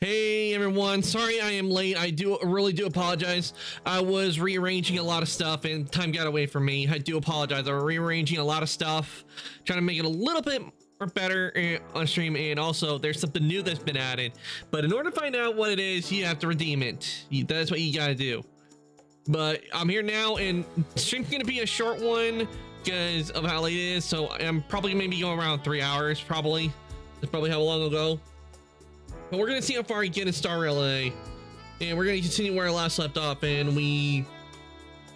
Hey everyone, sorry I am late. I really do apologize. I was rearranging a lot of stuff and time got away from me. I do apologize. I was rearranging a lot of stuff, trying to make it a little bit more better on stream, and also there's something new that's been added. But in order to find out what it is, you have to redeem it. That's what you gotta do. But I'm here now, and stream's gonna be a short one because of how late it is. So I'm probably maybe going around 3 hours, probably. That's probably how long ago. But we're gonna see how far we get in Star Relay, and we're gonna continue where I last left off. And we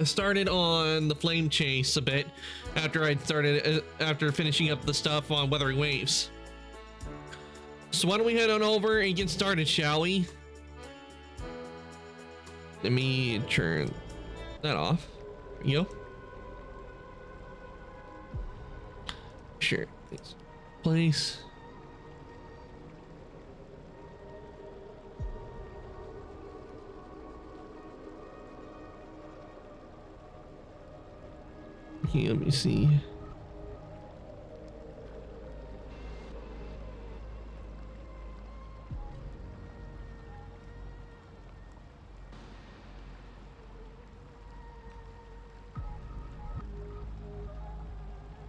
started on the flame chase a bit after finishing up the stuff on Weathering Waves. So why don't we head on over and get started, shall we? Let me turn that off. There you go. Sure. Place. Okay, let me see.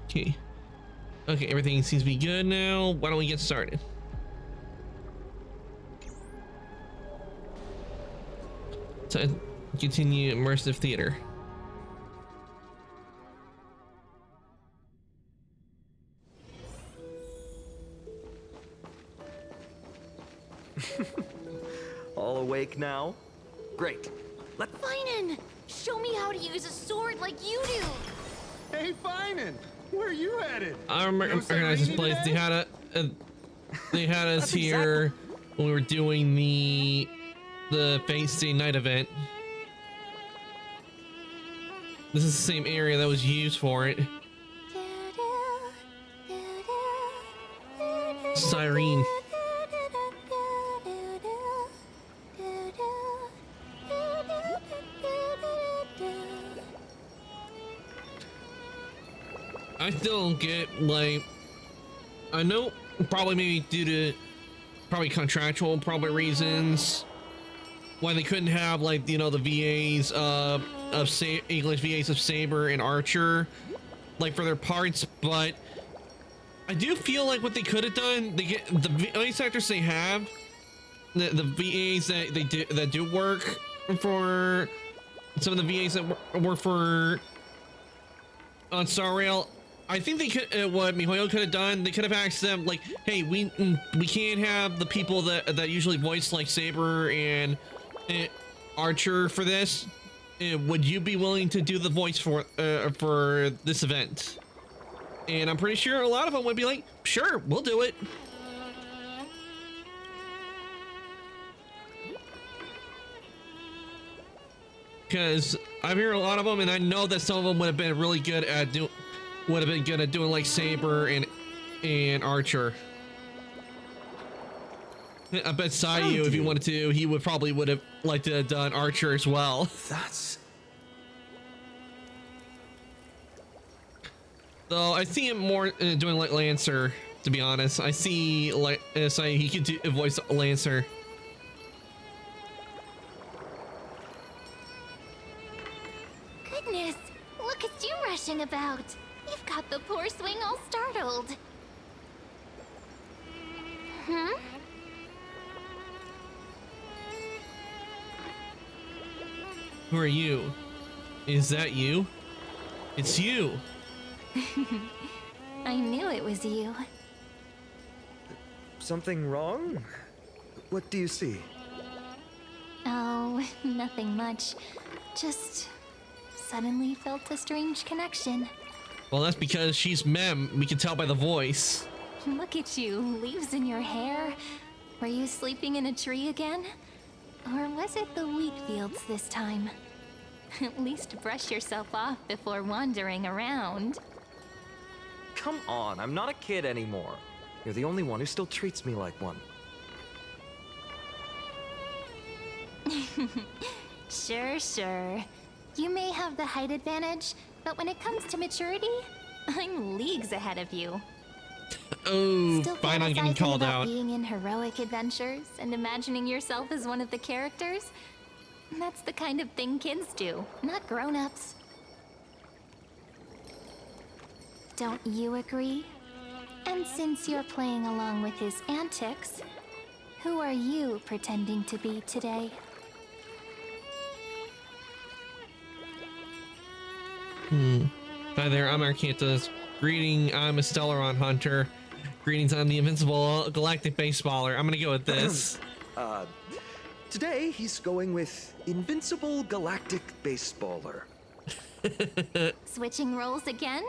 Okay. Okay, everything seems to be good now. Why don't we get started? So continue immersive theater. All awake now? Great. Finan! Show me how to use a sword like you do! Hey, Finan! Where are you headed? I recognize this place. They had us here when we were doing the Fate Stay Night event. This is the same area that was used for it. Cyrene. I still don't get, like, I know probably maybe due to contractual reasons why they couldn't have, like, you know, the VAs of English VAs of Saber and Archer, like, for their parts. But I do feel like what they could have done, they get the voice actors they have, the VAs that do work for some of the VAs that work for on Star Rail. I think they could, what MiHoYo could have done, they could have asked them, like, hey, we can't have the people that usually voice, like, Saber and Archer for this. Would you be willing to do the voice for this event? And I'm pretty sure a lot of them would be like, sure, we'll do it. Because I've heard a lot of them, and I know that some of them would have been really good at doing like Saber and Archer. I bet Sayu, if he wanted to, he would have liked to have done Archer as well. That's... Though I see him more doing like Lancer, to be honest. I see like he could voice Lancer. Goodness, look at you rushing about. You've got the poor swing all startled. Hmm? Who are you? Is that you? It's you. I knew it was you. Something wrong? What do you see? Oh, nothing much. Just suddenly felt a strange connection. Well, that's because she's Mem. We can tell by the voice. Look at you, leaves in your hair. Were you sleeping in a tree again? Or was it the wheat fields this time? At least brush yourself off before wandering around. Come on, I'm not a kid anymore. You're the only one who still treats me like one. Sure. You may have the height advantage, but when it comes to maturity, I'm leagues ahead of you. Oh, Still fine on getting fantasizing called about out. being in heroic adventures and imagining yourself as one of the characters? That's the kind of thing kids do, not grown-ups. Don't you agree? And since you're playing along with his antics, who are you pretending to be today? Hi there, I'm Arcantus. Greeting, I'm a Stellaron Hunter. Greetings, I'm the Invincible Galactic Baseballer. I'm gonna go with this. Today, he's going with Invincible Galactic Baseballer. Switching roles again?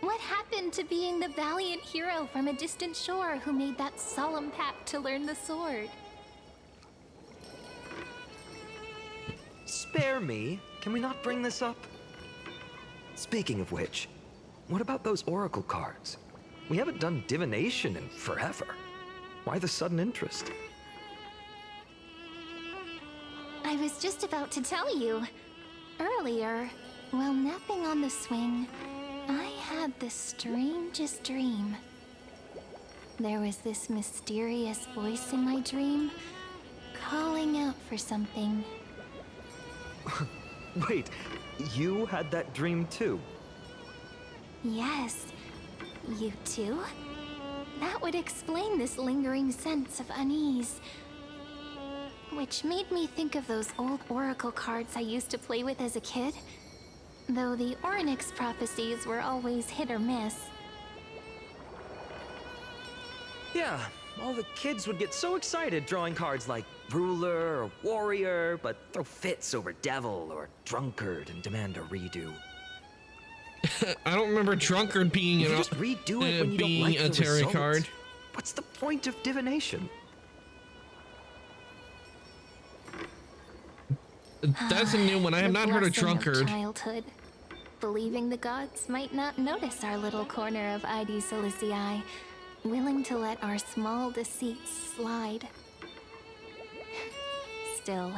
What happened to being the valiant hero from a distant shore who made that solemn pact to learn the sword? Spare me. Can we not bring this up? Speaking of which, what about those oracle cards? We haven't done divination in forever. Why the sudden interest? I was just about to tell you. Earlier, while napping on the swing, I had the strangest dream. There was this mysterious voice in my dream, calling out for something. Wait, you had that dream too? Yes, you too? That would explain this lingering sense of unease. Which made me think of those old oracle cards I used to play with as a kid. Though the Ornyx prophecies were always hit or miss. Yeah, all the kids would get so excited drawing cards like ruler or warrior, but throw fits over devil or drunkard and demand a redo. I don't remember Drunkard being You an just redo it when you don't being like a the tarot results. card. What's the point of divination? That's a new one. I have The not heard of blessing Drunkard. Childhood. Believing the gods might not notice our little corner of ID Silicii, willing to let our small deceits slide. Still,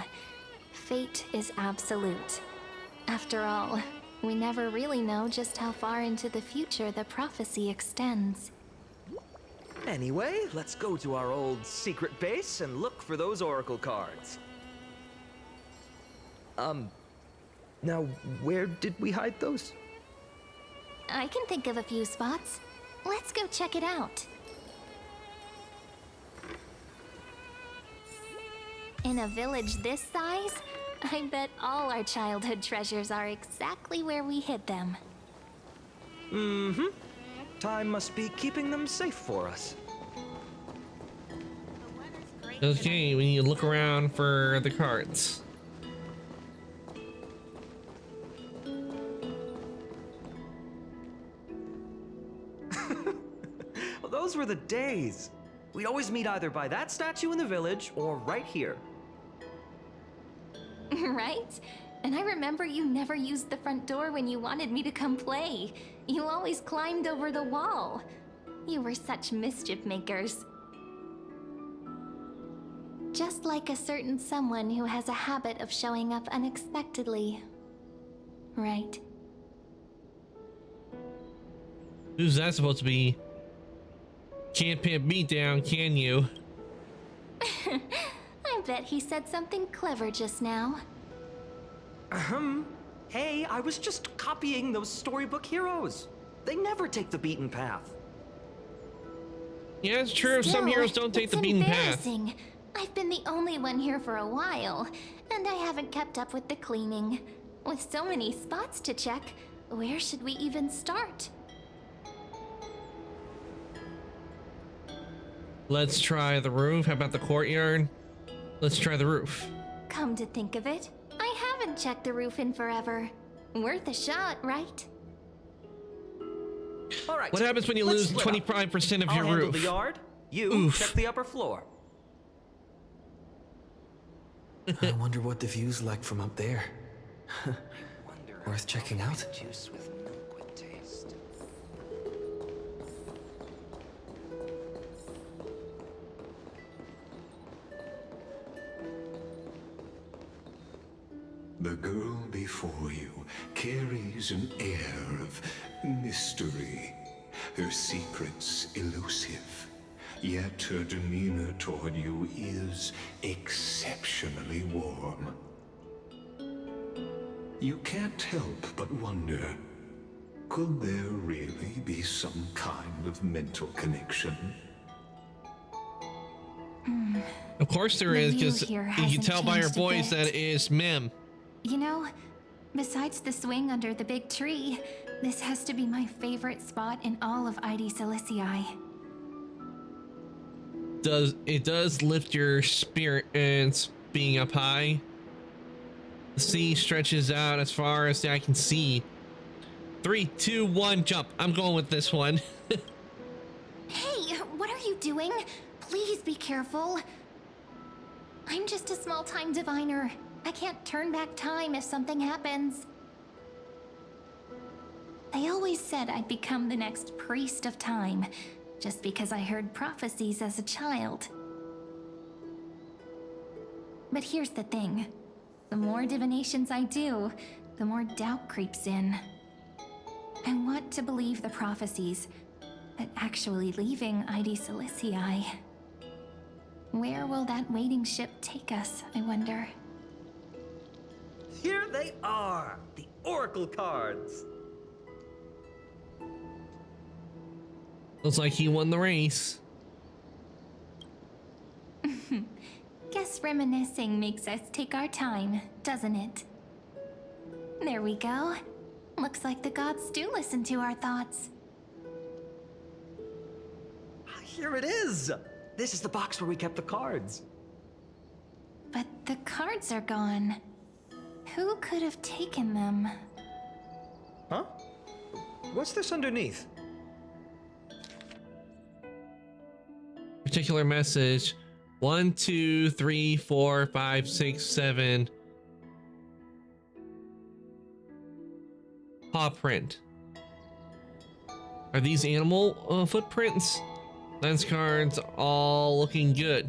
fate is absolute. After all, we never really know just how far into the future the prophecy extends. Anyway, let's go to our old secret base and look for those oracle cards. Now, where did we hide those? I can think of a few spots. Let's go check it out. In a village this size, I bet all our childhood treasures are exactly where we hid them. Time must be keeping them safe for us. Okay, we need to look around for the cards. Well, those were the days. We'd always meet either by that statue in the village or right here. Right? And I remember you never used the front door when you wanted me to come play. You always climbed over the wall. You were such mischief makers. Just like a certain someone who has a habit of showing up unexpectedly. Right? Who's that supposed to be? Can't pimp me down, can you? I bet he said something clever just now. Hey, I was just copying those storybook heroes. They never take the beaten path. Yeah, it's true. Some Still, heroes don't take it's the beaten path. embarrassing. I've been the only one here for a while, and I haven't kept up with the cleaning. With so many spots to check, where should we even start? Let's try the roof. How about the courtyard? Let's try the roof. Come to think of it, I haven't checked the roof in forever. Worth a shot, right? All right. What happens when you let's lose split up. 25% of I'll your handle roof? the yard. You Oof. check the upper floor. I wonder what the view's like from up there. Worth checking out. Juice with milk would taste. The girl before you carries an air of mystery. her secrets elusive, yet her demeanor toward you is exceptionally warm. You can't help but wonder, could there really be some kind of mental connection? Of course there The is, view because here you can hasn't tell by her changed a voice bit. that it is Mem. You know, besides the swing under the big tree, this has to be my favorite spot in all of ID Silicii. It does lift your spirit, and being up high. The sea stretches out as far as I can see. 3, 2, 1, jump. I'm going with this one. Hey, what are you doing? Please be careful. I'm just a small-time diviner. I can't turn back time if something happens. They always said I'd become the next priest of time, just because I heard prophecies as a child. But here's the thing. The more divinations I do, the more doubt creeps in. I want to believe the prophecies, but actually leaving ID Silicii. Where will that waiting ship take us, I wonder? Here they are, the Oracle cards. Looks like he won the race. Guess reminiscing makes us take our time, doesn't it? There we go. Looks like the gods do listen to our thoughts. Here it is. This is the box where we kept the cards. But the cards are gone. Who could have taken them? Huh? What's this underneath? Particular message. 1, 2, 3, 4, 5, 6, 7. Paw print. Are these animal footprints? Lens cards all looking good.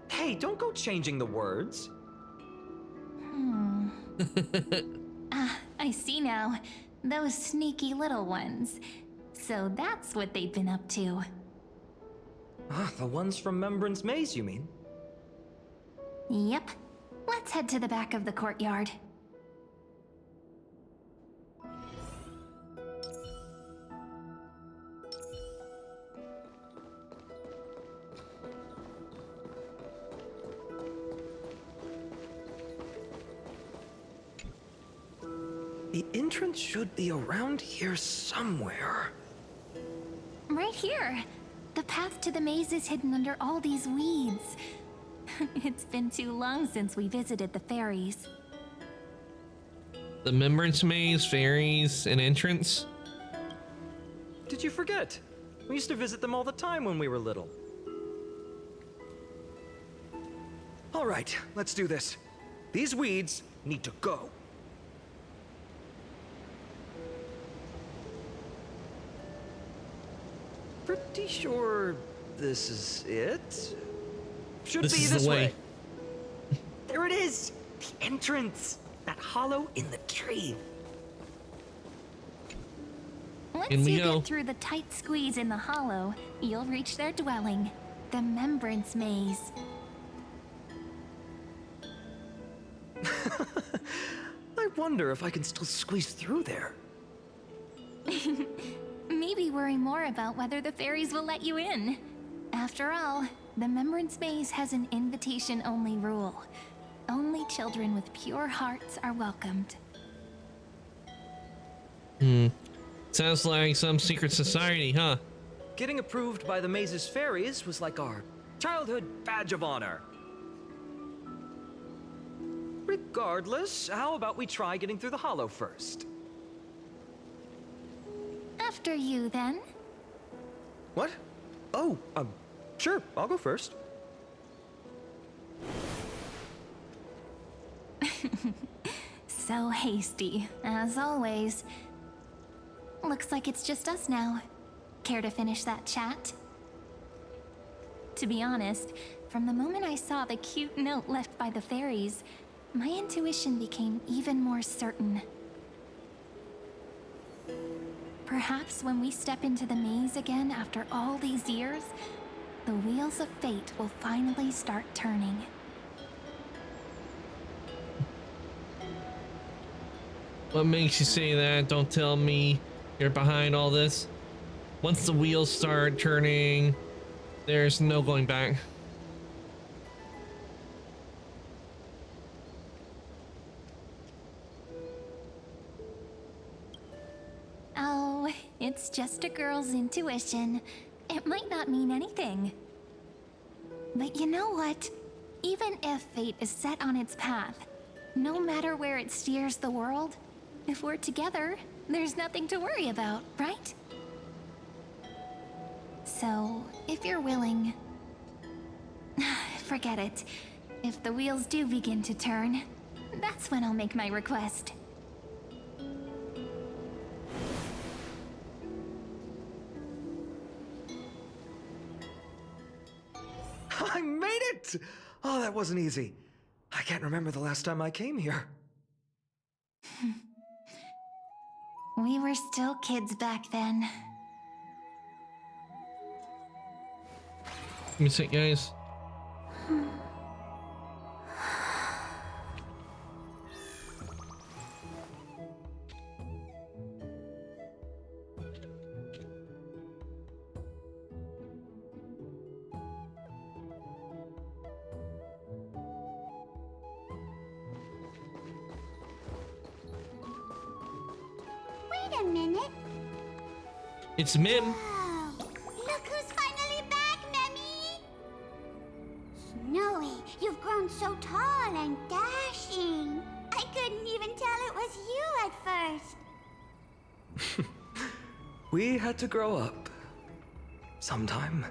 Hey, don't go changing the words. I see now. Those sneaky little ones. So that's what they've been up to. Ah, the ones from Remembrance Maze, you mean? Yep. Let's head to the back of the courtyard. The entrance should be around here somewhere. Right here. The path to the maze is hidden under all these weeds. It's been too long since we visited the fairies. The Remembrance Maze, fairies, and entrance. Did you forget? We used to visit them all the time when we were little. All right, let's do this. These weeds need to go. Pretty sure this is it. Should This be is this the way. way. There it is. The entrance. That hollow in the tree. Once In we you go. get through the tight squeeze in the hollow, you'll reach their dwelling, the Remembrance Maze. I wonder if I can still squeeze through there. Maybe worry more about whether the fairies will let you in. After all, the Remembrance Maze has an invitation-only rule. Only children with pure hearts are welcomed. Sounds like some secret society, huh? Getting approved by the maze's fairies was like our childhood badge of honor. Regardless, how about we try getting through the hollow first? After you, then. What? Oh, sure, I'll go first. So hasty, as always. Looks like it's just us now. Care to finish that chat? To be honest, from the moment I saw the cute note left by the fairies, my intuition became even more certain. Perhaps when we step into the maze again after all these years, the wheels of fate will finally start turning. What makes you say that? Don't tell me you're behind all this. Once the wheels start turning, there's no going back. Oh, it's just a girl's intuition. It might not mean anything. But you know what? Even if fate is set on its path, no matter where it steers the world, if we're together, there's nothing to worry about, right? So, if you're willing... forget it. If the wheels do begin to turn, that's when I'll make my request. I made it! Oh, that wasn't easy. I can't remember the last time I came here. We were still kids back then. Give me a sec, guys. Wait a minute. It's Mim. Oh, look who's finally back, Memmy! Snowy, you've grown so tall and dashing. I couldn't even tell it was you at first. We had to grow up. Sometime.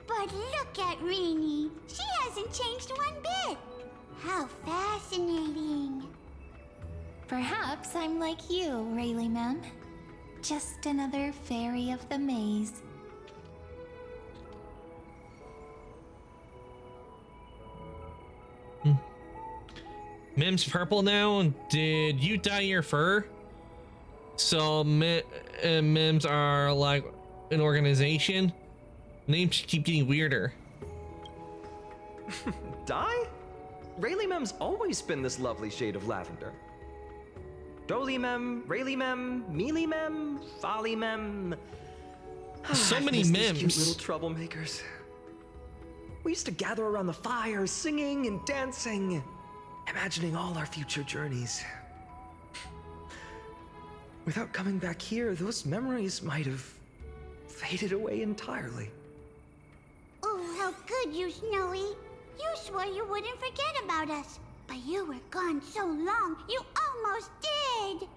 But look at Rini. She hasn't changed one bit. How fascinating. Perhaps I'm like you, Rayleigh Mem. Just another fairy of the maze. Mim's purple now. Did you dye your fur? So Mims are like an organization. Names keep getting weirder. Dye? Rayleigh Mem's always been this lovely shade of lavender. Doly Mem, Rayleigh Mem, Mealy Mem, Folly Mem. So I many miss these Mems. cute little troublemakers. We used to gather around the fire, singing and dancing, imagining all our future journeys. Without coming back here, those memories might have faded away entirely. Oh, how good you, Snowy. You swore you wouldn't forget about us. But you were gone so long, you almost did!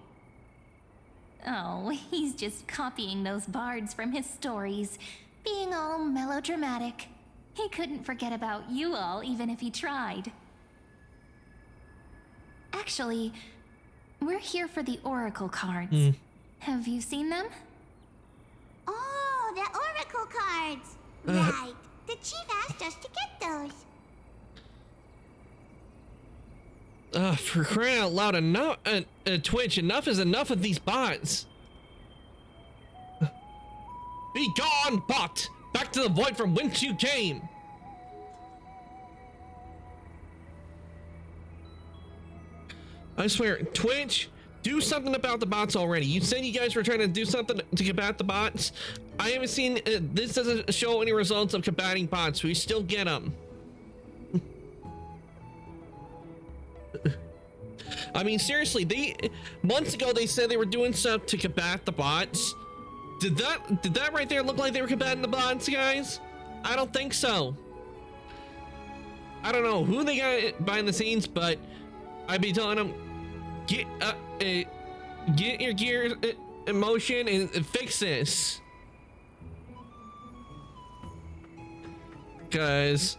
Oh, he's just copying those bards from his stories, being all melodramatic. He couldn't forget about you all, even if he tried. Actually, we're here for the Oracle cards. Have you seen them? Oh, the Oracle cards! Right. The chief asked us to get those. For crying out loud, enough, Twitch, enough is enough of these bots. Be gone, bot! Back to the void from whence you came! I swear, Twitch, do something about the bots already. You said you guys were trying to do something to combat the bots. I haven't seen, this doesn't show any results of combating bots. We still get them. I mean, seriously, months ago they said they were doing stuff to combat the bots. Did that right there look like they were combating the bots, guys? I don't think so. I don't know who they got behind the scenes, but I'd be telling them, get your gears in motion and fix this. Because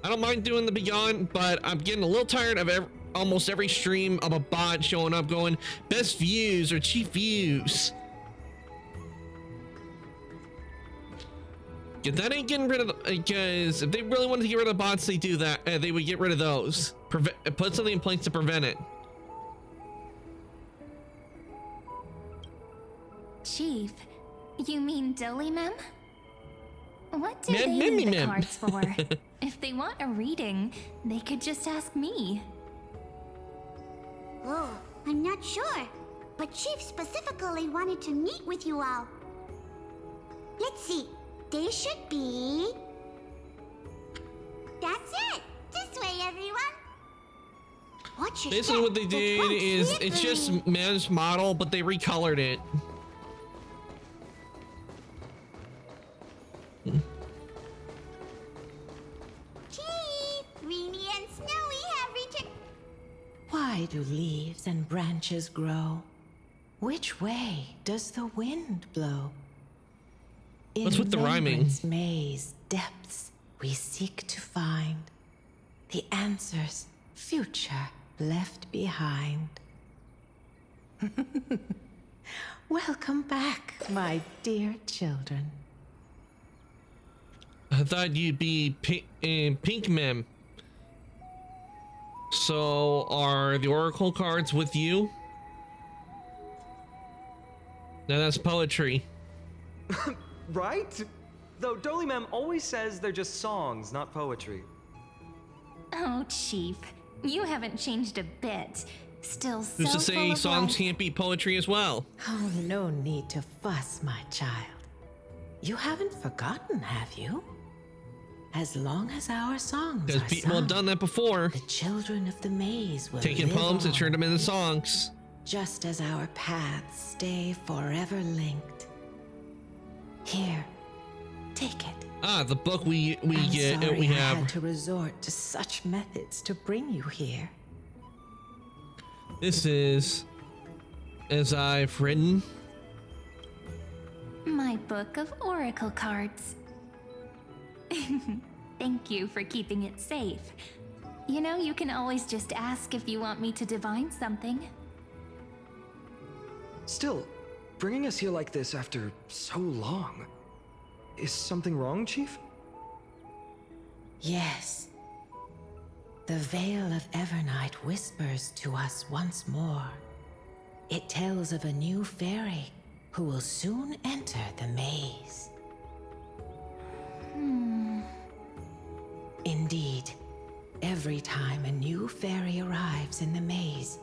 I don't mind doing the Beyond, but I'm getting a little tired of almost every stream of a bot showing up going, best views or cheap views. That ain't getting rid of because if they really wanted to get rid of bots, they do that. They would get rid of those. Put something in place to prevent it. Chief, you mean Dolimem? What do Mem, they need the mem. cards for? If they want a reading, they could just ask me. Oh, I'm not sure. But Chief specifically wanted to meet with you all. Let's see. They should be... That's it! This way, everyone! Watch your Basically step. what they did won't is slip it's just me. Mem's model, but they recolored it. Chief! Reenie and Snowy have returned. Why do leaves and branches grow? Which way does the wind blow? What's with the rhyming? Remembrance maze depths we seek to find the answers future left behind. Welcome back, my dear children. I thought you'd be Pink Mem. So are the Oracle cards with you? No, that's poetry. Right? Though Dolimem always says they're just songs, not poetry. Oh, Chief, you haven't changed a bit. Still so Who's to full say of songs life. can't be poetry as well? Oh, no need to fuss, my child. You haven't forgotten, have you? As long as our songs Because are people have sung, done that before. the children of the maze will Taking live poems and on, turned them into songs. just as our paths stay forever linked. Here, take it. Ah, the book we I'm get sorry we I have. had to resort to such methods to bring you here. This is, as I've written, My book of oracle cards. Thank you for keeping it safe. You know, you can always just ask if you want me to divine something. Still, bringing us here like this after so long. Is something wrong, Chief? Yes. The Veil of Evernight whispers to us once more. It tells of a new fairy who will soon enter the maze. Indeed, every time a new fairy arrives in the maze,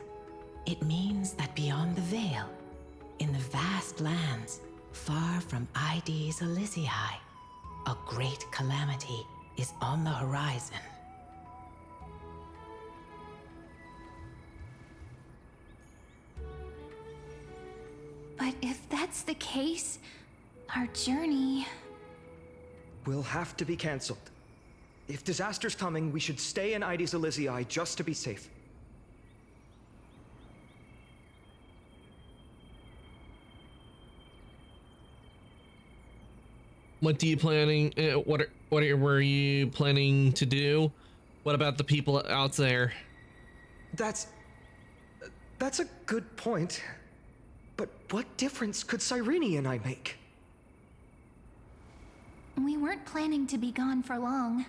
it means that beyond the veil, in the vast lands far from Ides Elysiae, a great calamity is on the horizon. But if that's the case, our journey... Will have to be cancelled. If disaster's coming, we should stay in Ides Elysiae just to be safe. what do you planning? Were you planning to do? What about the people out there? That's a good point. But what difference could Cyrene and I make? We weren't planning to be gone for long.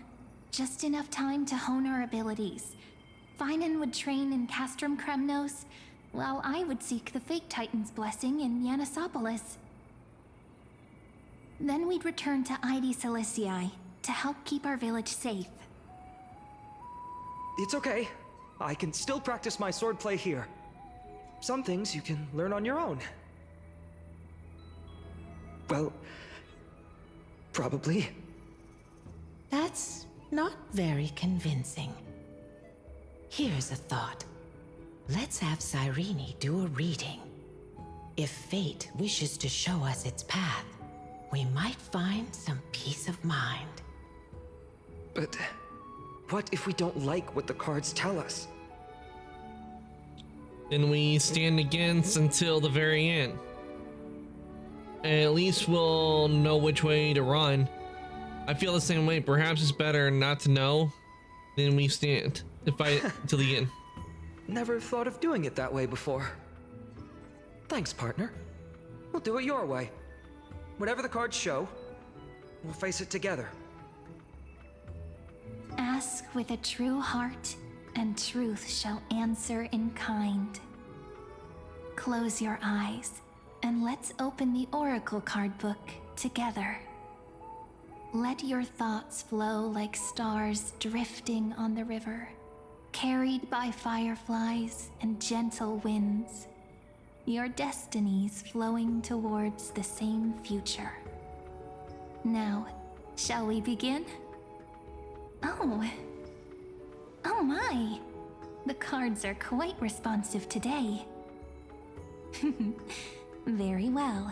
Just enough time to hone our abilities. Finan would train in Castrum Kremnos, while I would seek the Fake Titan's blessing in Yanisopolis. Then we'd return to Ides Elysiae to help keep our village safe. It's okay. I can still practice my swordplay here. Some things you can learn on your own. Well, probably. That's not very convincing. Here's a thought. Let's have Cyrene do a reading. If fate wishes to show us its path, we might find some peace of mind. But what if we don't like what the cards tell us? Then we stand against until the very end. And at least we'll know which way to run. I feel the same way. Perhaps it's better not to know than we stand to fight till the end. Never thought of doing it that way before. Thanks, partner. We'll do it your way. Whatever the cards show, We'll face it together. Ask with a true heart, and truth shall answer in kind. Close your eyes, and let's open the Oracle card book together. Let your thoughts flow like stars drifting on the river, carried by fireflies and gentle winds. Your destinies flowing towards the same future. Now, shall we begin? Oh my! The cards are quite responsive today. Very well.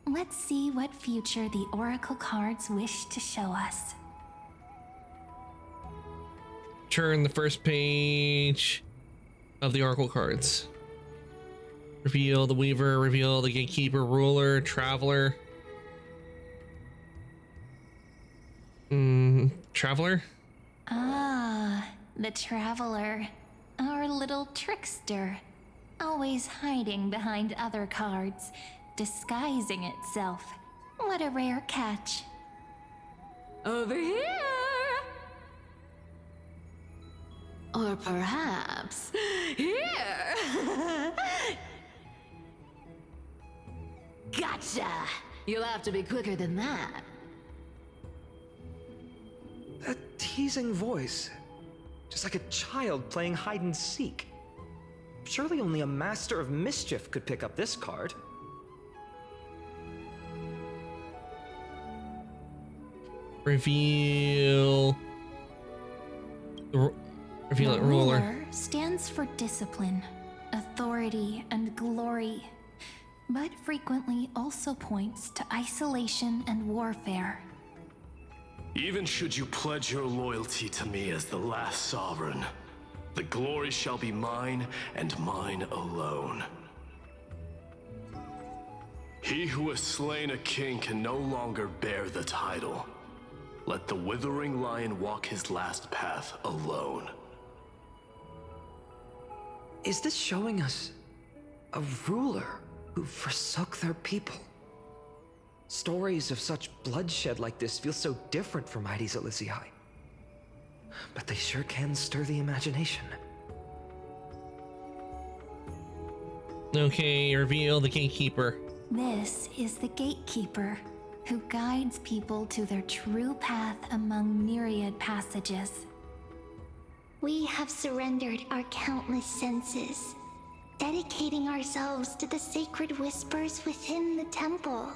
Let's see what future the Oracle cards wish to show us. Turn the first page of the Oracle cards. Reveal the Weaver, reveal the Gatekeeper, Ruler, Traveler. Traveler? Ah, the Traveler. Our little trickster. Always hiding behind other cards, disguising itself. What a rare catch. Over here! Or perhaps here! Gotcha! You'll have to be quicker than that. That teasing voice. Just like a child playing hide and seek. Surely only a master of mischief could pick up this card. Reveal it, Ruler. Ruler stands for discipline, authority, and glory, but frequently also points to isolation and warfare. Even should you pledge your loyalty to me as the last sovereign, the glory shall be mine and mine alone. He who has slain a king can no longer bear the title. Let the withering lion walk his last path alone. Is this showing us a ruler who forsook their people? Stories of such bloodshed like this feel so different from Heidi's Elysiae. But they sure can stir the imagination. Okay, reveal the Gatekeeper. This is the Gatekeeper, who guides people to their true path among myriad passages. We have surrendered our countless senses, dedicating ourselves to the sacred whispers within the temple.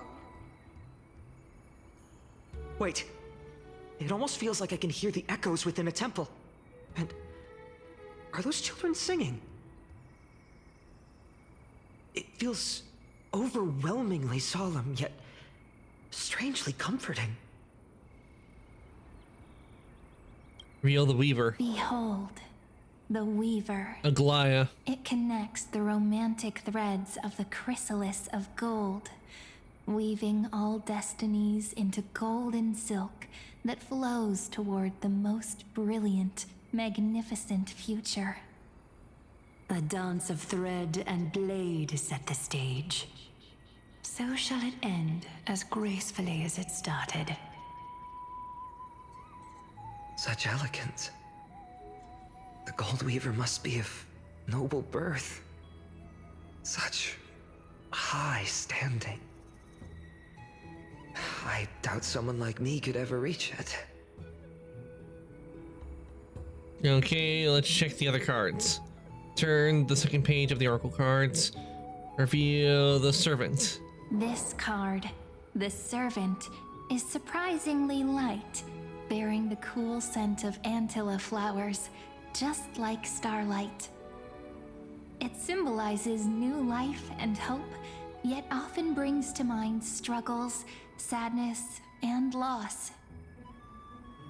Wait. It almost feels like I can hear the echoes within a temple. And are those children singing? It feels overwhelmingly solemn, yet strangely comforting. Reveal the Weaver. Behold, the Weaver. Aglaia. It connects the romantic threads of the chrysalis of gold, weaving all destinies into golden silk that flows toward the most brilliant, magnificent future. A dance of thread and blade set the stage. So shall it end as gracefully as it started. Such elegance. The Gold Weaver must be of noble birth. Such high standing. I doubt someone like me could ever reach it. Okay, let's check the other cards. Turn the second page of the Oracle cards. Reveal the Servant. This card, the Servant, is surprisingly light, bearing the cool scent of Antilla flowers, just like starlight. It symbolizes new life and hope, yet often brings to mind struggles, sadness, and loss.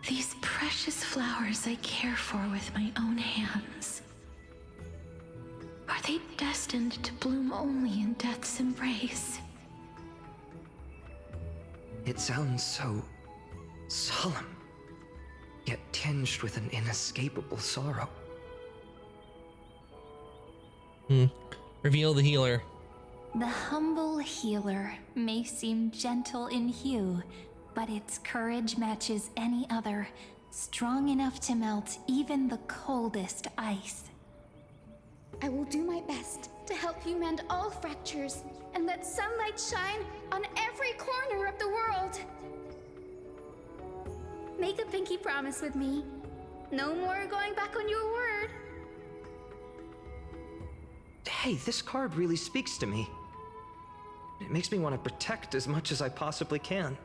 These precious flowers I care for with my own hands. Are they destined to bloom only in death's embrace? It sounds so solemn, yet tinged with an inescapable sorrow. Reveal the Healer. The humble healer may seem gentle in hue, but its courage matches any other, strong enough to melt even the coldest ice. I will do my best to help you mend all fractures and let sunlight shine on every corner of the world. Make a pinky promise with me. No more going back on your word. Hey, this card really speaks to me. It makes me want to protect as much as I possibly can.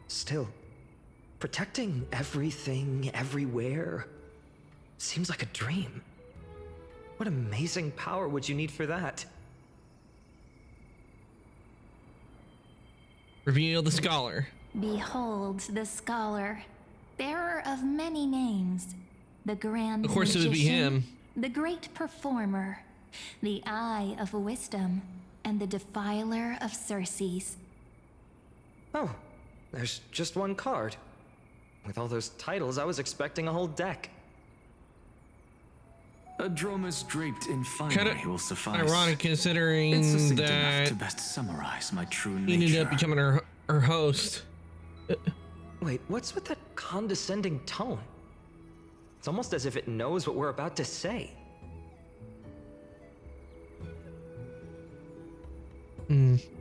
Still, protecting everything, everywhere, seems like a dream. What amazing power would you need for that? Reveal the scholar. Behold the scholar, bearer of many names, the grand Of course, it would be magician, him. the great performer, the eye of wisdom, and the defiler of Circes. Oh, there's just one card. With all those titles, I was expecting a whole deck. A Dromus draped in finery Kinda will suffice. ironic considering It's succinct enough that to best summarize my true he nature. ended up becoming her host. Wait, what's with that condescending tone? It's almost as if it knows what we're about to say.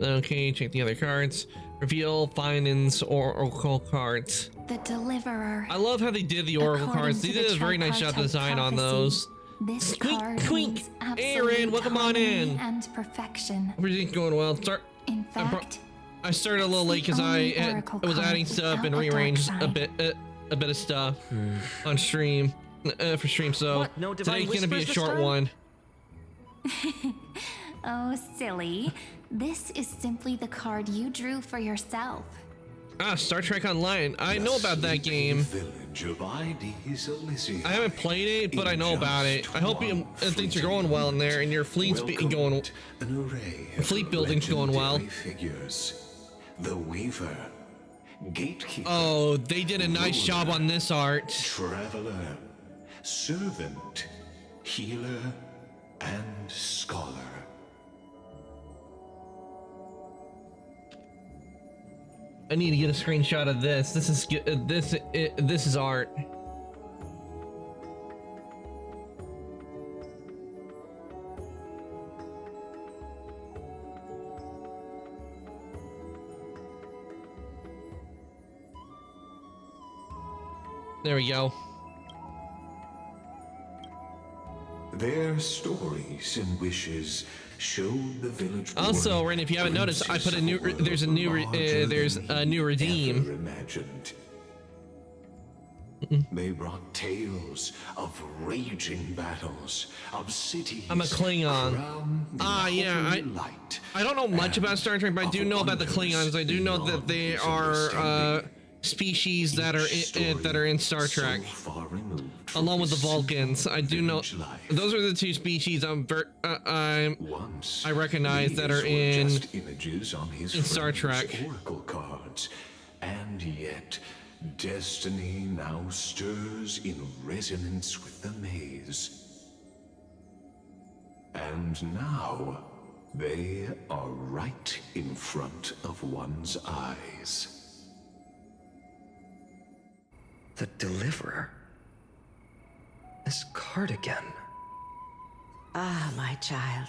Okay, check the other cards. Reveal Finance Oracle cards. The deliverer. I love how they did the Oracle According cards. to They the did a very nice job tripartite design on prophecy, those. This Squeak, card squeak. means Aaron, absolute welcome on harmony in. and perfection. Everything's going well. In fact, I started a little late because I was adding stuff and rearranged a bit of stuff on stream for stream. So What, no divine today's gonna be a whispers short this time? one. oh silly. This is simply the card you drew for yourself. Star Trek Online. I know about that game. Village of Ides Elysium. I haven't played it, but I know about it. I hope things are going well in there, and your fleet's going. An array of Fleet building's going well. legendary Figures. The Weaver, Gatekeeper. Oh, they did a nice job on this art. Traveler, Servant, Healer, and Scholar. I need to get a screenshot of this. This is this is art. There we go. Their stories and wishes showed the village. Also, Ren, if you haven't noticed, I put a new. There's a new redeem. Imagined. They brought tales of raging battles, of cities. I'm a Klingon. Yeah. Light, I don't know much about Star Trek, but I do know about the Klingons. I do know that they are species that are in Star Trek, along with the Vulcans. I do know those are the two species I recognize that are in Star Trek. Oracle cards, and yet destiny now stirs in resonance with the maze. And now they are right in front of one's eyes. The Deliverer. This card again. Ah, my child.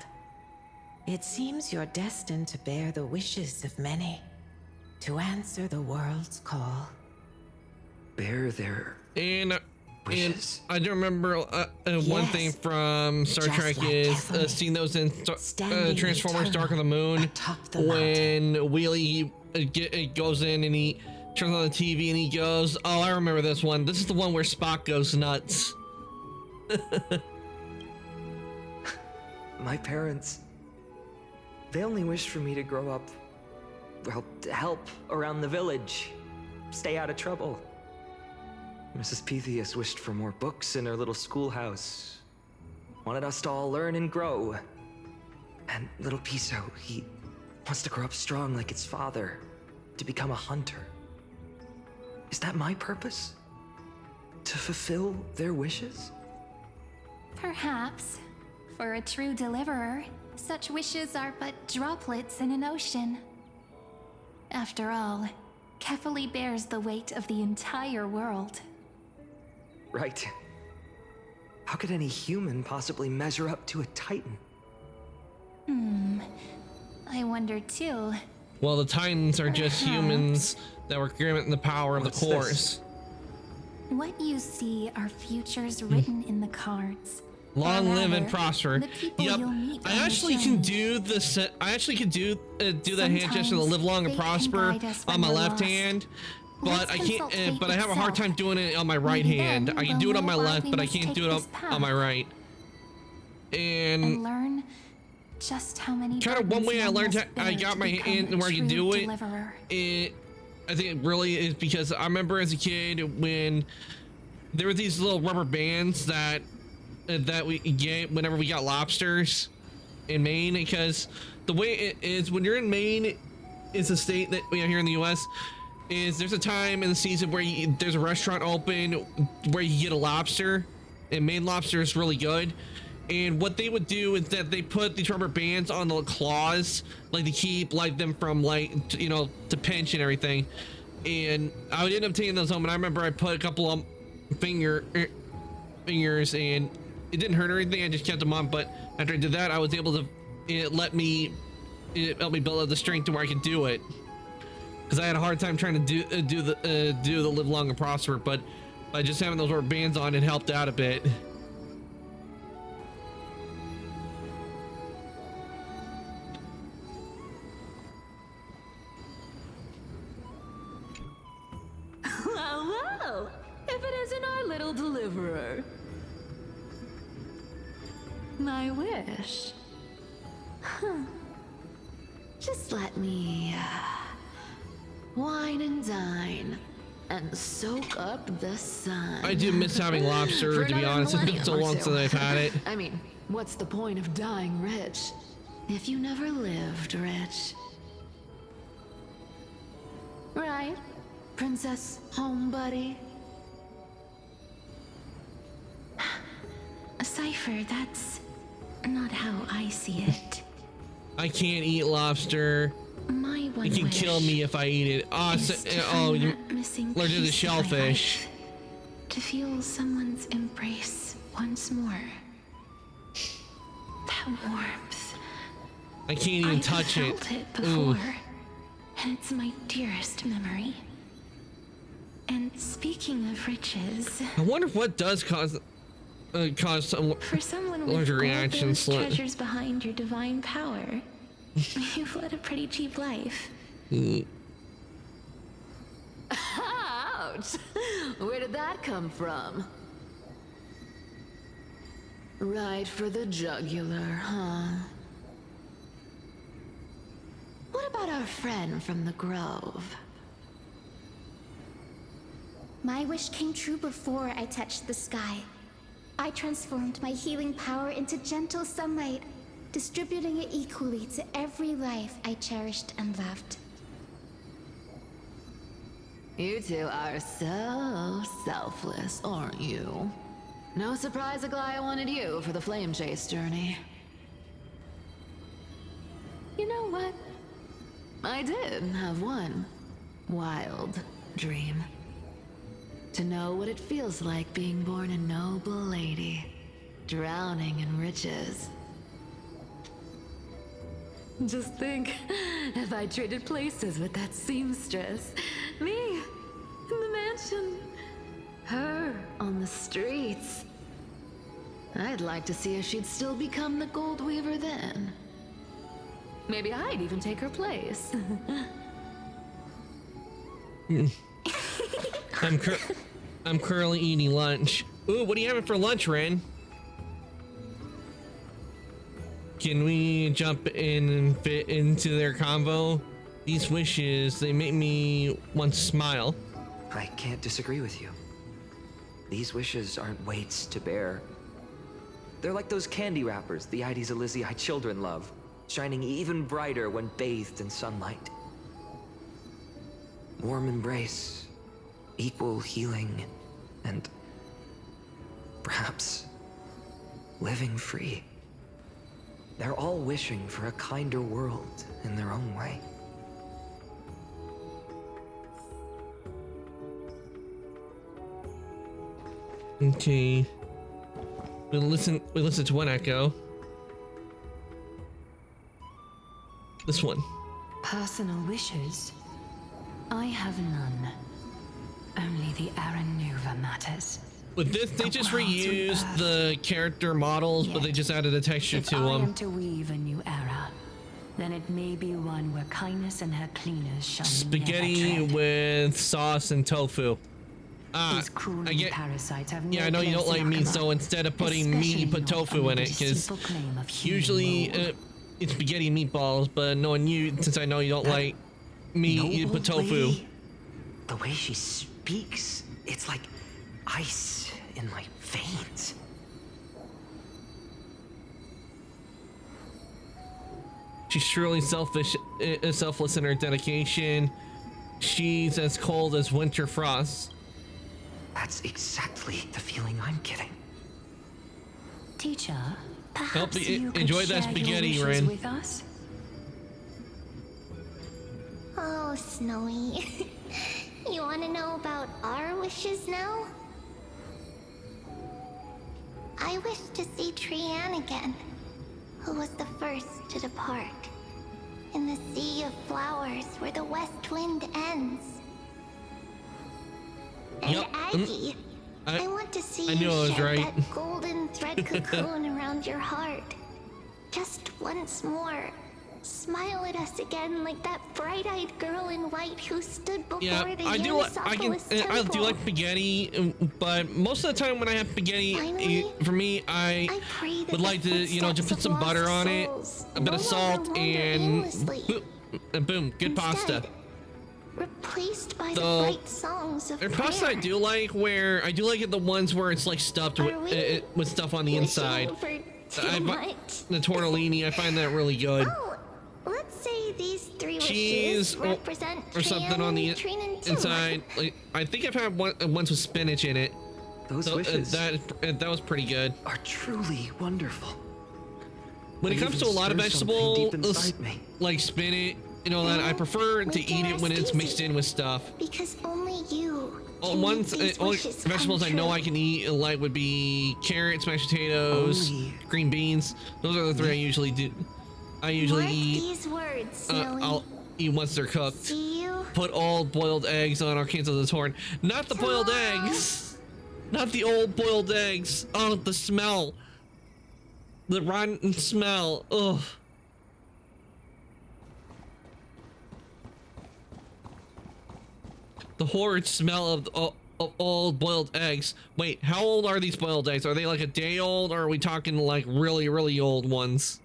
It seems you're destined to bear the wishes of many, to answer the world's call. Bear their And wishes. I do remember one thing from Star just Trek like is Kefaloon, seeing those in standing Transformers: Dark of the Moon atop the when Wheelie goes in and he turns on the TV and he goes, "Oh, I remember this one. This is the one where Spock goes nuts." My parents, they only wished for me to grow up, well, to help around the village, stay out of trouble. Mrs. Pythias wished for more books in her little schoolhouse, wanted us to all learn and grow. And little Piso, he wants to grow up strong like its father, to become a hunter. Is that my purpose? To fulfill their wishes? Perhaps. For a true deliverer, such wishes are but droplets in an ocean. After all, Kefali bears the weight of the entire world. Right. How could any human possibly measure up to a Titan? I wonder too. Well, the Titans are just humans that were given the power of the Course. What you see are futures written in the cards. Long Or live and rather, prosper. the people Yep, you'll meet I on the actually can journey. do the I actually can do the hand gesture to live long and fate can prosper guide us on when my we're left lost. hand, but Let's I consult can't. fate But I have a hard itself. time doing it on my right Maybe hand. then I can we'll do it on know my why left, we but I must can't take do it this on my path. right. And learn just how many kind of one way I burdens one learned must I bear got to my become hand a where I can true do it. deliverer. I think it really is because I remember as a kid when there were these little rubber bands that we get whenever we got lobsters in Maine, because the way it is when you're in Maine, it's a state that we have here in the U.S. is there's a time in the season where there's a restaurant open where you get a lobster, and Maine lobster is really good. And what they would do is that they put these rubber bands on the claws, like to keep like them from like to pinch and everything. And I would end up taking those home, and I remember I put a couple of fingers, and it didn't hurt or anything. I just kept them on. But after I did that, I was able to. It helped me build up the strength to where I could do it. Because I had a hard time trying to do the live long and prosper, but by just having those rubber bands on, it helped out a bit. Well, if it isn't our little deliverer. My wish. Huh. Just let me wine and dine and soak up the sun. I do miss having lobster, For to be another honest. It's been so millennium or long since I've had it. I mean, what's the point of dying rich if you never lived rich? Right, Princess Homebuddy? Cypher, that's not how I see it. I can't eat lobster. My one It can wish kill me if I eat it. is to find that missing allergic to piece of my shellfish. life, to feel someone's embrace once more. That warmth. I can't even I've touch it. felt it Ooh. before, and it's my dearest memory. And speaking of riches, I wonder what does cause some for someone with allergic all reactions. those treasures behind your divine power, you've led a pretty cheap life. Ouch! Where did that come from? Right for the jugular, huh? What about our friend from the Grove? My wish came true before I touched the sky. I transformed my healing power into gentle sunlight, distributing it equally to every life I cherished and loved. You two are so selfless, aren't you? No surprise Aglaya wanted you for the flame chase journey. You know what? I did have one wild dream. To know what it feels like being born a noble lady, drowning in riches. Just think, if I traded places with that seamstress, me in the mansion, her on the streets. I'd like to see if she'd still become the Gold Weaver then. Maybe I'd even take her place. I'm currently eating lunch. Ooh, what are you having for lunch, Ren? Can we jump in and fit into their convo? These wishes, they make me want to smile. I can't disagree with you. These wishes aren't weights to bear. They're like those candy wrappers the Ides Elysiae children love, shining even brighter when bathed in sunlight. Warm embrace, equal healing, and perhaps living free. They're all wishing for a kinder world in their own way. Okay. We listen to one echo. This one. Personal wishes? I have none. Only the Aranuva matters. With this, they just reused the character models, but they just added a texture to If I am them. to weave a new era, then it may be one where kindness and her cleaners shall Spaghetti never tread. with sauce and tofu. These cruel parasites have Yeah, I know you don't like meat, so instead of putting meat, you put tofu in it, because usually it's spaghetti and meatballs, but knowing you, since I know you don't like meat, you put tofu. The way she speaks, it's like ice in my veins. She's truly selfless in her dedication. She's as cold as winter frost. That's exactly the feeling I'm getting. Teacher, Hope perhaps you you could enjoy that share spaghetti, your wishes Ren. with us? Oh, Snowy. You want to know about our wishes now? I wish to see Trianne again, who was the first to depart. In the sea of flowers where the west wind ends. And Yep. Aggie, I want to see I knew you I was shed right. that golden thread cocoon around your heart. Just once more. Smile at us again like that bright-eyed girl in white who stood before Yeah, the I do temple. like spaghetti, but most of the time when I have spaghetti, Finally, for me, I pray that would like to, you know, just put some butter on it, a bit of salt, and boom, good pasta. Replaced by the So, bright songs of there's pasta I prayer. do like where I do like it the ones where it's like stuffed with stuff on the inside. Too much? The tortellini, I find that really good. Oh, let's say these three Cheese wishes represent or something on the Trianne too. inside. Like, I think I've had ones with spinach in it. Those wishes that was pretty good. Are truly wonderful. When it They comes to even a lot of stir something deep vegetables, inside me. like spinach, you know, that I prefer to eat it when it's mixed in with stuff. Because only you Oh, can ones, make these only wishes come vegetables I know true. I can eat like would be carrots, mashed potatoes, green beans. Those are the three I usually do. I usually Mark eat. these words, Snowy. I'll eat once they're cooked. See you Put all boiled eggs on Arkansas the Torn. Not the boiled eggs. Not the old boiled eggs. Oh, the smell. The rotten smell. Ugh. The horrid smell of old boiled eggs. Wait, how old are these boiled eggs? Are they like a day old, or are we talking like really, really old ones?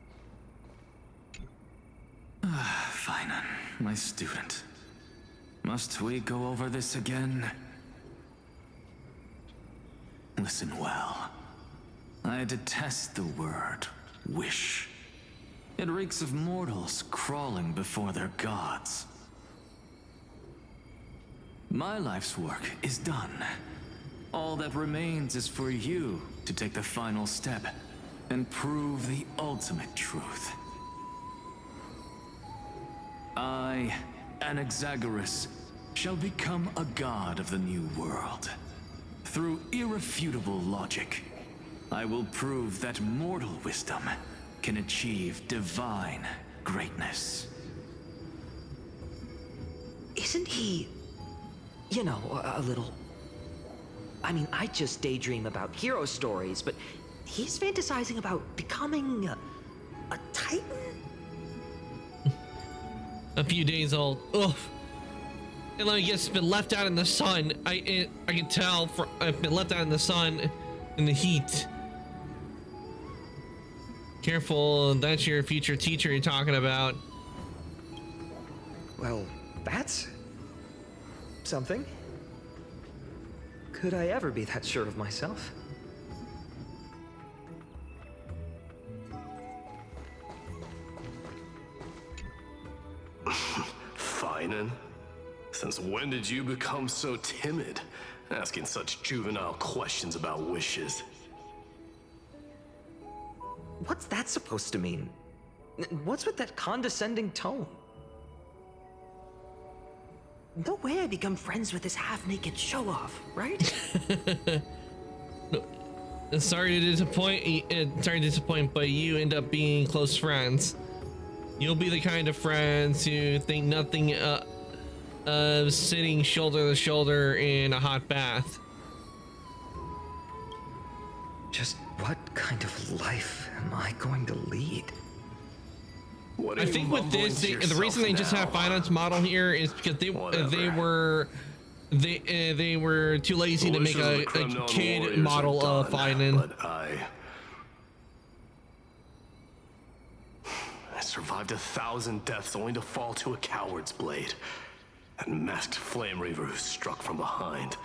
Finan, my student. Must we go over this again? Listen well. I detest the word wish. It reeks of mortals crawling before their gods. My life's work is done. All that remains is for you to take the final step and prove the ultimate truth. I, Anaxagoras, shall become a god of the new world. Through irrefutable logic, I will prove that mortal wisdom can achieve divine greatness. Isn't he, you know, a little... I mean, I just daydream about hero stories, but he's fantasizing about becoming a titan? A few days old. Ugh. And like it's been left out in the sun. I can tell. I've been left out in the sun, in the heat. Careful, that's your future teacher you're talking about. Well, that's something. Could I ever be that sure of myself? Finan? Since when did you become so timid, asking such juvenile questions about wishes? What's that supposed to mean? What's with that condescending tone? No way I become friends with this half-naked show-off, right? Sorry to disappoint, but you end up being close friends. You'll be the kind of friends who think nothing of sitting shoulder to shoulder in a hot bath. Just what kind of life am I going to lead? I think with this, the reason they just have finance model here is because they were too lazy to make a kid model of finance. I survived 1,000 deaths only to fall to a coward's blade. That masked flame reaver who struck from behind.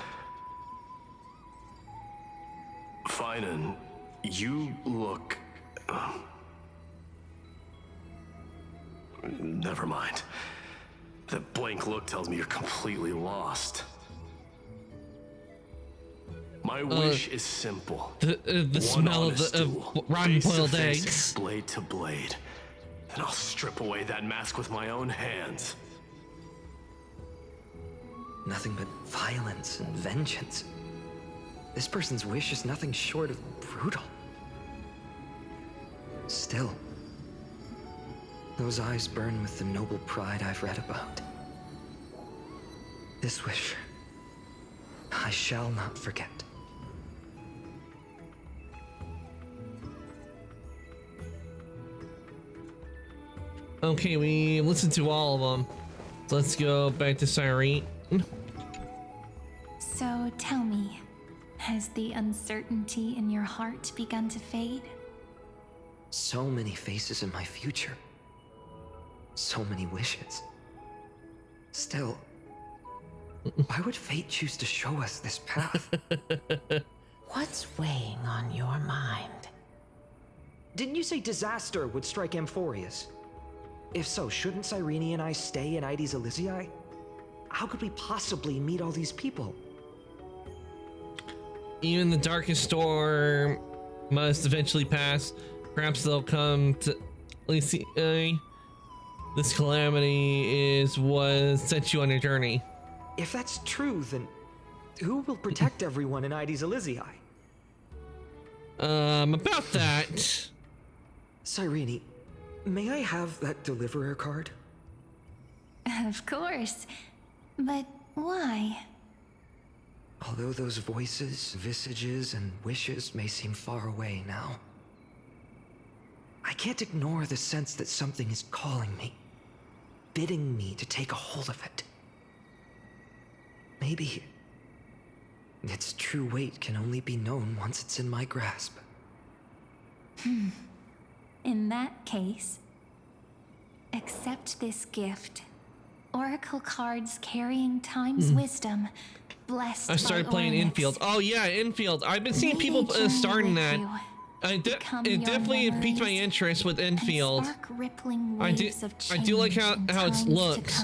Finan, you look... never mind. That blank look tells me you're completely lost. My wish is simple. The smell of the rotten boiled eggs. Blade to blade. Then I'll strip away that mask with my own hands. Nothing but violence and vengeance. This person's wish is nothing short of brutal. Still, those eyes burn with the noble pride I've read about. This wish, I shall not forget. Okay, we listened to all of them. So let's go back to Cyrene. So tell me, has the uncertainty in your heart begun to fade? So many faces in my future. So many wishes. Still, why would fate choose to show us this path? What's weighing on your mind? Didn't you say disaster would strike Amphorius? If so, shouldn't Cyrene and I stay in Aedes Elysiae? How could we possibly meet all these people? Even the darkest storm must eventually pass. Perhaps they'll come to Elysiae. This calamity is what sent you on your journey. If that's true, then who will protect everyone in Aedes Elysiae? About that. Cyrene, may I have that deliverer card? Of course. But why? Although those voices, visages, and wishes may seem far away now, I can't ignore the sense that something is calling me, bidding me to take a hold of it. Maybe its true weight can only be known once it's in my grasp. In that case, accept this gift. Oracle cards carrying time's wisdom, blessed. I started playing Infield. Oh yeah, Infield. I've been seeing people starting that. It definitely piqued my interest with Infield. I do like how it looks.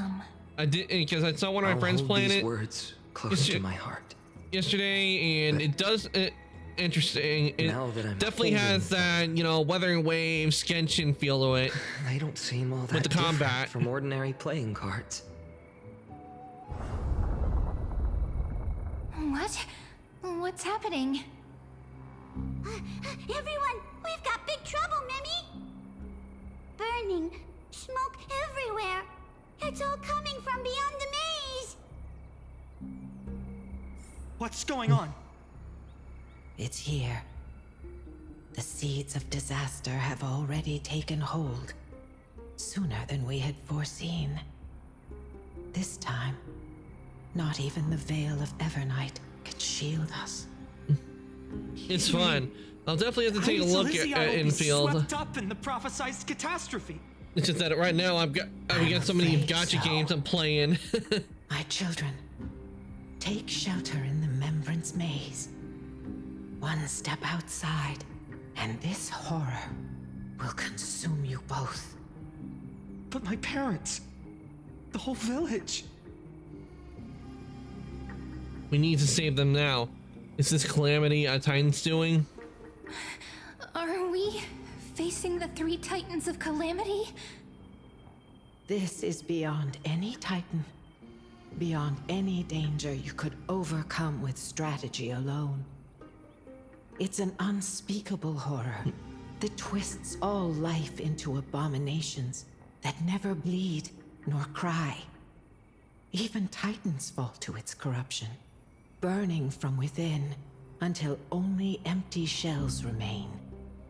I did because I saw one of my friends playing it. Words close to my heart. Yesterday, and it does interesting. It definitely has that, you know, Wuthering Waves Genshin feel to it. They don't seem all that with the combat from ordinary playing cards. What? What's happening? Everyone, we've got big trouble, Mimi! Burning, smoke everywhere. It's all coming from beyond the maze. What's going on? It's here. The seeds of disaster have already taken hold, sooner than we had foreseen. This time, not even the Veil of Evernight could shield us. It's fun. I'll definitely have to take a look at Infield. Swept up in the prophesied catastrophe. It's just that right now I've got so many gacha games I'm playing. My children, take shelter in the Membrance Maze. One step outside, and this horror will consume you both. But my parents, the whole village. We need to save them now. Is this calamity a Titan's doing? Are we facing the 3 Titans of Calamity? This is beyond any Titan, beyond any danger you could overcome with strategy alone. It's an unspeakable horror that twists all life into abominations that never bleed nor cry. Even titans fall to its corruption, burning from within until only empty shells remain,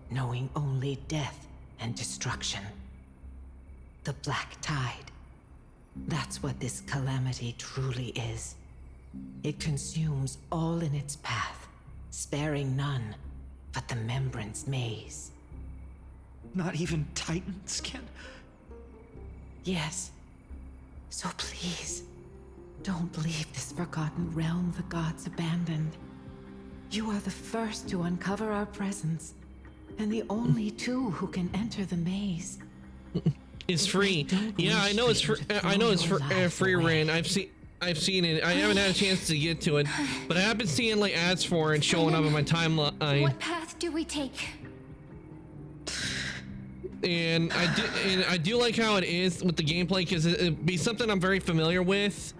knowing only death and destruction. The Black Tide. That's what this calamity truly is. It consumes all in its path, sparing none but the Membrance Maze. Not even titans can... Yes. So please, don't leave this forgotten realm the gods abandoned. You are the first to uncover our presence, and the only two who can enter the maze. It's free. Yeah, I know it's free. I know it's free, Rin. I've seen it. I haven't had a chance to get to it, but I have been seeing like ads for it showing up on my timeline. What path do we take? And I do like how it is with the gameplay, because it'd be something I'm very familiar with,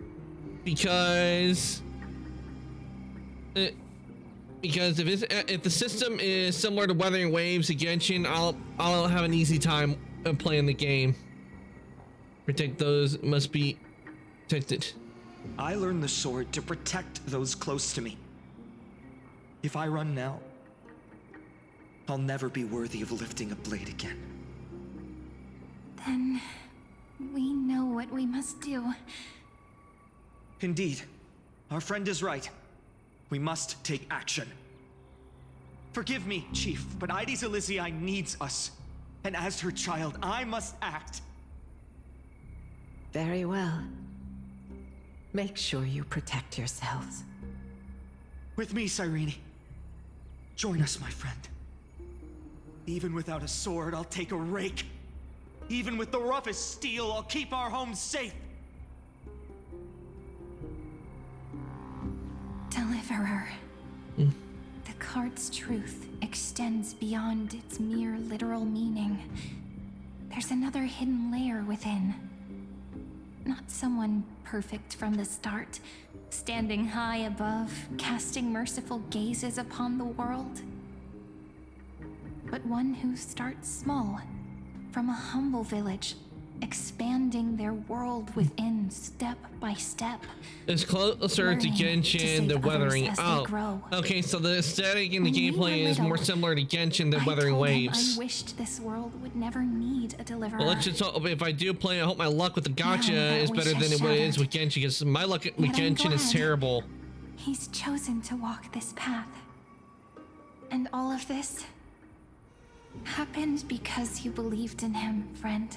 because if the system is similar to Wuthering Waves to Genshin, I'll have an easy time playing the game. Protect those must be protected. I learned the sword to protect those close to me. If I run now, I'll never be worthy of lifting a blade again. Then we know what we must do. Indeed, our friend is right. We must take action. Forgive me, Chief, but Aedes Elysiae needs us. And as her child, I must act. Very well. Make sure you protect yourselves. With me, Cyrene. Join us, my friend. Even without a sword, I'll take a rake. Even with the roughest steel, I'll keep our home safe. Deliverer. The card's truth extends beyond its mere literal meaning. There's another hidden layer within. Not someone perfect from the start, standing high above, casting merciful gazes upon the world. But one who starts small, from a humble village, expanding their world within step by step. It's closer to Genshin than Wuthering. Oh, okay, so the aesthetic in the gameplay is more similar to Genshin than Wuthering Waves. I wished this world would never need a deliverer. Well, let's just hope if I do play, I hope my luck with the gacha is better than what it is with Genshin, because my luck with Genshin is terrible. He's chosen to walk this path. And all of this happened because you believed in him, friend.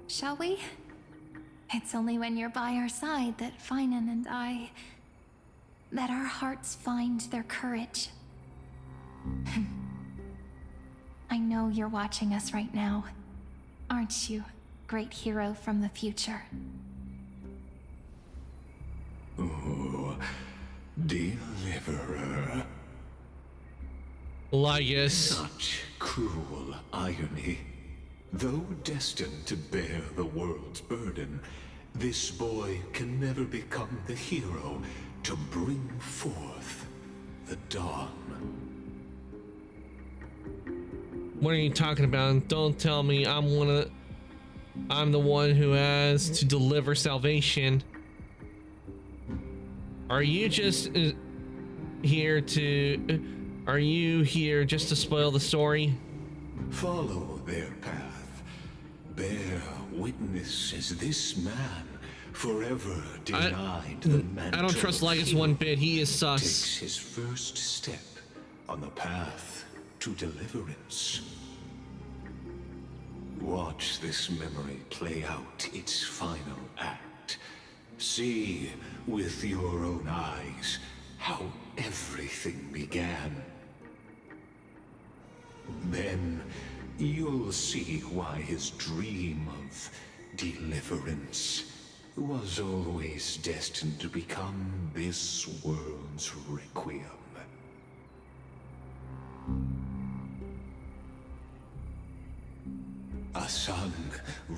Shall we? It's only when you're by our side that Finan and that our hearts find their courage. I know you're watching us right now, aren't you, great hero from the future? Oh, deliverer. Lygus. Such cruel irony. Though destined to bear the world's burden, this boy can never become the hero to bring forth the dawn. What are you talking about? Don't tell me I'm the one who has to deliver salvation. Are you just here just to spoil the story? Follow their path. Bear witness as this man, forever denied the mantle. I don't trust Lygus one bit. He is sus. Takes his first step on the path to deliverance. Watch this memory play out its final act. See with your own eyes how everything began. Then you'll see why his dream of deliverance was always destined to become this world's requiem. A sun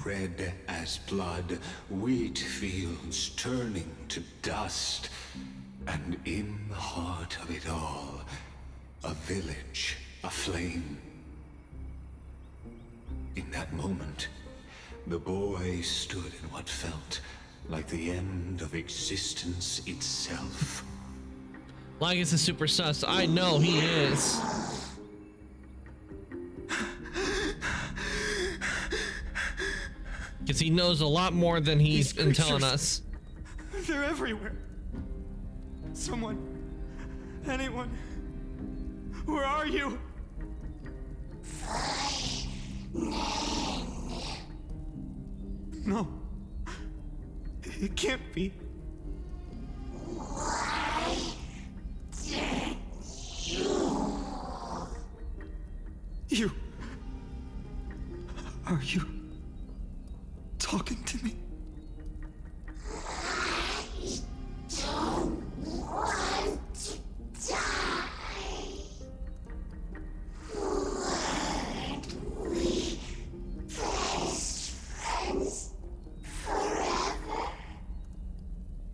red as blood, wheat fields turning to dust, and in the heart of it all, a village aflame. In that moment, the boy stood in what felt like the end of existence itself. Lygus is super sus. I know he is. Because he knows a lot more than he's been telling us. They're everywhere. Someone, anyone, where are you? No, it can't be. You, are you talking to me?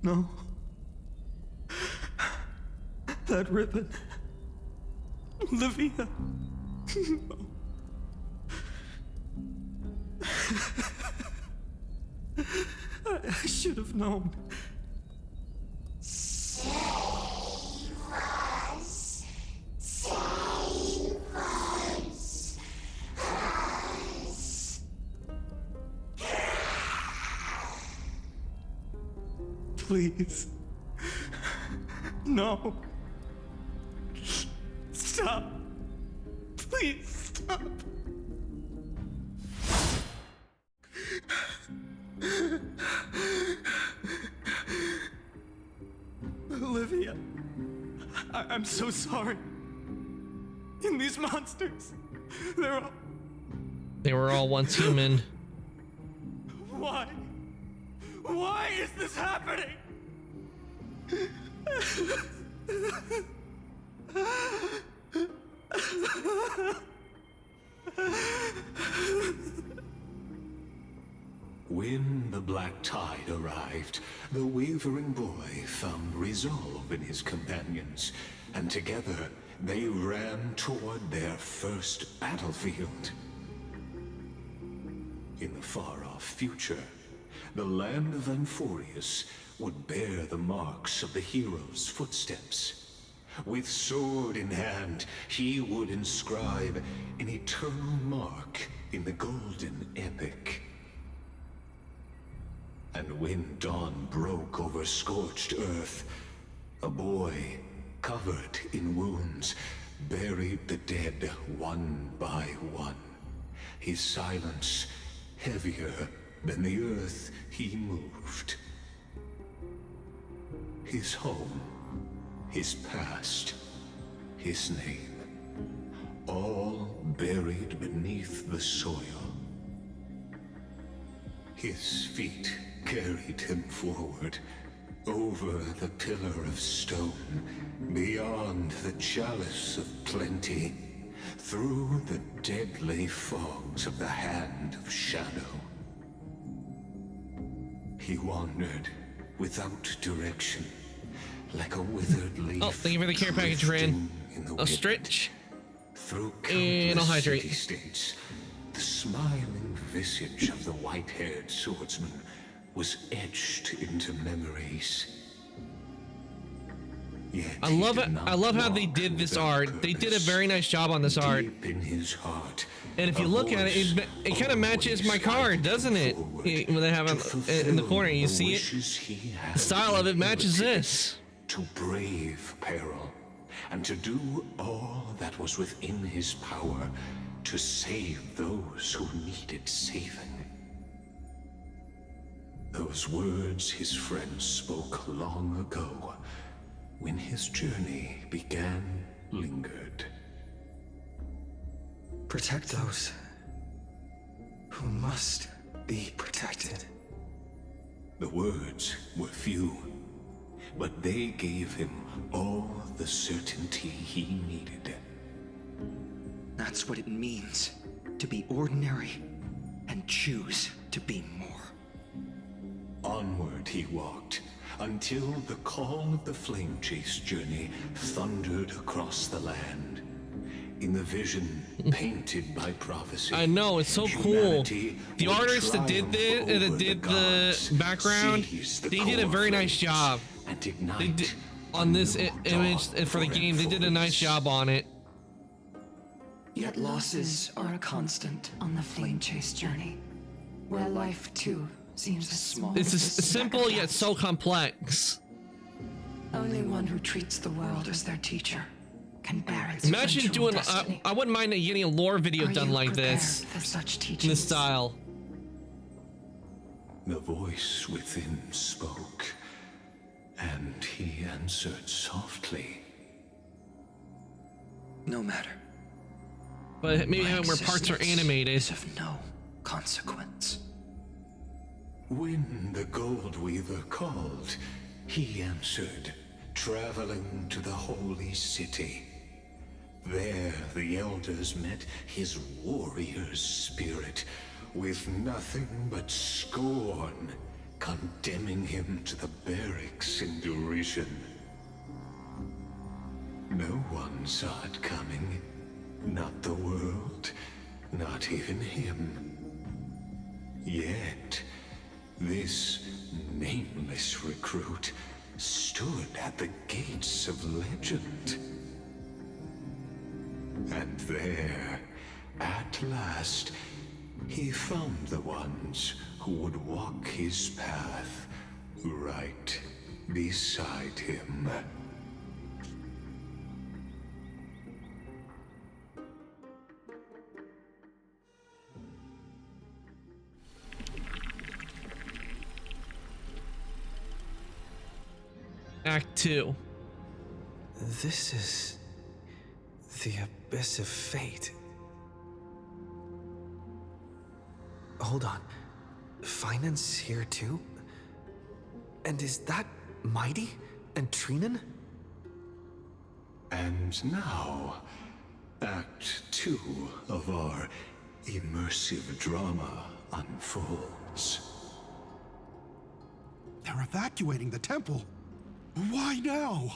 No. That ribbon. Olivia. No. I should have known. Save us. Save us. Please. No. Stop. Please stop. Olivia, I'm so sorry. And these monsters, they were all once human. Why? Why is this happening? When the black tide arrived, the wavering boy found resolve in his companions, and together they ran toward their first battlefield. In the far-off future, the land of Amphorius would bear the marks of the hero's footsteps. With sword in hand, he would inscribe an eternal mark in the golden epic. And when dawn broke over scorched earth, a boy, covered in wounds, buried the dead one by one, his silence heavier than the earth he moved. His home, his past, his name, all buried beneath the soil. His feet carried him forward, over the pillar of stone, beyond the chalice of plenty, through the deadly fogs of the Hand of Shadow. He wandered without direction, like a withered leaf. Oh, thank you for the care package, Ren. I'll stretch. Through And I'll hydrate. city-states, the smiling visage of the white-haired swordsman was etched into memories. Yet I love it. I love how they did this art. They did a very nice job on this art. Deep in his heart, And if you look at it, it kind of matches my card, doesn't it? When they have it in the corner, you see it. The style of it matches this. To brave peril, and to do all that was within his power to save those who needed saving. Those words his friend spoke long ago, when his journey began, lingered. Protect those who must be protected. The words were few, but they gave him all the certainty he needed. That's what it means to be ordinary and choose to be more. Onward he walked, until the call of the Flame Chase journey thundered across the land. In the vision painted by prophecy, I know, it's so cool. The artist that did the background, they did a very nice job. They did, on this image for the game, they did a nice job on it. Yet losses are a constant on the Flame Chase journey, where life too seems as small. It's simple yet so complex. Only one who treats the world as their teacher can bear its Imagine eventual doing. destiny. I wouldn't mind getting a lore video Are done you like prepared this, for such in teachings? this style. The voice within spoke, and he answered softly. No matter. But maybe My having where parts are existence animated. is of no consequence. When the Gold Weaver called, he answered, traveling to the holy city. There the elders met his warrior's spirit, with nothing but scorn, condemning him to the barracks in derision. No one saw it coming. Not the world, not even him. Yet, this nameless recruit stood at the gates of legend. And there, at last, he found the ones who would walk his path right beside him. Act 2. This is the Abyss of Fate. Hold on. Finance here too? And is that Mighty and Trinan? And now, Act 2 of our immersive drama unfolds. They're evacuating the temple. Why now?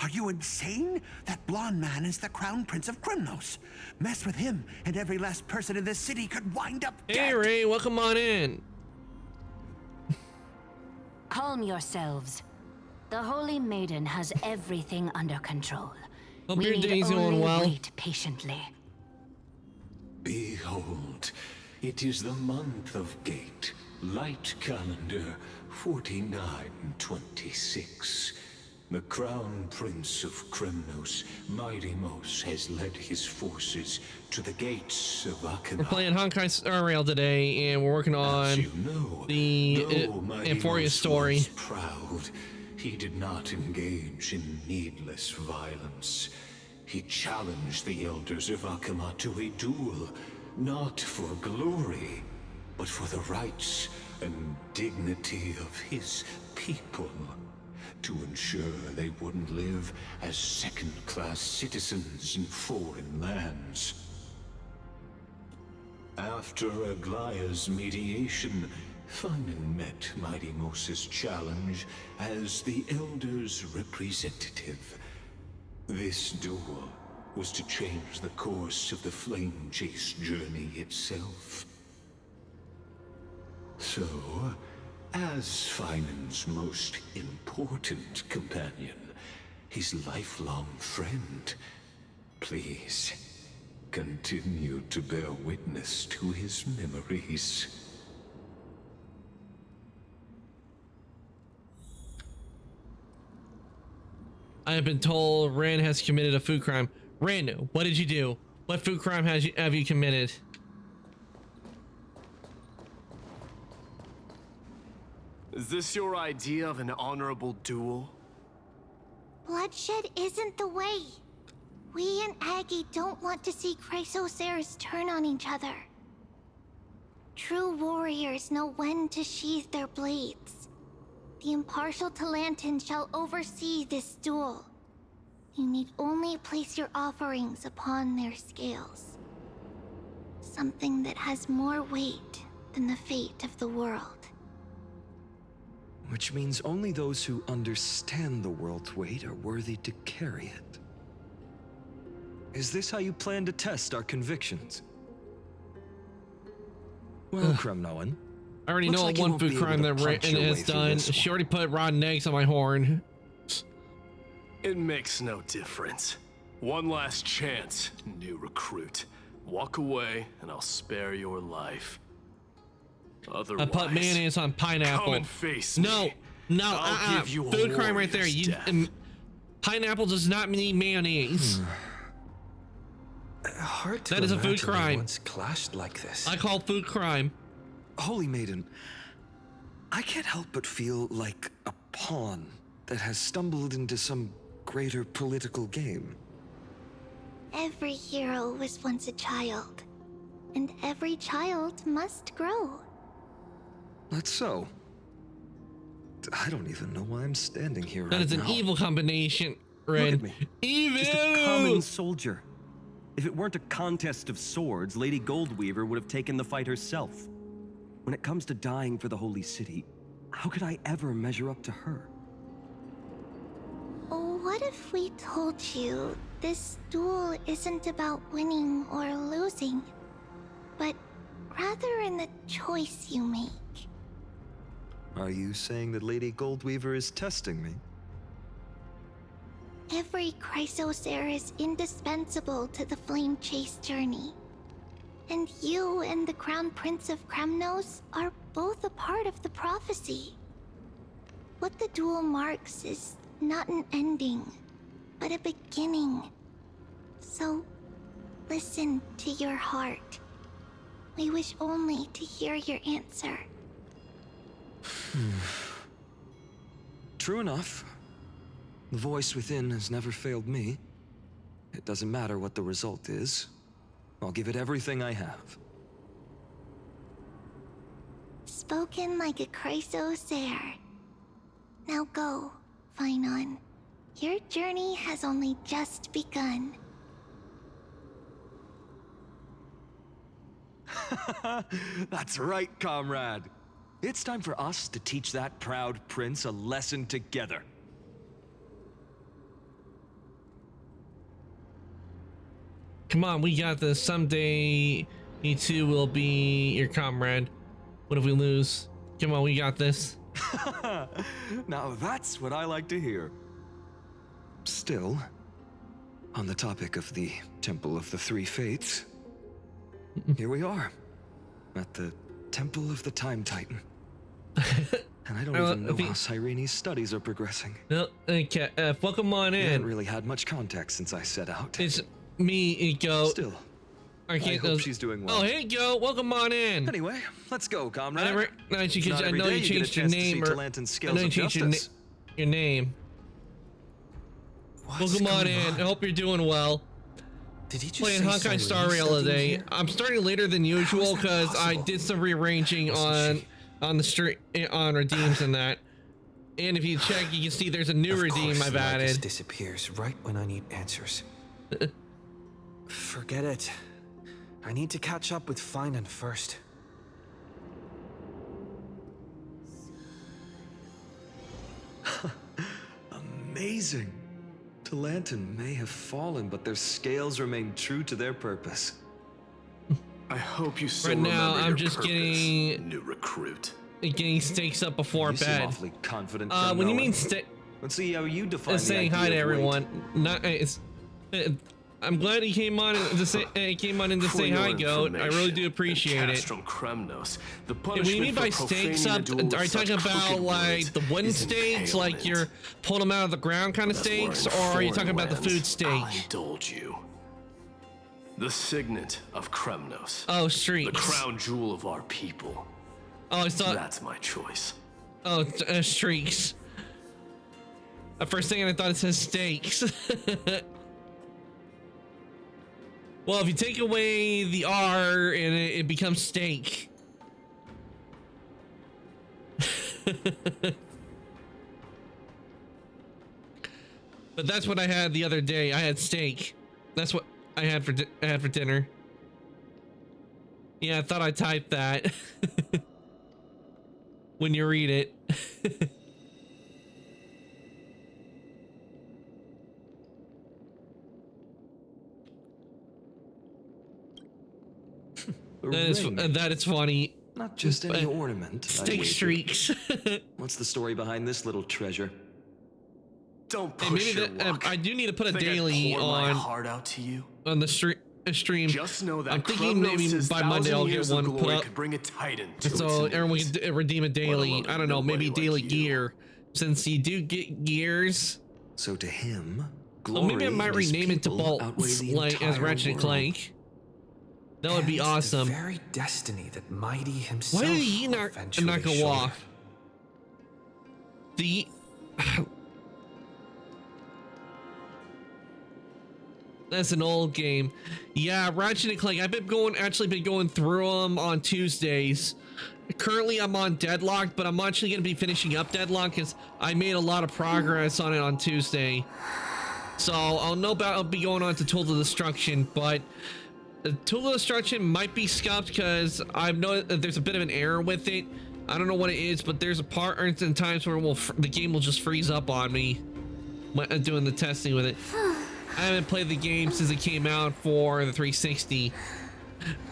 Are you insane? That blonde man is the Crown Prince of Krymnos. Mess with him, and every last person in this city could wind up dead. Hey Ray, welcome on in. Calm yourselves. The Holy Maiden has everything under control. Hope We your need day's only going well. wait patiently. Behold, it is the month of Gate, light calendar 4926. The Crown Prince of Krymnos, Midimos, has led his forces to the gates of Achenar. We're playing Honkai Star Rail today, and we're working on you know, the Euphoria story. Was proud. He did not engage in needless violence. He challenged the elders of Achenar to a duel, not for glory, but for the rights and dignity of his people, to ensure they wouldn't live as second-class citizens in foreign lands. After Aglaya's mediation, Finan met Midimos' challenge as the Elder's representative. This duel was to change the course of the Flame Chase journey itself. So, as Finan's most important companion, his lifelong friend, please continue to bear witness to his memories. I have been told Ren has committed a food crime. Ren, what did you do? What food crime have you committed? Is this your idea of an honorable duel? Bloodshed isn't the way. We and Aggie don't want to see Chrysoceres turn on each other. True warriors know when to sheathe their blades. The impartial Talantin shall oversee this duel. You need only place your offerings upon their scales. Something that has more weight than the fate of the world. Which means only those who understand the world's weight are worthy to carry it. Is this how you plan to test our convictions? Well, Kremnoan, I already looks know like you one won't food be able crime to that punch Rain your way has through done. this She already put rotten eggs on my horn. It makes no difference. One last chance, new recruit. Walk away, and I'll spare your life. Otherwise, I put mayonnaise on pineapple. come and face no, me. no, I'll give you a food crime right there. warrior's death. Pineapple does not need mayonnaise. Hard to That is a food imagine they crime. once clashed like this. I call food crime. Holy Maiden, I can't help but feel like a pawn that has stumbled into some greater political game. Every hero was once a child, and every child must grow. That's so. I don't even know why I'm standing here That right is an now. evil combination, Look Ren. at me. Evil! Just a common soldier. If it weren't a contest of swords, Lady Goldweaver would have taken the fight herself. When it comes to dying for the Holy City, how could I ever measure up to her? What if we told you this duel isn't about winning or losing, but rather in the choice you make? Are you saying that Lady Goldweaver is testing me? Every Chrysosaur is indispensable to the Flame Chase journey. And you and the Crown Prince of Kremnos are both a part of the prophecy. What the duel marks is not an ending, but a beginning. So, listen to your heart. We wish only to hear your answer. True enough. The voice within has never failed me. It doesn't matter what the result is. I'll give it everything I have. Spoken like a Chrysosaur. Now go, Finon. Your journey has only just begun. That's right, comrade. It's time for us to teach that proud prince a lesson together. Come on, we got this. Someday, me too will be your comrade. What if we lose? Come on, we got this. Now that's what I like to hear. Still, on the topic of the Temple of the Three Fates, here we are, at the Temple of the Time Titan. And I don't even know how Cyrene's studies are progressing. No, okay, welcome on I in. haven't really had much contact since I set out. It's me, Iko. Still, I hope she's doing well. Oh, hey, Iko, welcome on in. Anyway, let's go, comrade. I never, no, It's because not I every know day you get a changed your chance to name, see or Talantin's I scales know you of changed justice. your name. Welcome on in. I hope you're doing well. Did he just playing say Honkai Star Cyrene's Rail studying today? here? I'm starting later than usual because I did some rearranging on the street on redeems and that. And if you check, you can see there's a new redeem I've Marcus added. disappears right when I need answers. Forget it. I need to catch up with Finan first. Amazing. Talantin may have fallen, but their scales remain true to their purpose. I hope you still Right now, remember I'm your just purpose, getting new recruit. Getting steaks up before You seem bed. awfully confident. When you Kremnoan. mean steak, Let's see how you define the saying idea hi to of weight. everyone. Not it's. I'm glad he came on to say For say your hi, Goat. I really do information, appreciate in it. Castrum Kremnos, the Yeah, punishment what you mean by for steaks profaning up? the duel Are you with such talking about crooked like words the wooden is steaks, like impalement. you're pulling them out of the ground kind of As we're in steaks, or are you talking foreign about the lands, food steak? I'll indulge you. The signet of Kremnos. Oh, streaks. The crown jewel of our people. Oh, I thought. That's my choice. Oh, streaks. The first thing I thought it says steaks. Well, if you take away the R and it becomes steak. But that's what I had the other day. I had steak. That's what I had for dinner. Yeah, I thought I typed that when you read it. That is funny. Not just any ornament. Stick streaks. What's the story behind this little treasure? Don't push your luck. I do need to put a Think I'd daily pour my on heart out to you? on the stream. Just know that I'm thinking maybe by Monday I'll get one put up, could bring a titan to so its everyone knees. can redeem a daily. I don't know, maybe daily gear, since you do get gears. So to him, So maybe I might rename it to Bolts, like as Ratchet and Clank. That would be awesome. The very destiny that Mighty himself. Why did he not go off? That's an old game. Yeah, Ratchet and Clank. I've been going through them on Tuesdays. Currently, I'm on Deadlock, but I'm actually going to be finishing up Deadlock because I made a lot of progress on it on Tuesday. So I'll be going on to Tool of Destruction, but Tool of Destruction might be scuffed because I know that there's a bit of an error with it. I don't know what it is, but there's a part and times where the game will just freeze up on me when doing the testing with it. I haven't played the game since it came out for the 360.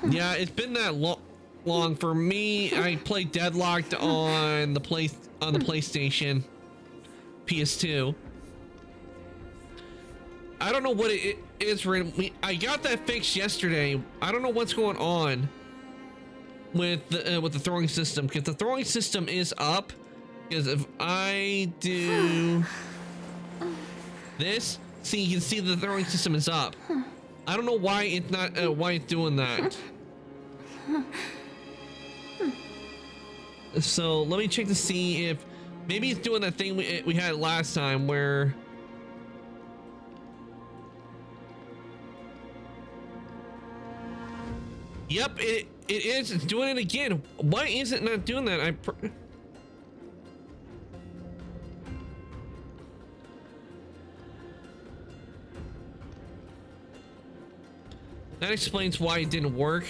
Yeah, it's been that long for me. I played Deadlocked on the PlayStation PS2. I don't know what it is. I got that fixed yesterday. I don't know what's going on with the throwing system, because the throwing system is up. Because if I do this, see, you can see the throwing system is up. I don't know why it's not why it's doing that. So let me check to see if maybe it's doing that thing we had last time where. Yep, it is. It's doing it again. Why is it not doing that? That explains why it didn't work.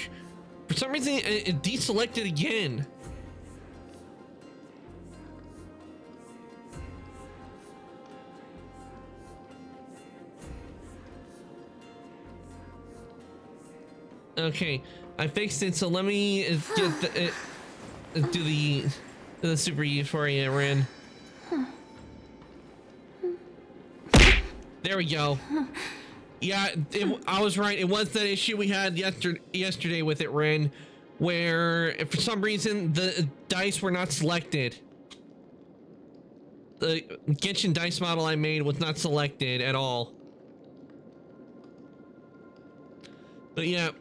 For some reason, it deselected again. Okay, I fixed it, so let me get do the super E for you, Ren. There we go. Yeah, I was right. It was that issue we had yesterday with it, Ren, where for some reason the dice were not selected. The Genshin dice model I made was not selected at all. But yeah.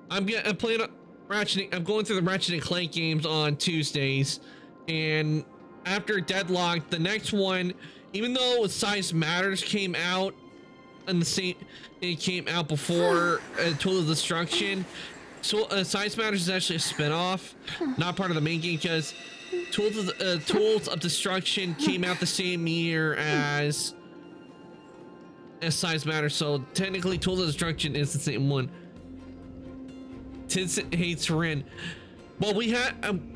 I'm playing Ratchet. I'm going through the Ratchet and Clank games on Tuesdays, and after Deadlock, the next one, even though Size Matters came out in the same, it came out before Tool of Destruction. So Size Matters is actually a spin-off, not part of the main game, because Tools of Destruction came out the same year as Size Matters. So technically, Tools of Destruction is the same one. Tits hates Ren. Well, we had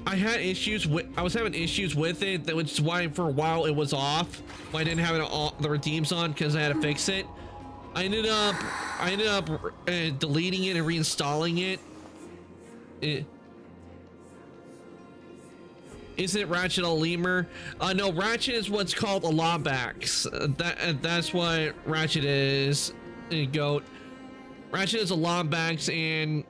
I had issues with. I was having issues with it, which is why for a while it was off. I didn't have the redeems on because I had to fix it. I ended up deleting it and reinstalling it. Isn't Ratchet a lemur? No, Ratchet is what's called a Lombax. That's what Ratchet is. Goat. Ratchet is a Lombax, and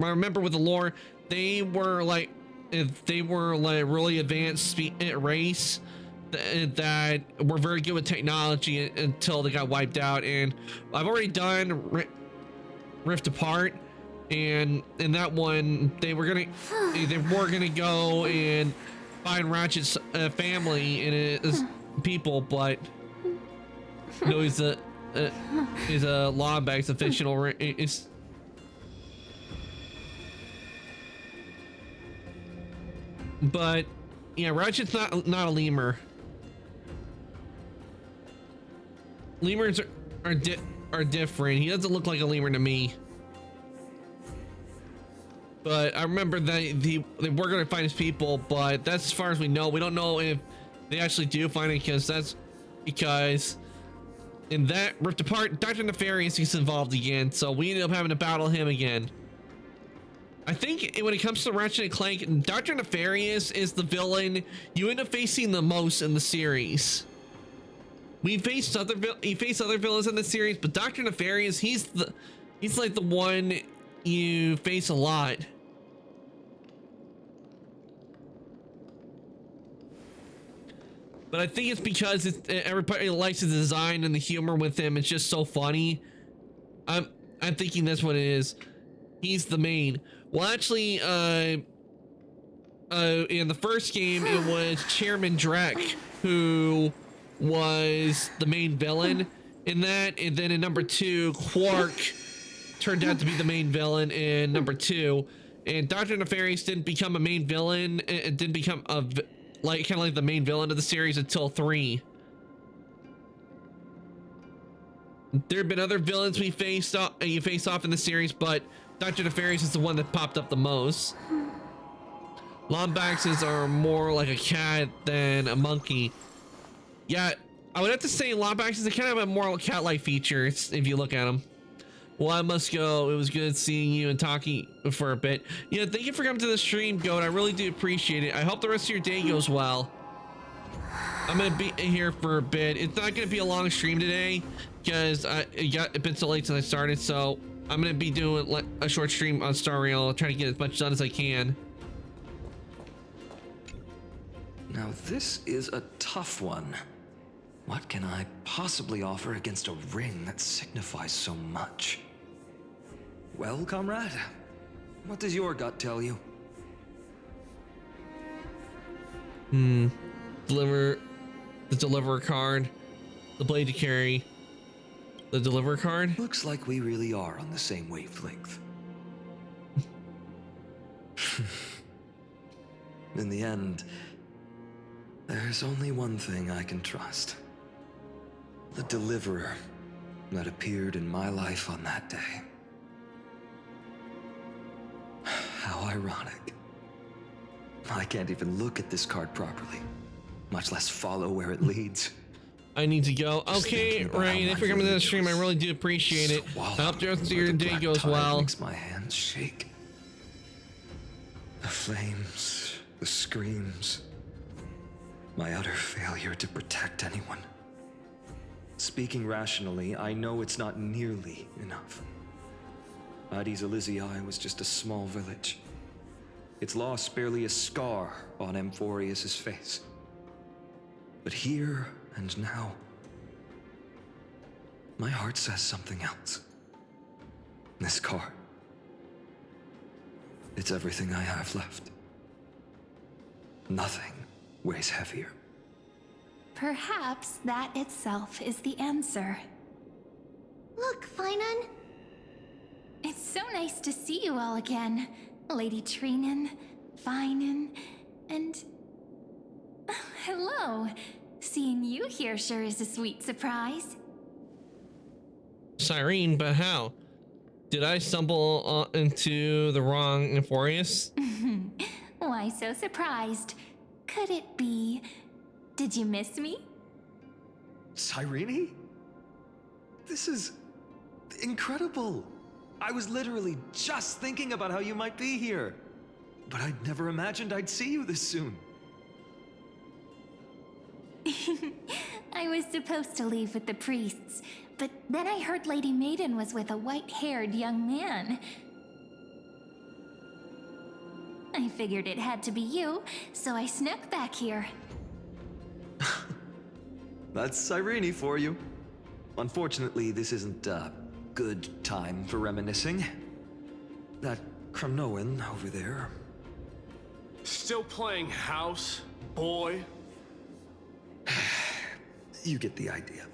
I remember with the lore, they were like really advanced race that were very good with technology until they got wiped out. And I've already done Rift Apart, and in that one they were gonna go and find Ratchet's family and his people, but no, he's a Lombax, a fictional. But yeah, Ratchet's not a lemur. Lemurs are different. He doesn't look like a lemur to me. But I remember that they were gonna find his people, but that's as far as we know. We don't know if they actually do find it, because in that Rift Apart, Dr. Nefarious gets involved again, so we ended up having to battle him again. I think when it comes to Ratchet and Clank, Dr. Nefarious is the villain you end up facing the most in the series. We faced other villains in the series, but Dr. Nefarious, he's like the one you face a lot. But I think it's because everybody likes the design and the humor with him. It's just so funny. I'm thinking that's what it is. He's the main. Well, actually, in the first game, it was Chairman Drek who was the main villain in that, and then in number 2, Quark turned out to be the main villain in number 2, and Dr. Nefarious didn't become a main villain. It didn't become kind of like the main villain of the series until 3. There have been other villains you face off in the series, but Dr. Nefarious is the one that popped up the most. Lombaxes are more like a cat than a monkey. Yeah, I would have to say Lombaxes, they kind of have more cat-like features if you look at them. Well, I must go. It was good seeing you and talking for a bit. Yeah, thank you for coming to the stream, Goat. I really do appreciate it. I hope the rest of your day goes well. I'm gonna be here for a bit. It's not gonna be a long stream today because it's been so late since I started, so I'm gonna be doing a short stream on Star Rail, trying to get as much done as I can. Now this is a tough one. What can I possibly offer against a ring that signifies so much? Well, comrade, what does your gut tell you? The deliverer card, the blade to carry, the deliverer card. Looks like we really are on the same wavelength. In the end, there's only one thing I can trust. The deliverer that appeared in my life on that day. How ironic. I can't even look at this card properly, much less follow where it leads. I need to go. Okay, Ryan, if you're coming to the stream, I really do appreciate it. I hope the rest of your day goes well. Makes my hands shake. The flames, the screams, my utter failure to protect anyone. Speaking rationally, I know it's not nearly enough. Hydes Elysiae was just a small village. Its loss barely a scar on Amphorius' face. But here and now, my heart says something else. This card, it's everything I have left. Nothing weighs heavier. Perhaps that itself is the answer. Look, Finan. It's so nice to see you all again. Lady Trinen, Finan, and... hello. Seeing you here sure is a sweet surprise. Cyrene, but how? Did I stumble into the wrong Amphorius? Why so surprised? Could it be... Did you miss me? Cyrene? This is incredible. I was literally just thinking about how you might be here. But I'd never imagined I'd see you this soon. I was supposed to leave with the priests, but then I heard Lady Maiden was with a white-haired young man. I figured it had to be you, so I snuck back here. That's Cyrene for you. Unfortunately, this isn't a good time for reminiscing. That Crumnoan over there. Still playing house, boy? You get the idea.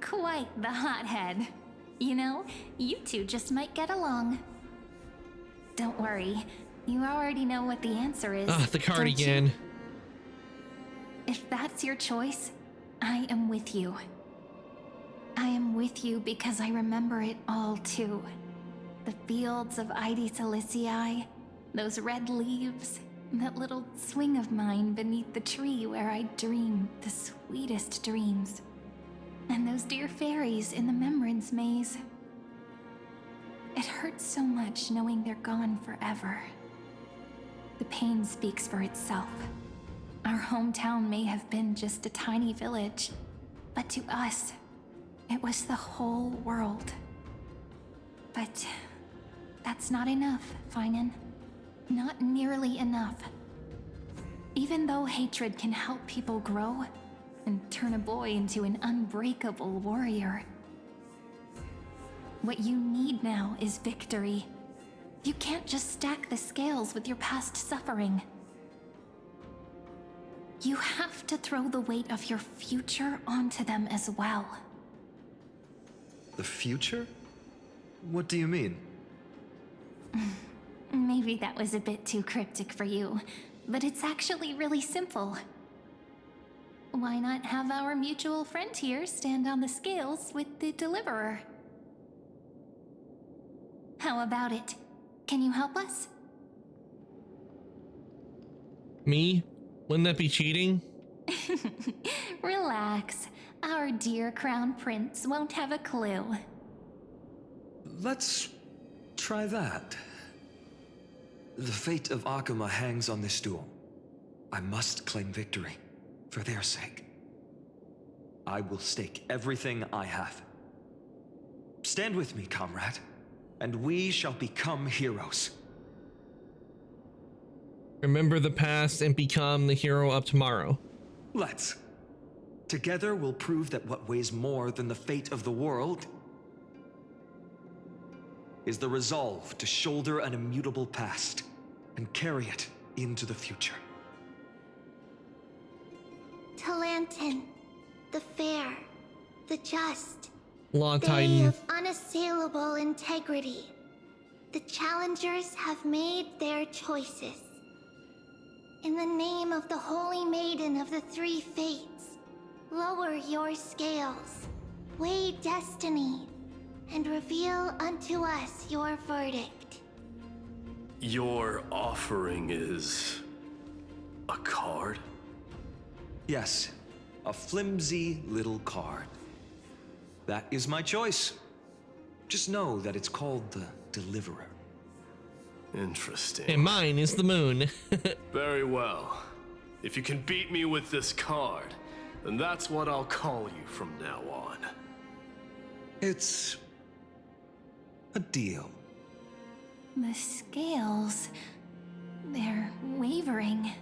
Quite the hothead. You know, you two just might get along. Don't worry, you already know what the answer is. Ah, the card again. You? If that's your choice, I am with you. I am with you because I remember it all too. The fields of Hydes Elysiae, those red leaves, that little swing of mine beneath the tree where I dreamed the sweetest dreams. And those dear fairies in the Memorance Maze. It hurts so much knowing they're gone forever. The pain speaks for itself. Our hometown may have been just a tiny village, but to us, it was the whole world. But that's not enough, Finan. Not nearly enough. Even though hatred can help people grow and turn a boy into an unbreakable warrior, what you need now is victory. You can't just stack the scales with your past suffering. You have to throw the weight of your future onto them as well. The future? What do you mean? Maybe that was a bit too cryptic for you, but it's actually really simple. Why not have our mutual friend here stand on the scales with the Deliverer? How about it? Can you help us? Me? Wouldn't that be cheating? Relax. Our dear Crown Prince won't have a clue. Let's try that. The fate of Akuma hangs on this duel. I must claim victory, for their sake. I will stake everything I have. Stand with me, comrade, and we shall become heroes. Remember the past and become the hero of tomorrow. Let's. Together we'll prove that what weighs more than the fate of the world is the resolve to shoulder an immutable past and carry it into the future. Talantin, the fair, the just. Law They Titan. of unassailable integrity. The challengers have made their choices. In the name of the Holy Maiden of the Three Fates, lower your scales, weigh destiny, and reveal unto us your verdict. Your offering is a card? Yes, a flimsy little card. That is my choice. Just know that it's called the Deliverer. Interesting. And mine is the moon. Very well. If you can beat me with this card, then that's what I'll call you from now on. It's a deal. The scales, they're wavering.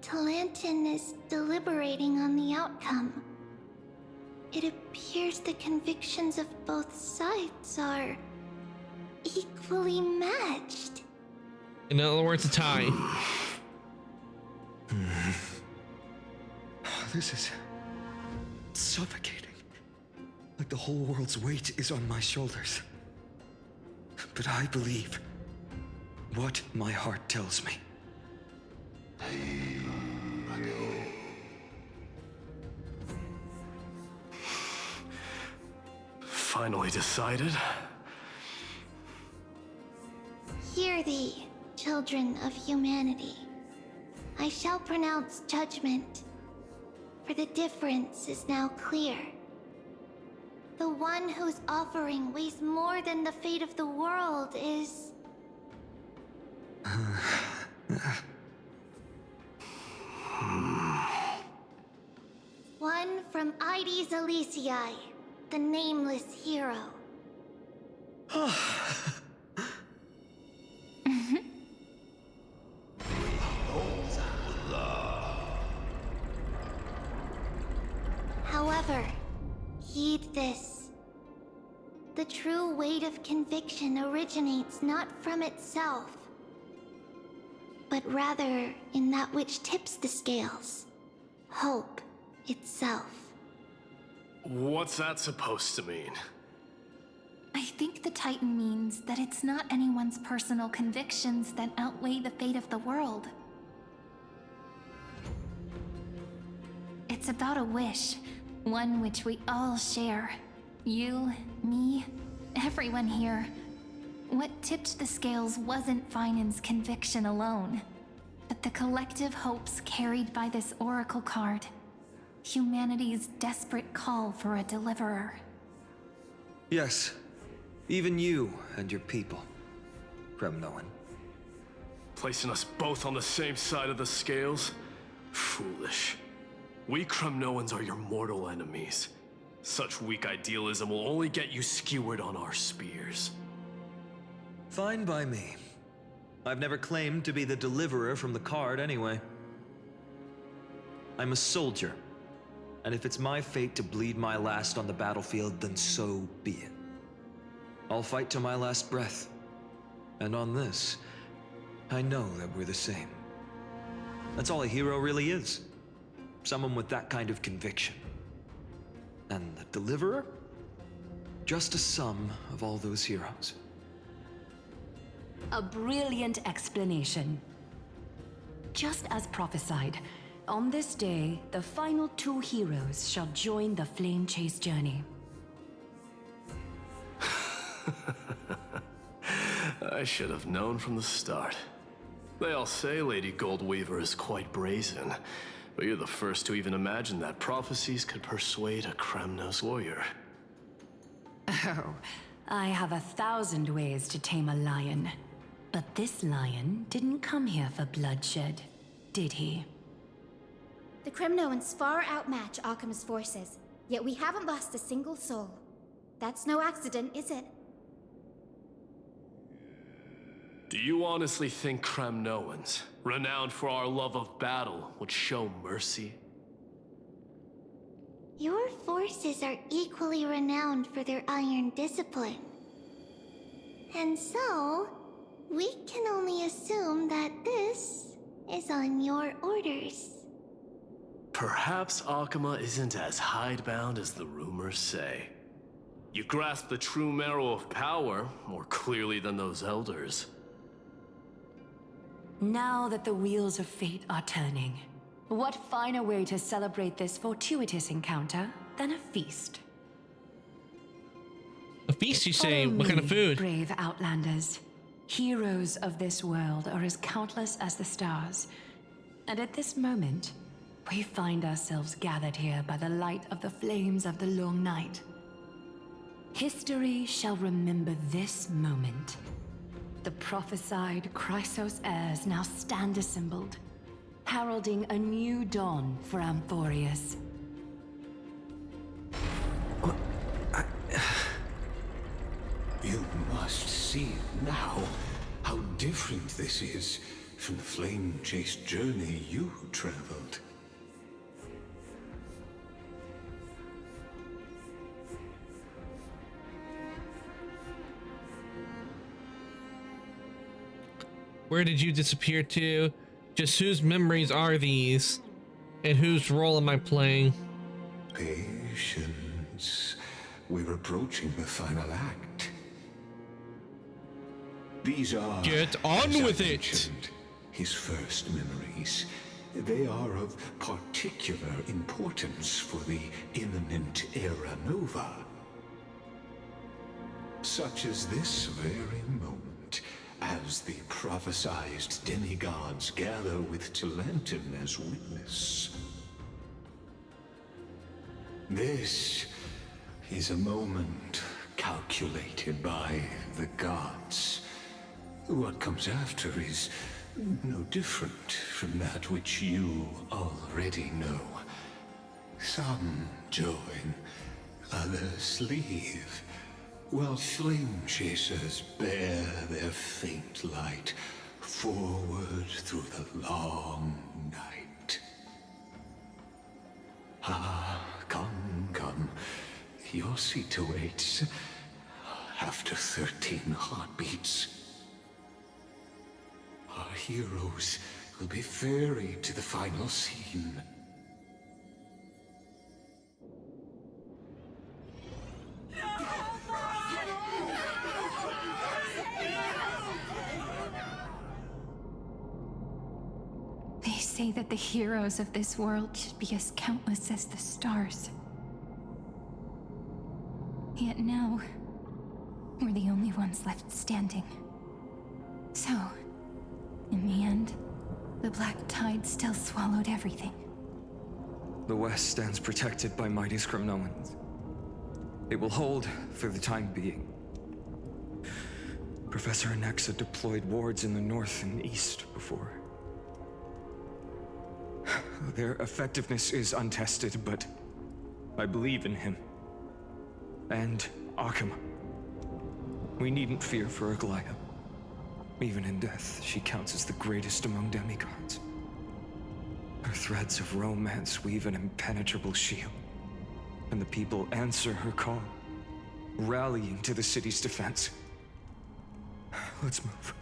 Talantin is deliberating on the outcome. It appears the convictions of both sides are equally matched. In other words, a tie. This is suffocating. Like the whole world's weight is on my shoulders. But I believe what my heart tells me. Finally decided? Hear thee, children of humanity. I shall pronounce judgment, for the difference is now clear. The one whose offering weighs more than the fate of the world is... one from Aedes Elysiae, the nameless hero. However, heed this. The true weight of conviction originates not from itself, but rather in that which tips the scales. Hope itself. What's that supposed to mean? I think the Titan means that it's not anyone's personal convictions that outweigh the fate of the world. It's about a wish, one which we all share. You, me, everyone here. What tipped the scales wasn't Finan's conviction alone, but the collective hopes carried by this oracle card. Humanity's desperate call for a deliverer. Yes, Even you and your people, Kremnoan. Placing us both on the same side of the scales? Foolish. We Kremnoans are your mortal enemies. Such weak idealism will only get you skewered on our spears. Fine by me. I've never claimed to be the deliverer from the card anyway. I'm a soldier, and if it's my fate to bleed my last on the battlefield, then so be it. I'll fight to my last breath. And on this, I know that we're the same. That's all a hero really is. Someone with that kind of conviction. And the deliverer? Just a sum of all those heroes. A brilliant explanation. Just as prophesied, on this day, the final 2 heroes shall join the Flame Chase journey. I should have known from the start. They all say Lady Goldweaver is quite brazen, but you're the first to even imagine that prophecies could persuade a Kremnos warrior. Oh, I have 1,000 ways to tame a lion. But this lion didn't come here for bloodshed, did he? The Kremnoans far outmatch Alchemist's forces, yet we haven't lost a single soul. That's no accident, is it? Do you honestly think Kremnoans, renowned for our love of battle, would show mercy? Your forces are equally renowned for their iron discipline. And so, we can only assume that this is on your orders. Perhaps Akama isn't as hidebound as the rumors say. You grasp the true marrow of power more clearly than those elders. Now that the wheels of fate are turning, what finer way to celebrate this fortuitous encounter than a feast? A feast, you say? Follow What kind of me, food? Brave Outlanders. Heroes of this world are as countless as the stars. And at this moment, we find ourselves gathered here by the light of the flames of the long night. History shall remember this moment. The prophesied Chrysos heirs now stand assembled, heralding a new dawn for Amphorius. You must see now how different this is from the flame chase journey you traveled. Where did you disappear to? Just whose memories are these? And whose role am I playing? Patience. We're approaching the final act. These are... Get on with it! His first memories. They are of particular importance for the imminent Era Nova. Such as this very moment, as the prophesized demigods gather with Talentum as witness. This is a moment calculated by the gods. What comes after is no different from that which you already know. Some join, others leave, while flame chasers bear their faint light forward through the long night. Ah, come. Your seat awaits. After 13 heartbeats, our heroes will be ferried to the final scene. They say that the heroes of this world should be as countless as the stars. Yet now, we're the only ones left standing. So, in the end, the Black Tide still swallowed everything. The West stands protected by mighty Kremnoans. It will hold for the time being. Professor Anaxa deployed wards in the north and east before. Their effectiveness is untested, but I believe in him. And Akama. We needn't fear for Aglaya. Even in death, she counts as the greatest among demigods. Her threads of romance weave an impenetrable shield, and the people answer her call, rallying to the city's defense. Let's move.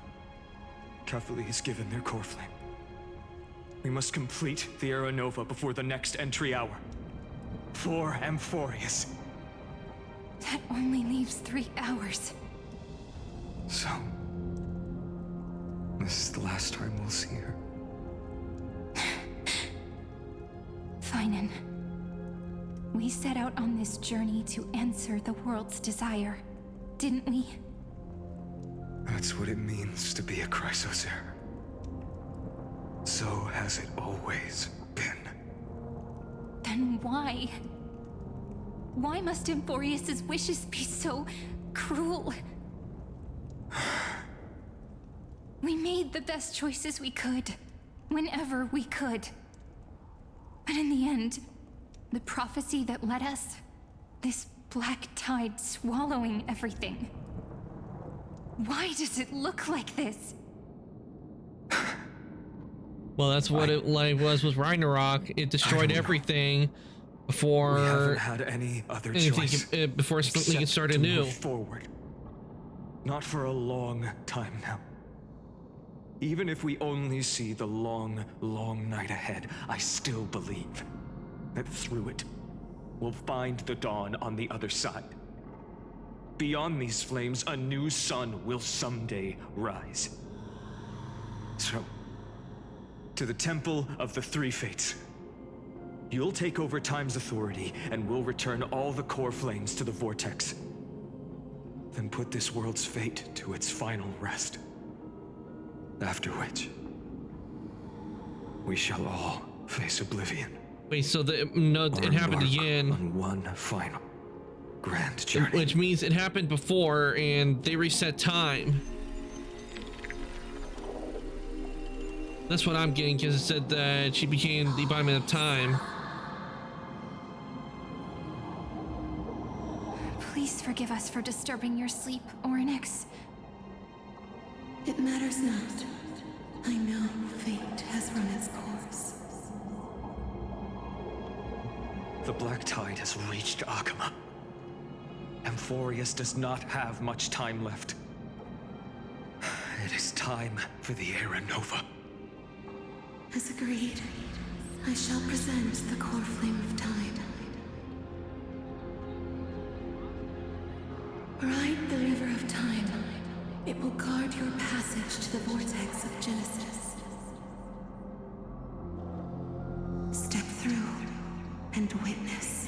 Kefali has given their core flame. We must complete the Era Nova before the next entry hour. For Amphorius. That only leaves 3 hours. So, this is the last time we'll see her. Finan. We set out on this journey to answer the world's desire, didn't we? That's what it means to be a Chrysosaur. So has it always been. Then why? Why must Amphorius's wishes be so cruel? We made the best choices we could, whenever we could. But in the end, the prophecy that led us, this black tide swallowing everything. Why does it look like this? Well, that's what it was with Ragnarok. It destroyed everything before we haven't had any other choice before we could start anew. Forward. Not for a long time now. Even if we only see the long, long night ahead, I still believe that through it, we'll find the dawn on the other side. Beyond these flames, a new sun will someday rise. So, to the Temple of the Three Fates. You'll take over Time's authority, and we'll return all the core flames to the Vortex. Then put this world's fate to its final rest. After which, we shall all face oblivion. Wait, so it happened again. On one final grand journey. Which means it happened before, and they reset time. That's what I'm getting, because it said that she became the embodiment of time. Please forgive us for disturbing your sleep, Orynyx. It matters not. I know fate has run its course. The Black Tide has reached Akama. Amphorius does not have much time left. It is time for the Era Nova. As agreed, I shall present the core flame of time. Ride the river of time. It will guard your passage to the vortex of Genesis. Step through and witness.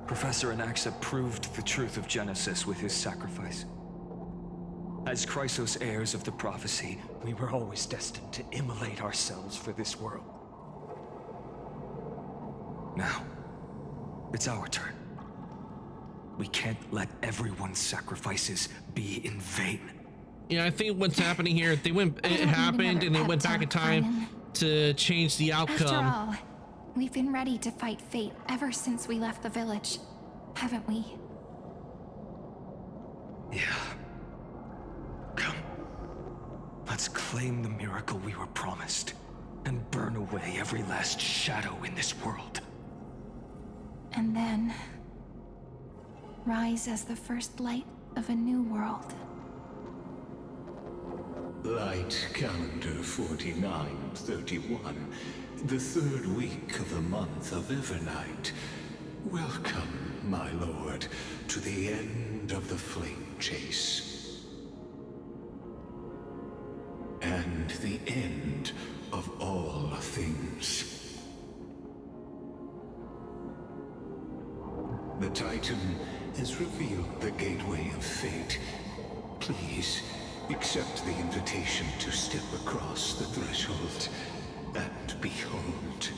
Professor Anaxa proved the truth of Genesis with his sacrifice. As Chrysos heirs of the prophecy, we were always destined to immolate ourselves for this world. Now, it's our turn. We can't let everyone's sacrifices be in vain. Yeah, I think what's happening here, it happened and they went back in time to change the outcome. After all, we've been ready to fight fate ever since we left the village, haven't we? Yeah. Come. Let's claim the miracle we were promised and burn away every last shadow in this world. And then rise as the first light of a new world. Light calendar 4931, the third week of the month of Evernight. Welcome, my lord, to the end of the flame chase. And the end of all things. The Titan has revealed the gateway of fate. Please, accept the invitation to step across the threshold and behold.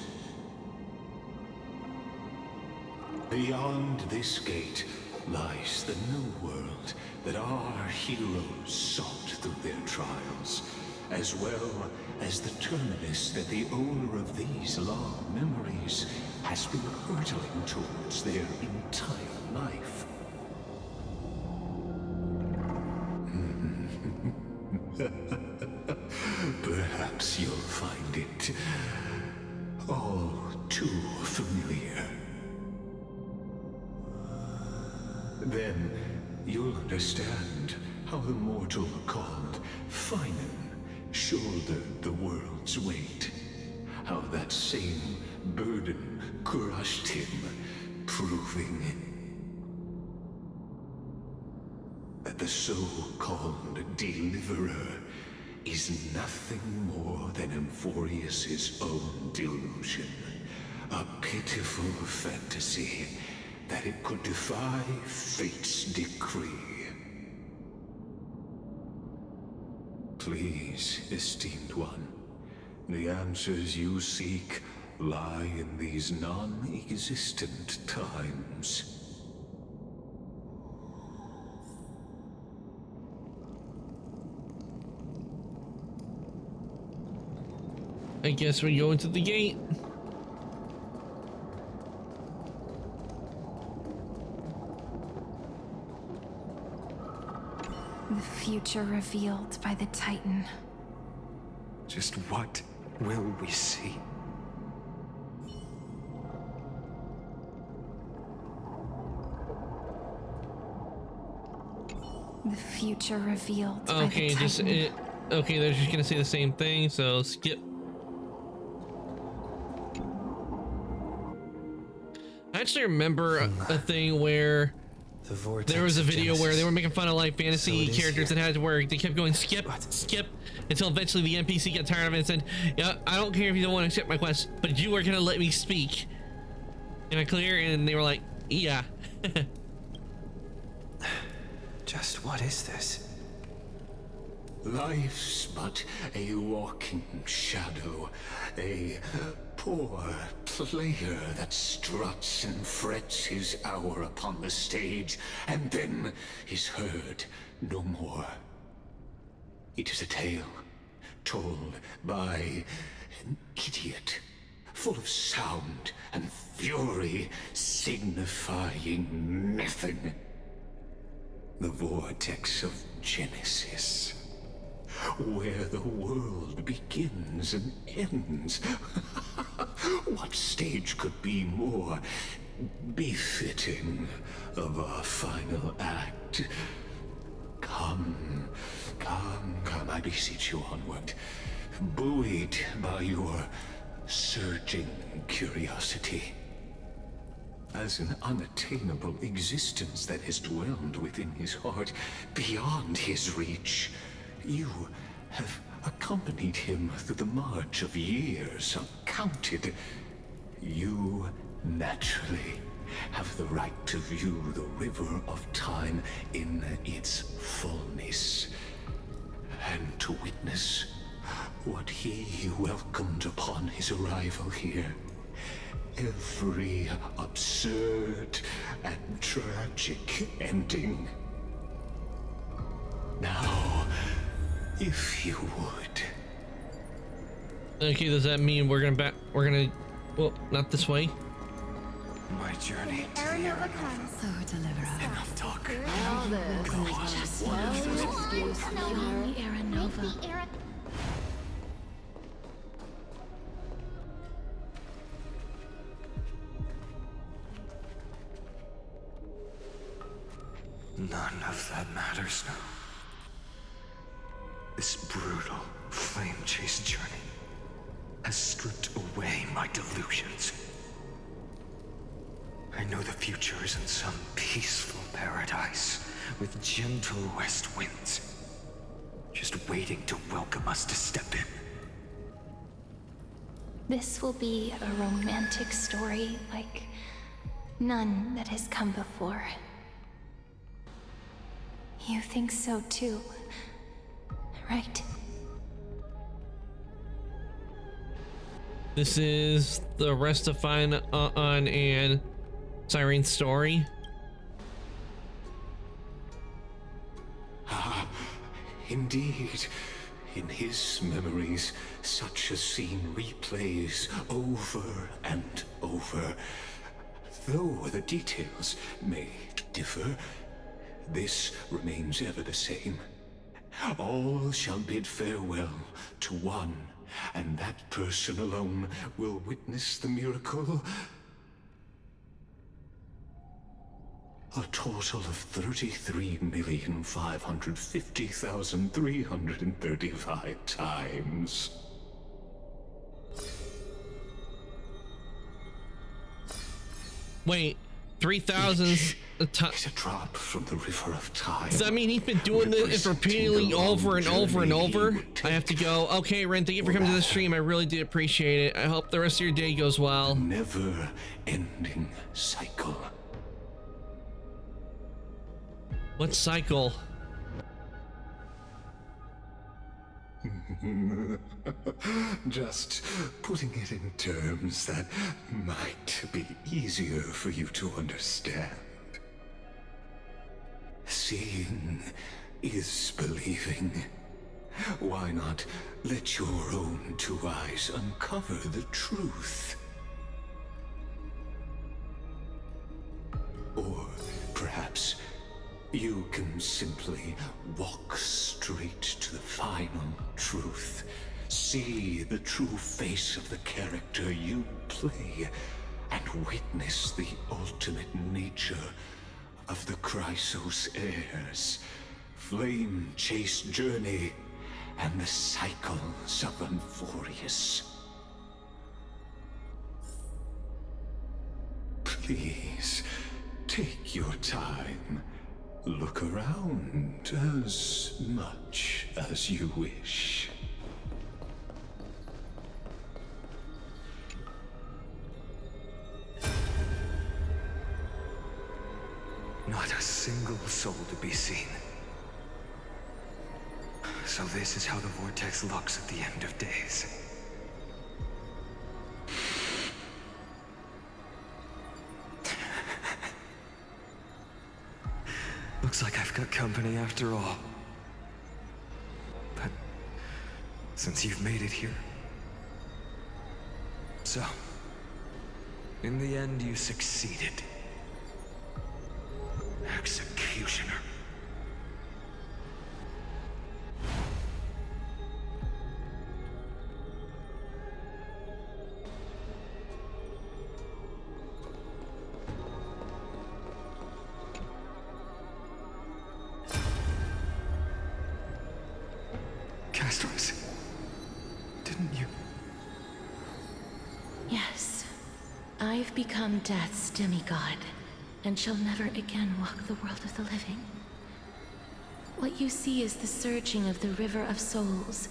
Beyond this gate lies the new world that our heroes sought through their trials, as well as the terminus that the owner of these long memories has been hurtling towards their entire life. Perhaps you'll find it all too familiar. Then you'll understand how the mortal called Finan shouldered the world's weight. How that same burden crushed him, proving that the so-called Deliverer is nothing more than Amphorius's own delusion. A pitiful fantasy that it could defy fate's decree. Please, esteemed one, the answers you seek lie in these non-existent times. I guess we're going to the gate. The future revealed by the Titan. Just what will we see? The future revealed by the Okay, Titan. okay, they're just gonna say the same thing, so skip. I actually remember a thing where there was a video where they were making fun of like fantasy characters that had to work. They kept going skip, skip, until eventually the NPC got tired of it and said, "Yeah, I don't care if you don't want to accept my quest, but you are gonna let me speak." Am I clear? And they were like, "Yeah." Just what is this? Life's but a walking shadow, a poor player that struts and frets his hour upon the stage, and then is heard no more. It is a tale told by an idiot, full of sound and fury, signifying nothing. The vortex of Genesis, where the world begins and ends. What stage could be more befitting of our final act? Come, I beseech you onward, buoyed by your surging curiosity. As an unattainable existence that has dwelled within his heart, beyond his reach, you have accompanied him through the march of years uncounted. You naturally have the right to view the river of time in its fullness, and to witness what he welcomed upon his arrival here. Every absurd and tragic ending. Now, if you would. Okay, does that mean we're gonna, well, not this way. My journey to Aranova comes. Oh, deliverer. enough talk. All this. Just no excuse. Young Aranova. None of that matters now. This brutal, flame-chased journey has stripped away my delusions. I know the future is in some peaceful paradise with gentle west winds, just waiting to welcome us to step in. This will be a romantic story like none that has come before. You think so too, right? This is the rest of Finan and Cyrene's story. Ah, indeed. In his memories, such a scene replays over and over. Though the details may differ, this remains ever the same. All shall bid farewell to one, and that person alone will witness the miracle. A total of 33,550,335 times. Wait, 3,000's a drop from the river of time. Does that mean he's been doing this repeatedly over and over and over? I have to go. Okay, Ren, thank you for coming to the stream. I really do appreciate it. I hope the rest of your day goes well. Never-ending cycle. What cycle? Just putting it in terms that might be easier for you to understand. Seeing is believing. Why not let your own two eyes uncover the truth? Or perhaps you can simply walk straight to the final truth. See the true face of the character you play, and witness the ultimate nature of the Chrysos heirs, flame-chase journey, and the cycles of Amphorius. Please, take your time. Look around as much as you wish. Not a single soul to be seen. So this is how the vortex looks at the end of days. Looks like I've got company after all. But since you've made it here... So, in the end you succeeded. Executioner. Castos, didn't you? Yes. I've become Death's demigod, and shall never again walk the world of the living. What you see is the surging of the River of Souls,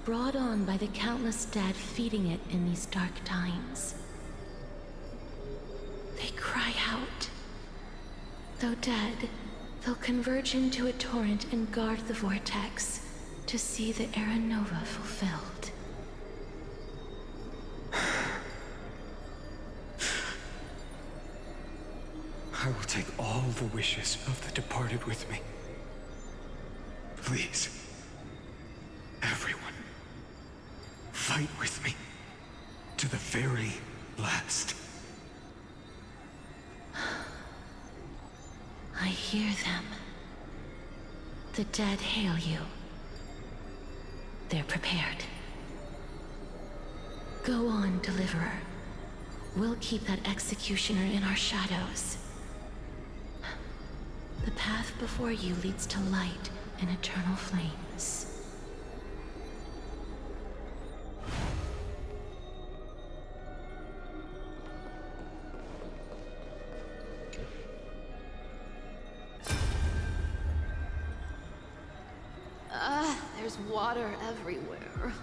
brought on by the countless dead feeding it in these dark times. They cry out. Though dead, they'll converge into a torrent and guard the vortex to see the Era Nova fulfilled. I will take all the wishes of the departed with me. Please, everyone, fight with me to the very last. I hear them. The dead hail you. They're prepared. Go on, Deliverer. We'll keep that executioner in our shadows. The path before you leads to light and eternal flames. There's water everywhere.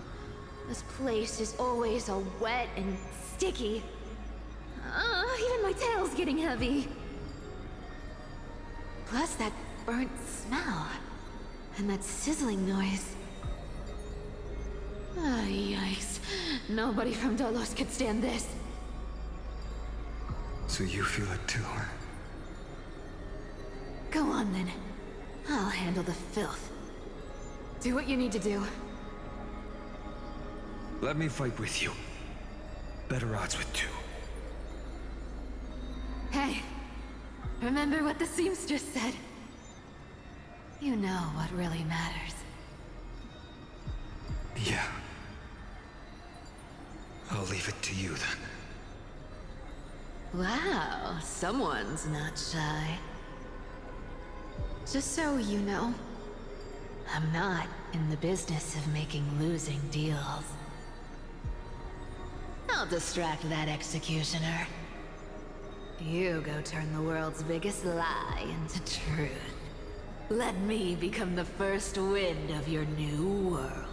This place is always so wet and sticky. Even my tail's getting heavy. Plus that burnt smell. And that sizzling noise. Yikes. Nobody from Dolos could stand this. So you feel it too, huh? Go on then. I'll handle the filth. Do what you need to do. Let me fight with you. Better odds with two. Hey, remember what the seamstress said? You know what really matters. Yeah. I'll leave it to you then. Wow, someone's not shy. Just so you know, I'm not in the business of making losing deals. I'll distract that executioner. You go turn the world's biggest lie into truth. Let me become the first wind of your new world.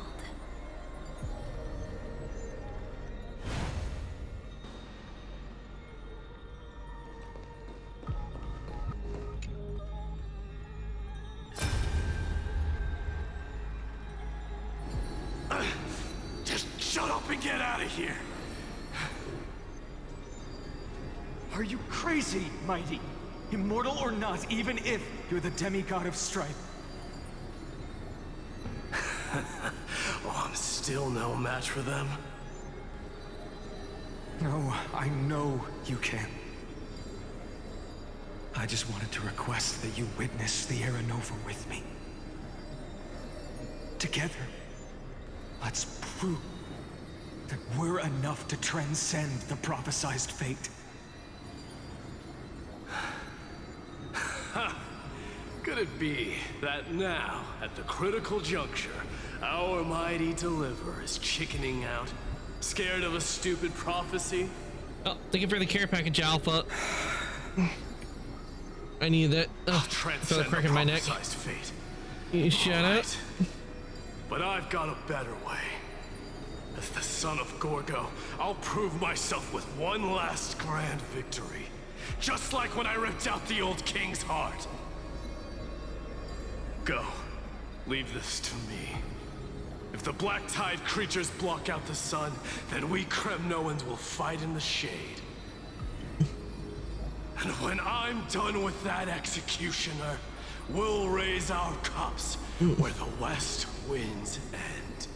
Just shut up and get out of here! Are you crazy, Mighty? Immortal or not, even if you're the demigod of strife. Oh, I'm still no match for them. No, I know you can. I just wanted to request that you witness the Era Nova with me. Together, let's prove that we're enough to transcend the prophesized fate. Could it be that now, at the critical juncture, our mighty deliverer is chickening out? Scared of a stupid prophecy? Oh, thank you for the care package, Alpha. I need that. Oh, feel a crack in my neck. Fate. You shut up. But I've got a better way. As the son of Gorgo, I'll prove myself with one last grand victory. Just like when I ripped out the old king's heart. Go. Leave this to me. If the Black Tide creatures block out the sun, then we Kremnoans will fight in the shade. And when I'm done with that executioner, we'll raise our cups where the west winds end.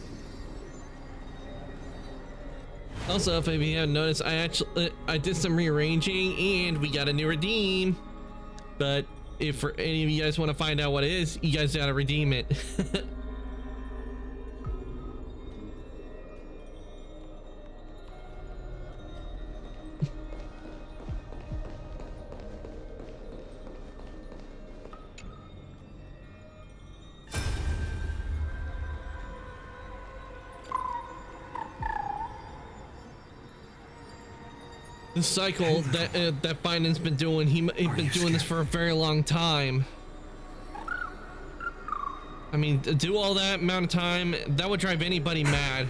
Also, if you haven't noticed, I did some rearranging and we got a new redeem. But if for any of you guys want to find out what it is, you guys gotta redeem it. The cycle that that Finan's been doing, he's been doing this for a very long time. I mean, to do all that amount of time, that would drive anybody mad.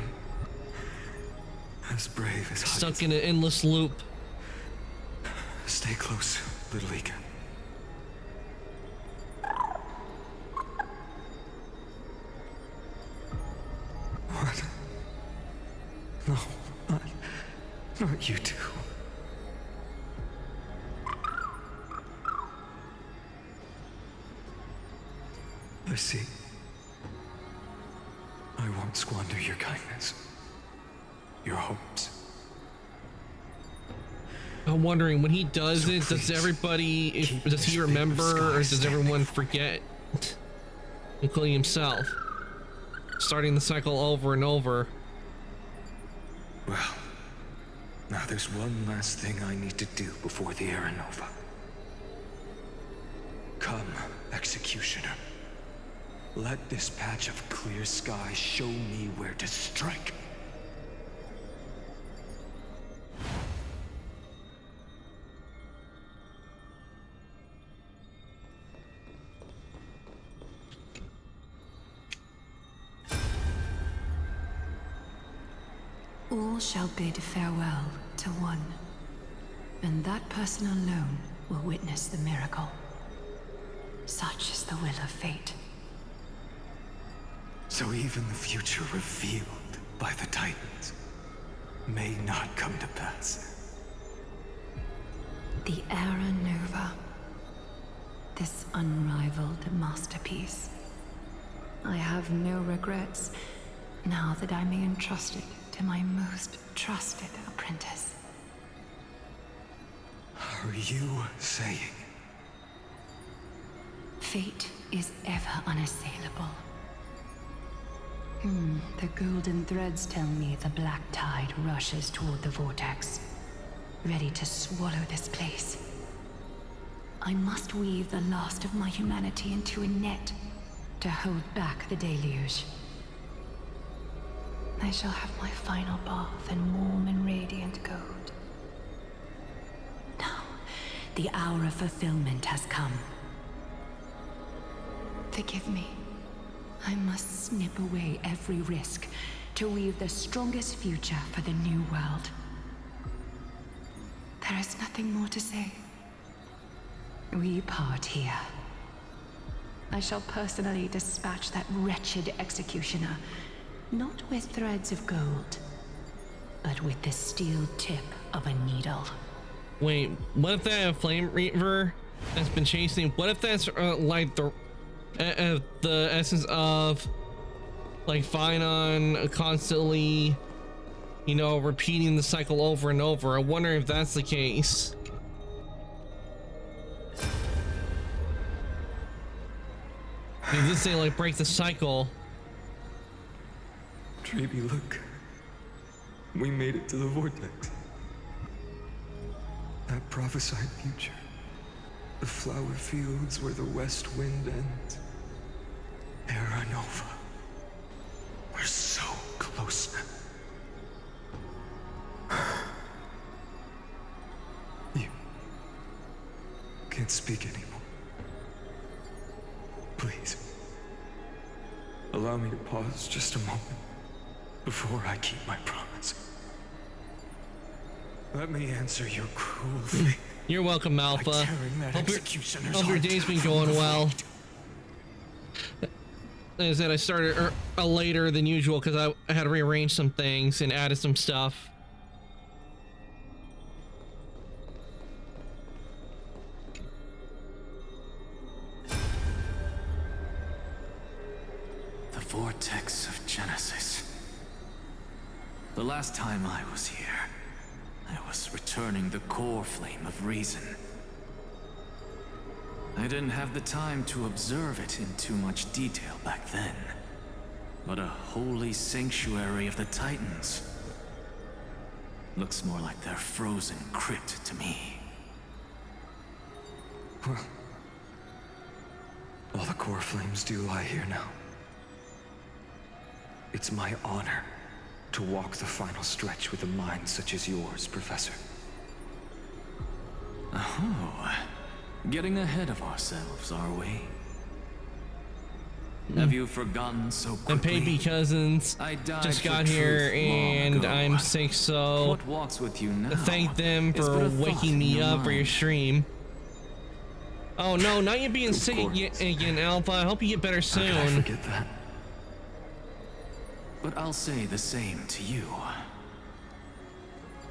As brave as stuck in an endless loop. Stay close, little Ika. What? No, not you two. I see. I won't squander your kindness. Your hopes. I'm wondering, when he does it, does everybody, does he remember, or does everyone forget? Including himself. Starting the cycle over and over. Well, now there's one last thing I need to do before the Era Nova. Come, Executioner. Let this patch of clear sky show me where to strike. All shall bid farewell to one, and that person alone will witness the miracle. Such is the will of fate. So even the future revealed by the Titans may not come to pass. The Era Nova. This unrivaled masterpiece. I have no regrets now that I may entrust it to my most trusted apprentice. Are you saying? Fate is ever unassailable. The golden threads tell me the black tide rushes toward the vortex, ready to swallow this place. I must weave the last of my humanity into a net to hold back the deluge. I shall have my final bath in warm and radiant gold. Now, the hour of fulfillment has come. Forgive me. I must snip away every risk to weave the strongest future for the new world. There is nothing more to say. We part here. I shall personally dispatch that wretched executioner, not with threads of gold, but with the steel tip of a needle. Wait, what if that Flame Reaver has been chasing? What if that's like the essence of like Finon constantly, you know, repeating the cycle over and over? I wonder if that's the case. They did say like break the cycle. Treeby, look. We made it to the vortex. That prophesied future. The flower fields where the west wind ends. Era Nova. We're so close now. You can't speak anymore. Please. Allow me to pause just a moment before I keep my promise. Let me answer your cruel fate. You're welcome, Alpha. Hope your day's been going well. As I said, I started later than usual because I had to rearrange some things and added some stuff. The Vortex of Genesis. The last time I was here, I was returning the core flame of reason. I didn't have the time to observe it in too much detail back then. But a holy sanctuary of the Titans. Looks more like their frozen crypt to me. Well, all the core flames do lie here now. It's my honor to walk the final stretch with a mind such as yours, Professor. Oh, getting ahead of ourselves, are we? Have you forgotten so quickly? And Baby Cousins just got here and I'm sick, so what walks with you now thank them for waking me up for your stream. Oh no, now you're being sick again, Alpha. I hope you get better soon. How could I forget that? But I'll say the same to you.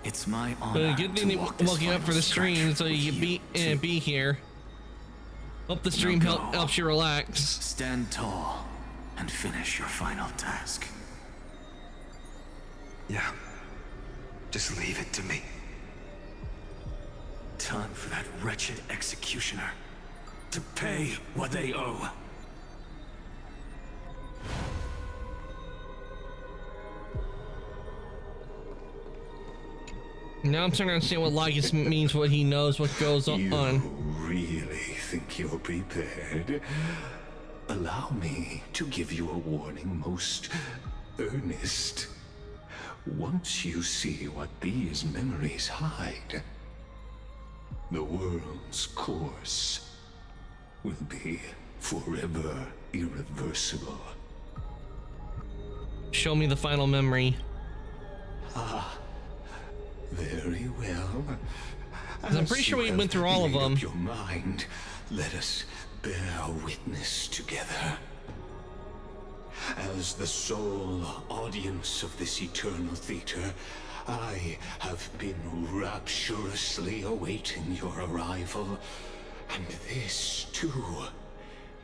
It's my honor. But good thing they woke you up for the stream so you can be here. Hope the stream helps you relax. Stand tall and finish your final task. Yeah. Just leave it to me. Time for that wretched executioner to pay what they owe. Now I'm starting to understand what Lygus means, what he knows, what goes on. You really think you're prepared? Allow me to give you a warning, most earnest. Once you see what these memories hide, the world's course will be forever irreversible. Show me the final memory. Ah. Very well. I'm pretty sure we went through all of them. Your mind, let us bear witness together. As the sole audience of this eternal theater, I have been rapturously awaiting your arrival, and this, too,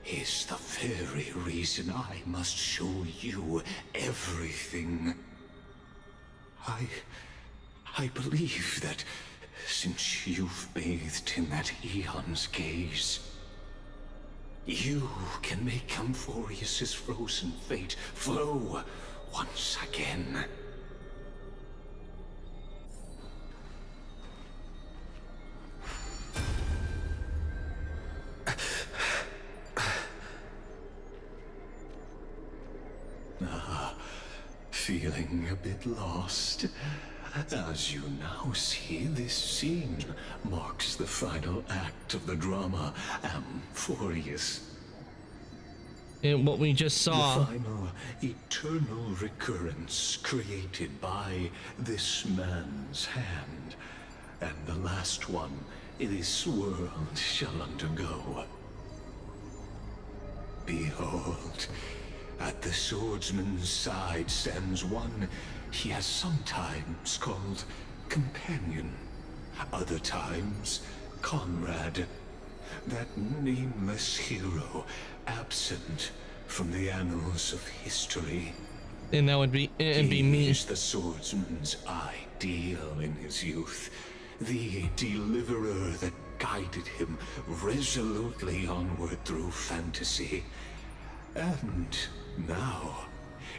is the very reason I must show you everything. I believe that since you've bathed in that Eon's gaze, you can make Amphorius's frozen fate flow once again. Feeling a bit lost? As you now see, this scene marks the final act of the drama Amphorius. And what we just saw. The final eternal recurrence created by this man's hand. And the last one this world shall undergo. Behold, at the swordsman's side stands one he has sometimes called companion, other times comrade. That nameless hero, absent from the annals of history. And that would be me. He is the swordsman's ideal in his youth, the deliverer that guided him resolutely onward through fantasy. And now,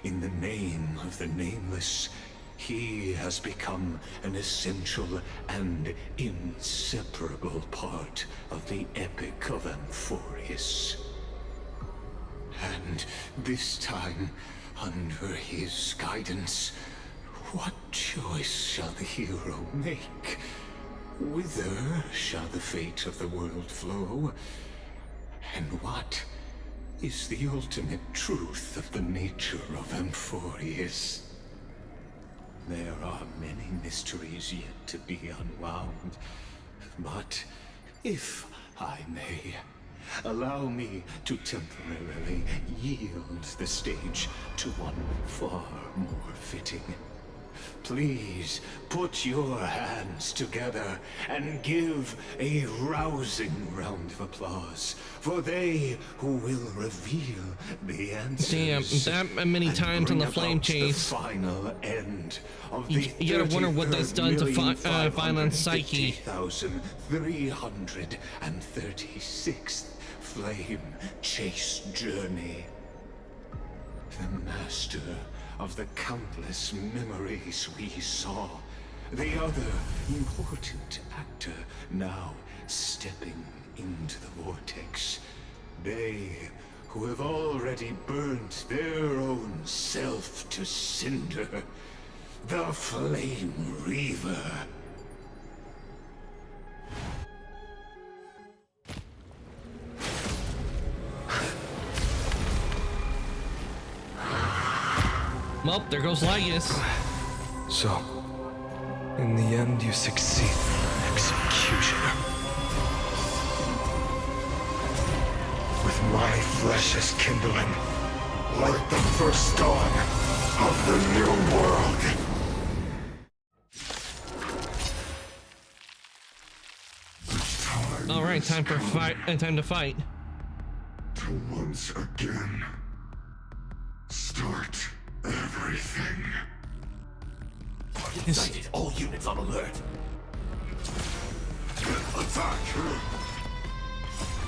in the name of the Nameless, he has become an essential and inseparable part of the epic of Amphorius. And this time, under his guidance, what choice shall the hero make? Whither shall the fate of the world flow? And what is the ultimate truth of the nature of Amphorius? There are many mysteries yet to be unwound, but if I may, allow me to temporarily yield the stage to one far more fitting. Please put your hands together and give a rousing round of applause for they who will reveal the answers. Damn, that many times on the flame chase. The final end of you gotta wonder what that's done to Violent Psyche. 336th flame chase journey. The master of the countless memories we saw. The other important actor now stepping into the vortex. They who have already burnt their own self to cinder. The Flame Reaver. Well, there goes Lygus. So, in the end, you succeed. Executioner. With my flesh as kindling, like the first dawn of the new world. All right, time for fight. Time to fight. To once again start everything. Sighted. All units on alert. Attack!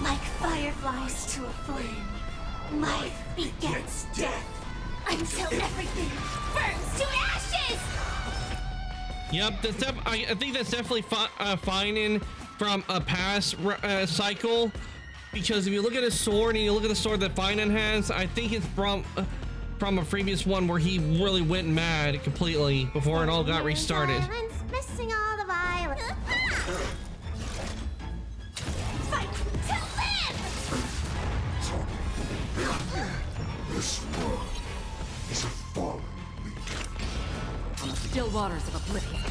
Like fireflies to a flame, life begets death until everything burns to ashes! Yep, I think that's definitely Finan from a past cycle, because if you look at his sword and you look at the sword that Finan has, I think it's from a previous one where he really went mad completely before it all got restarted. Missing all the violence. Fight to live! This world is a fallen leader. From the still waters of oblivion.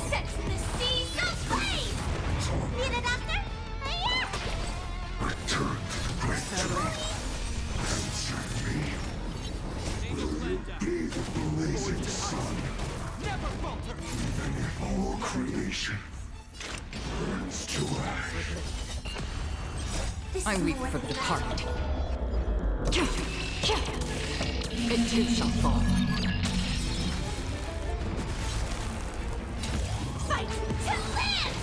Set the seas aflame! Need a doctor? Yeah! Return to the great throne. Answer me. I weep for the departed. It too shall fall. Fight to live!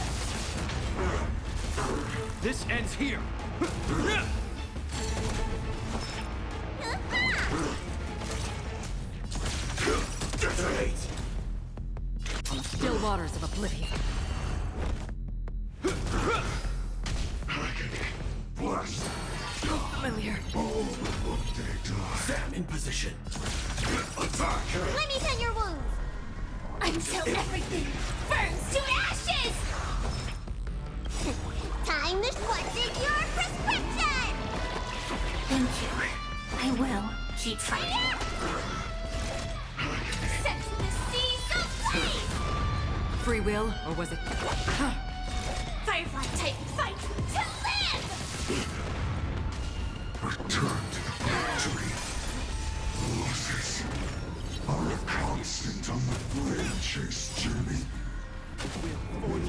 This ends here. On the still waters of oblivion. Familiar. Sam in position. Let me tend your wounds! Until everything burns to ashes! Time to question your prescription! Thank you. I will keep fighting. Set the seas ablaze! Free will, or was it... Firefly type fight to live! Return to the factory. Losses are a constant on the flame chase journey.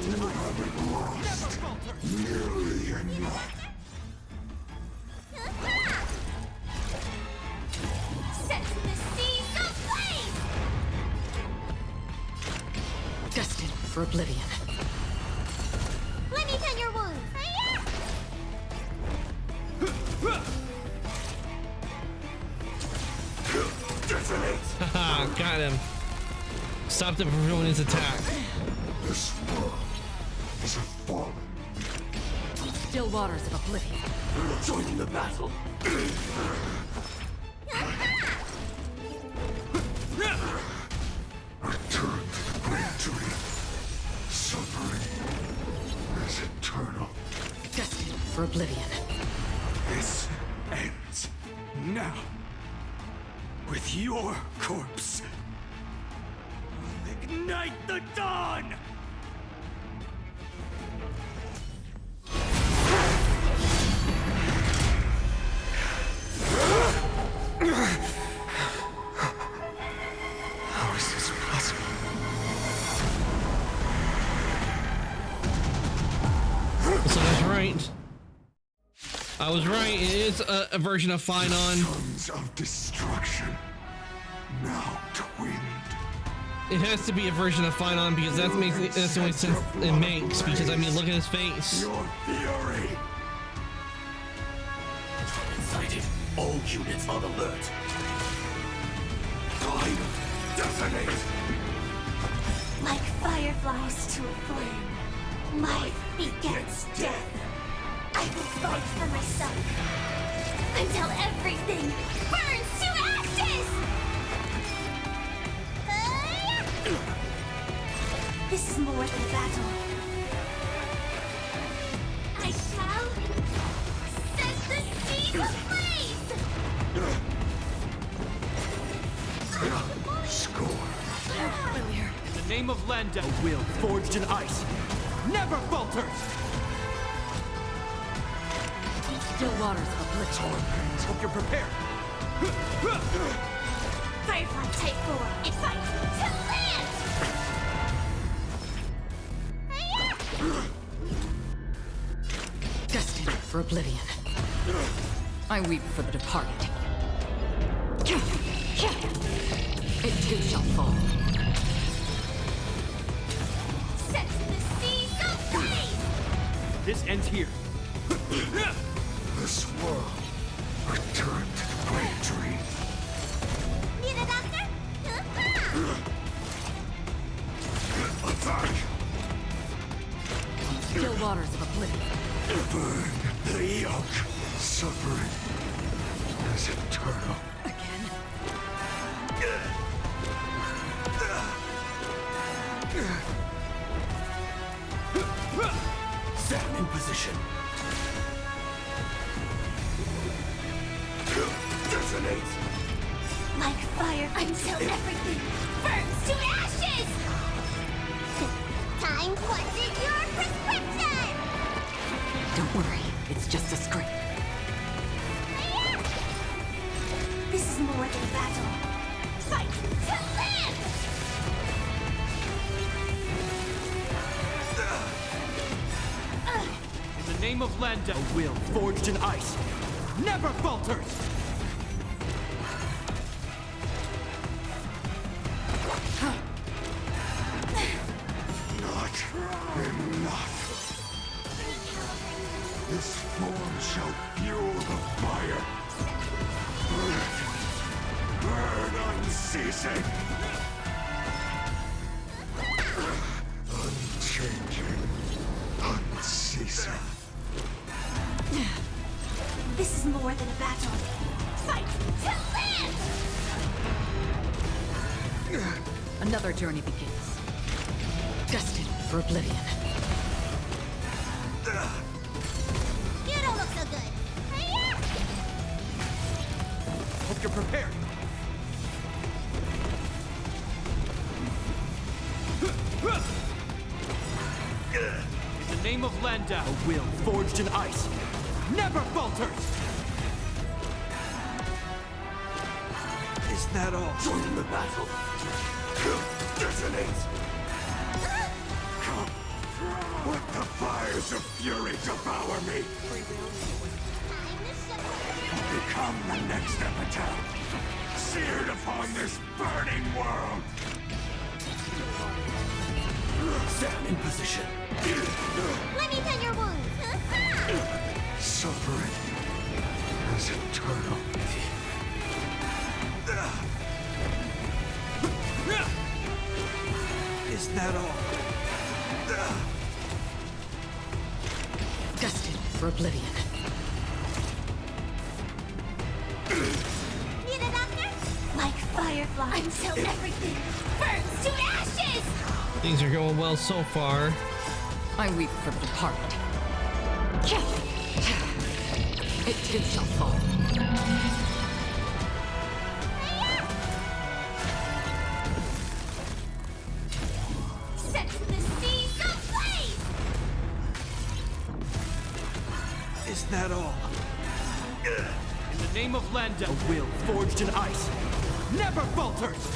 You haven't lost nearly enough. Set the seas ablaze! Destined for oblivion. Let me tend your wounds! Haha, got him. Stopped him from doing his attack. This world is a fallen. Still waters of oblivion. Joining the battle. Return to the great tree. Suffering is eternal. Destined for oblivion. This ends now. With your corpse. Ignite the dawn! How is this possible? So that's right. I was right. It is a version of Finon. Sons of destruction. Now twinned. It has to be a version of Finon because that's the only sense it makes. Because I mean, look at his face. Your fury. Sighted. All units on alert. Time. Detonate. Like fireflies to a flame, life begets death. I will fight for myself until everything burns to ashes! This is more than battle. I shall set the seas ablaze! Score. Familiar. In the name of Landa, a will forged in ice never falters! Still waters of oblivion. Hope you're prepared. Firefly Type 4, it fights to live! Destined for oblivion. I weep for the departed. It too shall fall. Set the seas ablaze! This ends here. This world. Return to the great tree. Need a doctor? Attack! Still waters of oblivion. Burn the yoke. Suffering is eternal. Again. Sam in position. Detonate. Like fire until everything burns to ashes! Time questions your prescription! Don't worry, it's just a scrape. This is more than battle. Fight to live! In the name of Landa, a will forged in ice never falters! Not enough. This form shall fuel the fire. Burn unceasing. Unchanging. Unceasing. This is more than a battle. Fight to live! Another journey begins. Destined for oblivion. You don't look so good. Hiya! Hope you're prepared. In the name of Landa, a will forged in ice never falters! Is that all? Join the battle. Detonate. Come. Let the fires of fury devour me. Become the next epitaph. Seared upon this burning world. Stand in position. Let me tend your wounds. Suffering is eternal. Is that all? Destined for oblivion. Need a doctor? Like firefly until everything burns to ashes! Things are going well so far. I weep for the departed. It too shall fall. Set the seas ablaze! Is that all? In the name of Landa, a will forged in ice never falters!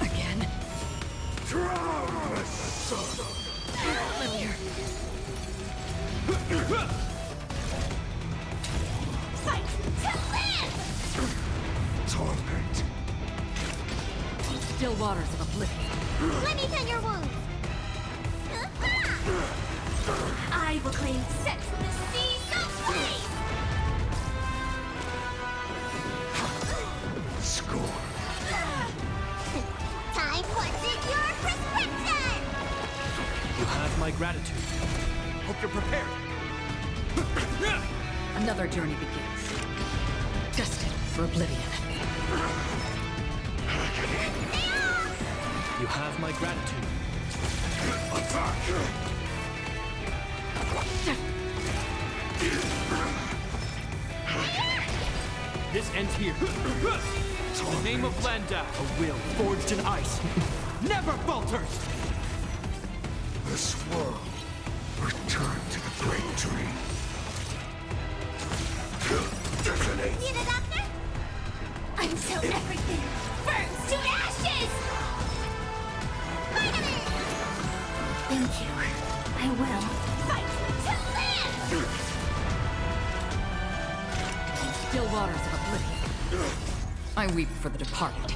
Again? Drown the sun! Familiar. Fight to live! Torment. Still waters of oblivion. Let me tend your wounds. I will claim set the seas ablaze! Score. Time what's in your prescription! You have my gratitude. Hope you're prepared. Another journey begins. Destined for oblivion. You have my gratitude. Attack! This ends here. In the name of Landa, a will forged in ice never falters! This world return to the great dream. Detonate! Need a doctor? Until everything burns to ashes! Finally! Thank you. I will fight to live! Still waters of oblivion. I weep for the departed.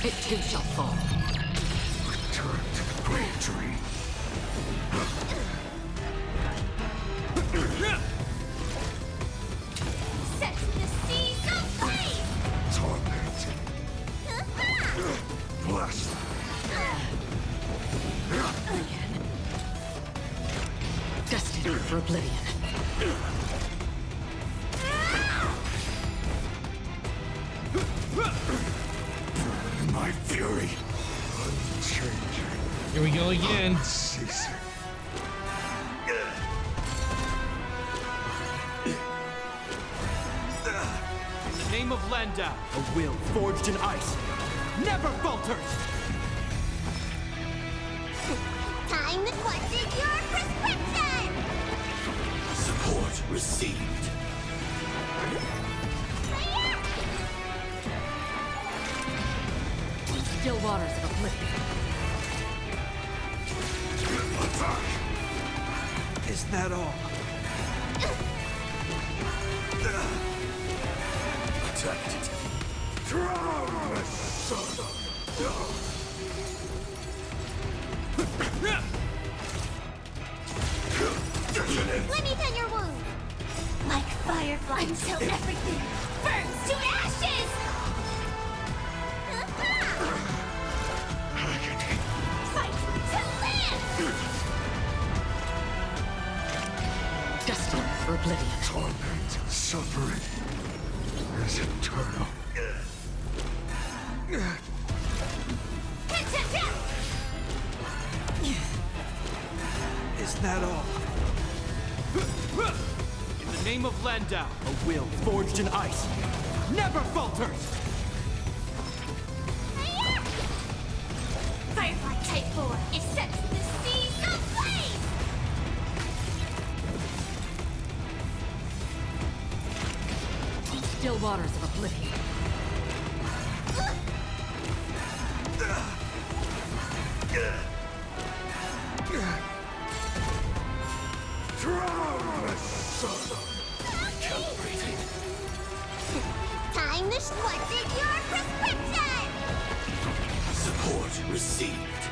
It too shall fall. Return to the great dream. Set the seas ablaze! Torment. Blast. Again. Destined for oblivion. My fury. Unchanging. Here we go again. Unceasing. In the name of Landa, a will forged in ice never falters! Time to what's in your prescription! Support received. Still waters of oblivion. that all? Protect. Drown, son of Let me tend your wound. Like fireflies until everything burns to ashes. Fight to live. Destined for oblivion. torment, suffering is eternal. Is that all? In the name of Landau, a will forged in ice never falters! Firefly Type 4 is set to the seas ablaze! Still waters of oblivion. Drown, son of Calibrating. Time to what's in your prescription! Support received.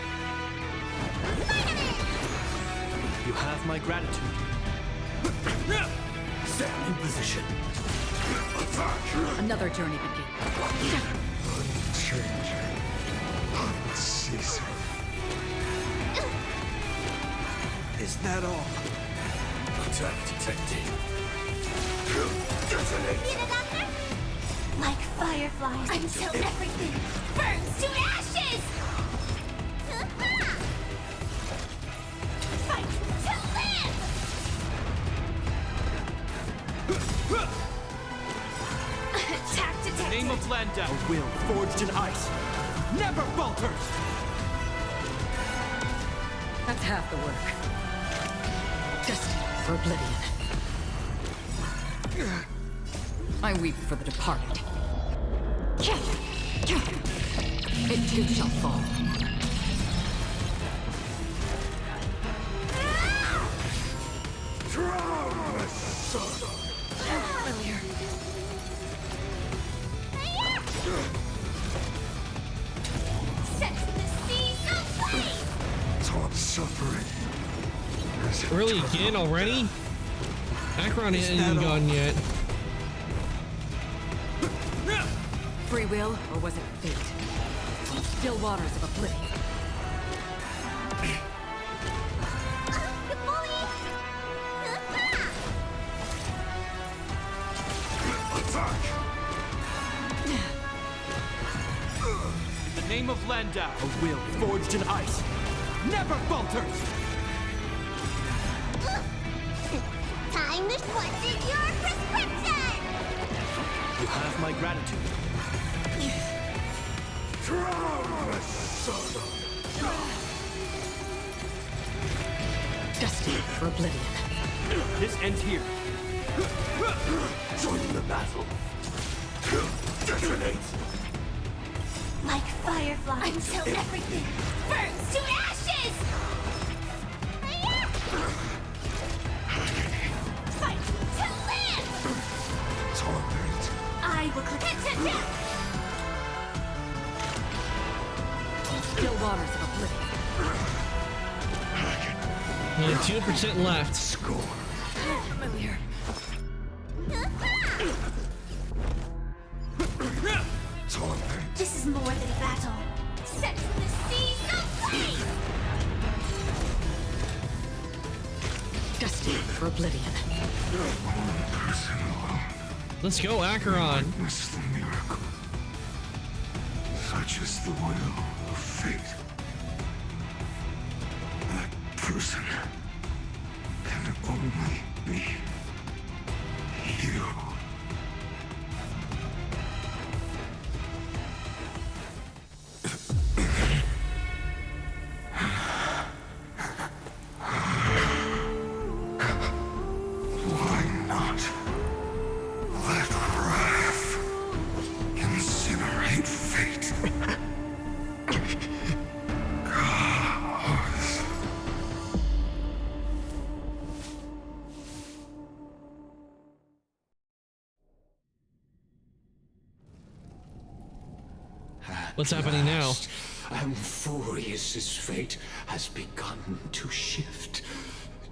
You have my gratitude. Stand in position. Another journey begins. Unchanging, unceasing. Is that all? Attack detected. See the doctor? Like fireflies until everything burns to ashes! Fight to live! Attack In the detected! name of Landau, a will forged in ice never falters! That's half the work. Destined for oblivion. I weep for the departed. It too shall fall. Drown, son of Familiar. Set to the seas ablaze! taught suffering is Really, again already? Acheron isn't gone yet. Free will, or was it fate? Still waters of oblivion. In the name of Landau, a will forged in ice never falters! Time to what's in your prescription! You have my gratitude. drown, son of Destined for oblivion. This ends here. Join the battle. Detonate. Like fireflies until everything burns to ashes! Fight to live! torment. I will click it to death! Still waters of oblivion. Only 2% left. Score. Familiar. Torment. This is more than a battle. Set to the seas ablaze! Destined for oblivion. One person alone Let's go, Acheron. witness the miracle. Such is the will of fate. That person can only be you. Why not let wrath incinerate fate? Gods. What's happening now? Amphorius's fate has begun to shift.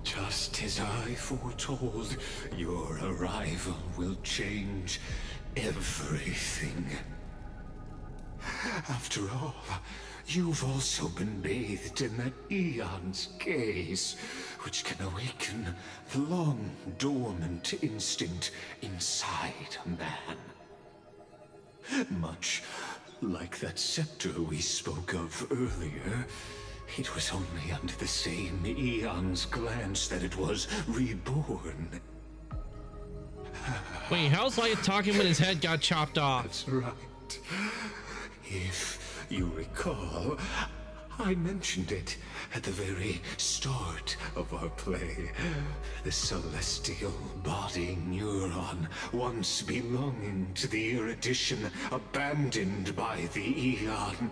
Just as I foretold, your arrival will change everything. After all, you've also been bathed in that Eon's gaze, which can awaken the long-dormant instinct inside a man. Much like that scepter we spoke of earlier, it was only under the same Eon's glance that it was reborn. Wait, how's Light talking when his head got chopped off? That's right. If you recall, I mentioned it at the very start of our play. The celestial body neuron, once belonging to the Erudition, abandoned by the Eon.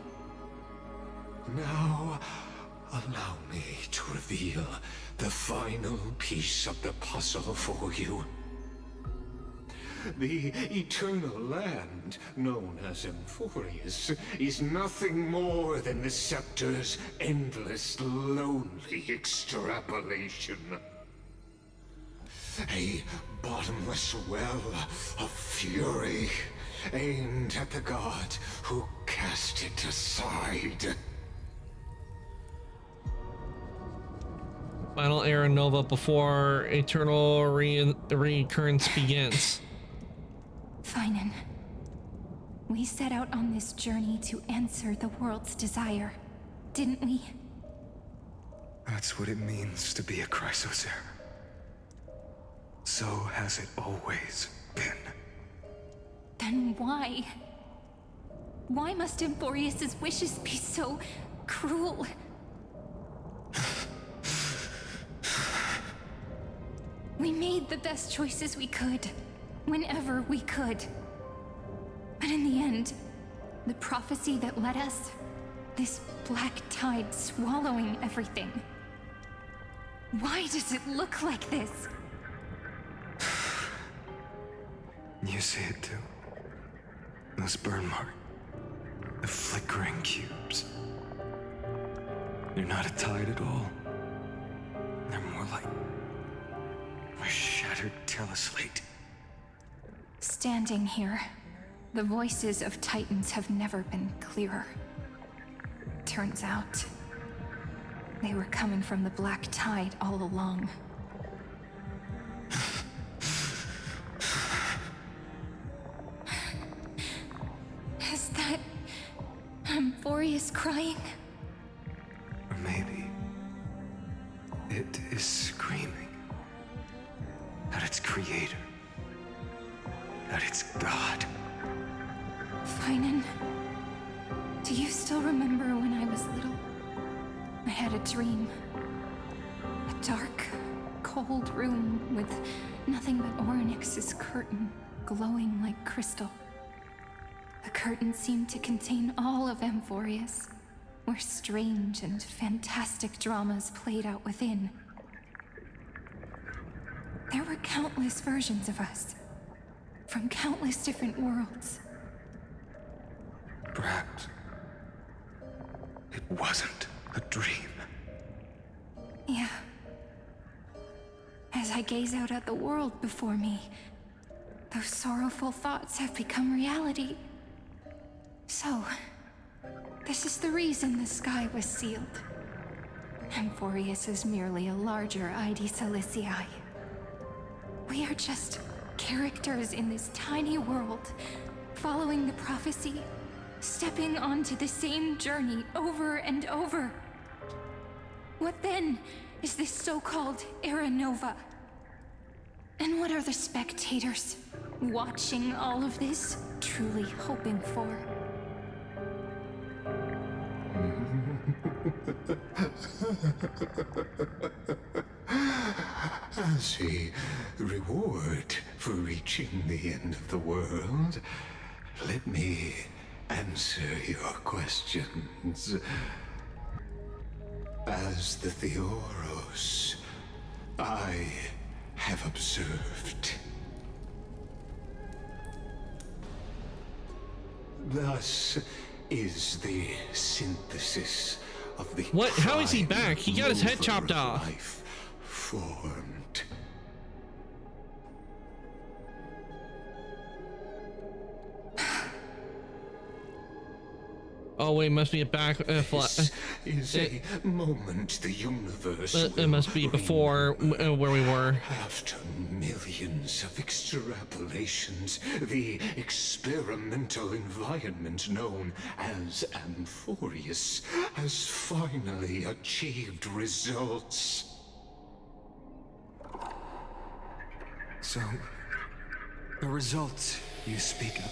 Now, allow me to reveal the final piece of the puzzle for you. The Eternal Land, known as Amphorius, is nothing more than the Scepter's endless, lonely extrapolation. A bottomless well of fury, aimed at the god who cast it aside. Final Era Nova before eternal recurrence begins. Finan, we set out on this journey to answer the world's desire, didn't we? That's what it means to be a Chrysosaur. So has it always been. Then why? Why must Amphorius's wishes be so cruel? We made the best choices we could, whenever we could. But in the end, the prophecy that led us, this black tide swallowing everything. Why does it look like this? You see it too. Those burn marks. The flickering cubes. They're not a tide at all. They're more like a shattered teleslate. Standing here, the voices of Titans have never been clearer. Turns out, they were coming from the black tide all along. Is that Amphorius crying? Or maybe it is screaming at its creator, at its god. Finan, do you still remember when I was little? I had a dream. A dark, cold room with nothing but Orynyx's curtain glowing like crystal. The curtain seemed to contain all of Amphorius, where strange and fantastic dramas played out within. There were countless versions of us, from countless different worlds. Perhaps it wasn't a dream. Yeah. As I gaze out at the world before me, those sorrowful thoughts have become reality. So, this is the reason the sky was sealed. Amphorius is merely a larger Aedes Alyssii. We are just characters in this tiny world, following the prophecy, stepping onto the same journey over and over. What then is this so-called Era Nova? And what are the spectators watching all of this truly hoping for? As a reward for reaching the end of the world, let me answer your questions. As the Theoros, I have observed. Thus, is the synthesis of the What? How is he prime back? He got his head mover chopped of off. life formed. Oh wait, must be a back This is a moment the universe it must be before where we were. After millions of extrapolations, the experimental environment known as Amphorius has finally achieved results. So, the results you speak of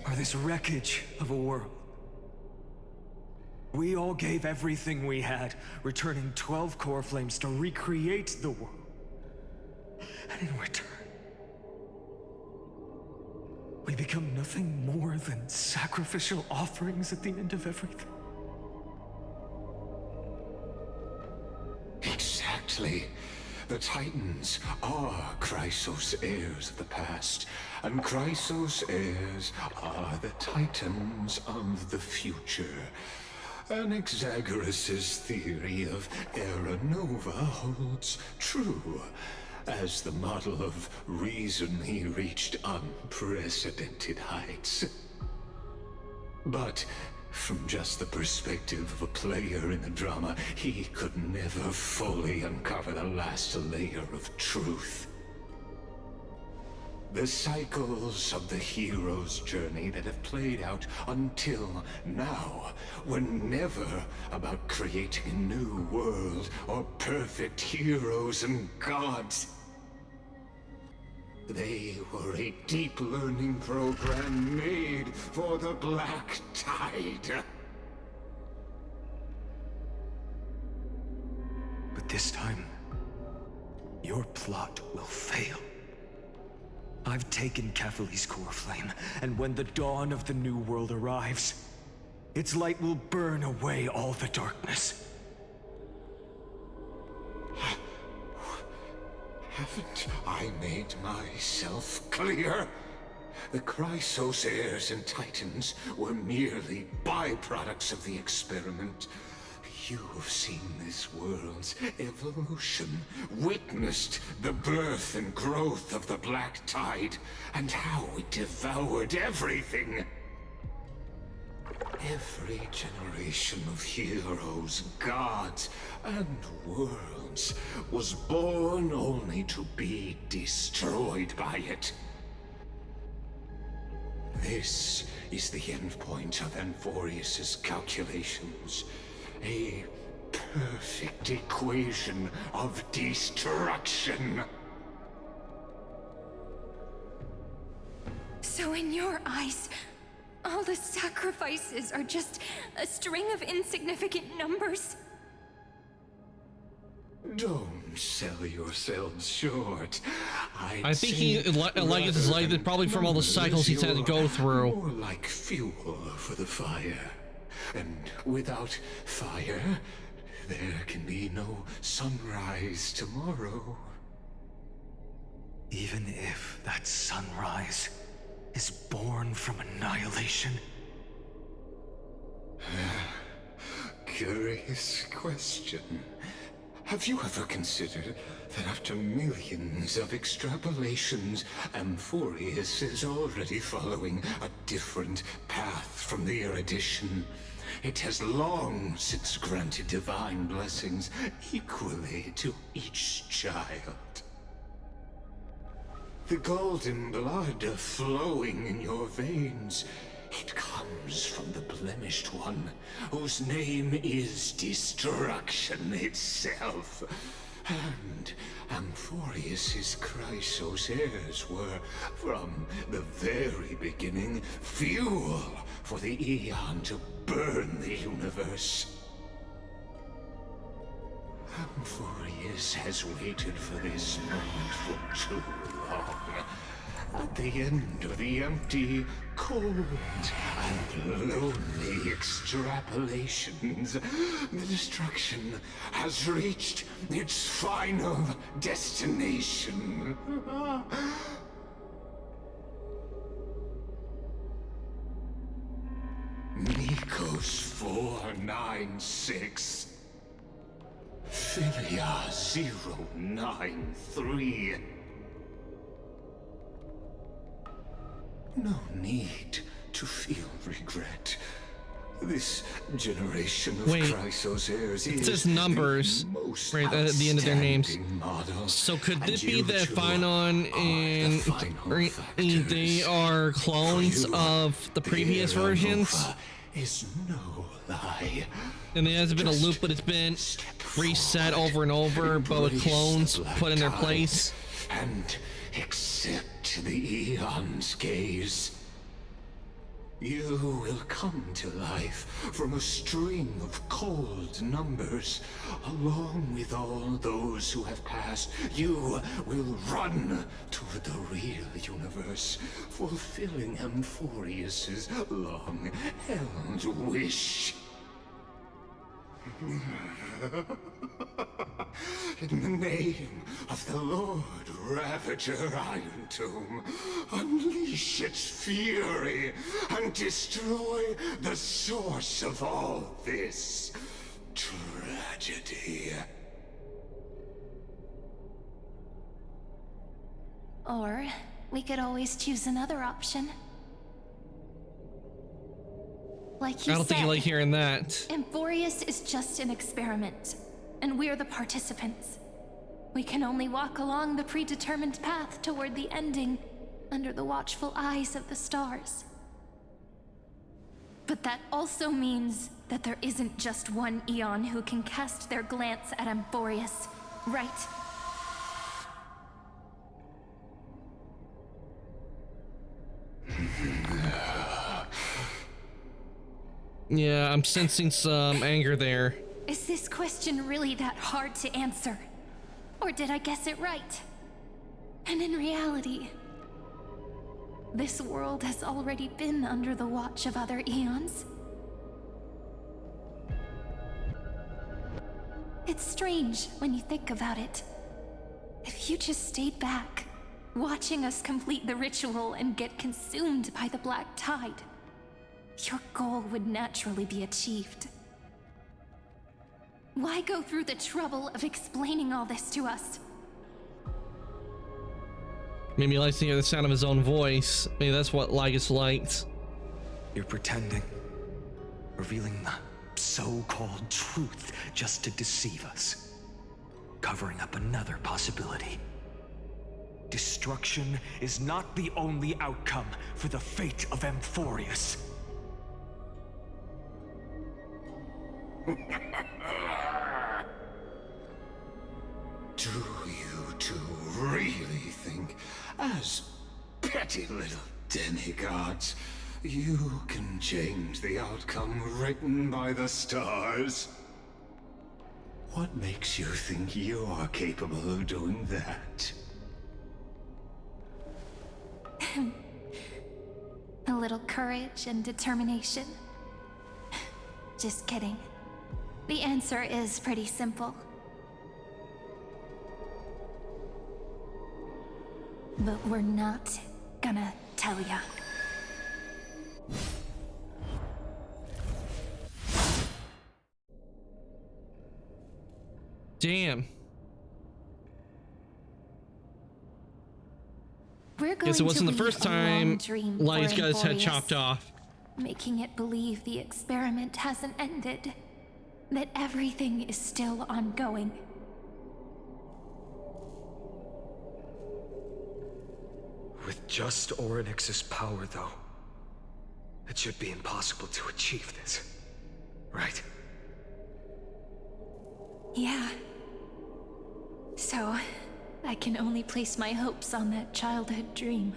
are this wreckage of a world. We all gave everything we had, returning 12 core flames to recreate the world. And in return, we become nothing more than sacrificial offerings at the end of everything. Exactly. The Titans are Chrysos heirs of the past, and Chrysos heirs are the Titans of the future. Anaxagoras' theory of Era Nova holds true. As the model of reason, he reached unprecedented heights. But from just the perspective of a player in the drama, he could never fully uncover the last layer of truth. The cycles of the hero's journey that have played out until now were never about creating a new world or perfect heroes and gods. They were a deep learning program made for the Black Tide. But this time, your plot will fail. I've taken Catholi's core flame, and when the dawn of the new world arrives, its light will burn away all the darkness. Haven't I made myself clear? The Chrysos heirs and Titans were merely byproducts of the experiment. You have seen this world's evolution, witnessed the birth and growth of the Black Tide, and how it devoured everything. Every generation of heroes, gods, and worlds was born only to be destroyed by it. This is the endpoint of Amphorius' calculations. A perfect equation of destruction. So in your eyes, all the sacrifices are just a string of insignificant numbers? Don't sell yourselves short. I think he like his life probably from all the cycles he's had to go through. More like fuel for the fire. And without fire, there can be no sunrise tomorrow. Even if that sunrise is born from annihilation. Curious question. Have you ever considered that after millions of extrapolations, Amphorius is already following a different path from the erudition? It has long since granted divine blessings equally to each child. The golden blood flowing in your veins, it comes from the blemished one, whose name is destruction itself. And Amphorius' Chrysos heirs were, from the very beginning, fuel for the Aeon to burn the universe. Amphorius has waited for this moment for too long. At the end of the empty, cold, and lonely extrapolations, the destruction has reached its final destination. 496. Philia 093. No need to feel regret. This generation of Chrysos heirs it says numbers right at the end of their names. So could it be that Phynon and they are clones of the previous versions? Is no lie. And there hasn't been a loop, but it's been reset over and over, but with clones put in their place. And accept the Eon's gaze. You will come to life from a string of cold numbers. Along with all those who have passed, you will run toward the real universe, fulfilling Amphorius's long-held wish. In the name of the Lord Ravager Iron Tomb, unleash its fury and destroy the source of all this tragedy. Or we could always choose another option. Like you I don't think you like hearing that. Amphorius is just an experiment, and we're the participants. We can only walk along the predetermined path toward the ending, under the watchful eyes of the stars. But that also means that there isn't just one Eon who can cast their glance at Amphorius, right? Yeah, I'm sensing some anger there. Is this question really that hard to answer? Or did I guess it right? And in reality, this world has already been under the watch of other Eons. It's strange when you think about it. If you just stayed back, watching us complete the ritual and get consumed by the black tide, your goal would naturally be achieved. Why go through the trouble of explaining all this to us? Maybe he likes to hear the sound of his own voice. Maybe that's what Lygus liked. You're pretending, revealing the so-called truth just to deceive us, covering up another possibility. Destruction is not the only outcome for the fate of Amphorius. Do you two really think, as petty little demigods, you can change the outcome written by the stars? What makes you think you're capable of doing that? A little courage and determination. Just kidding. The answer is pretty simple. But we're not gonna tell ya. Damn. We're going Guess it wasn't to the first leave a long time dream Lygus for got his head Amphorius, chopped off. making it believe the experiment hasn't ended, that everything is still ongoing. With just Orynyx's power, though, it should be impossible to achieve this, right? Yeah. So, I can only place my hopes on that childhood dream.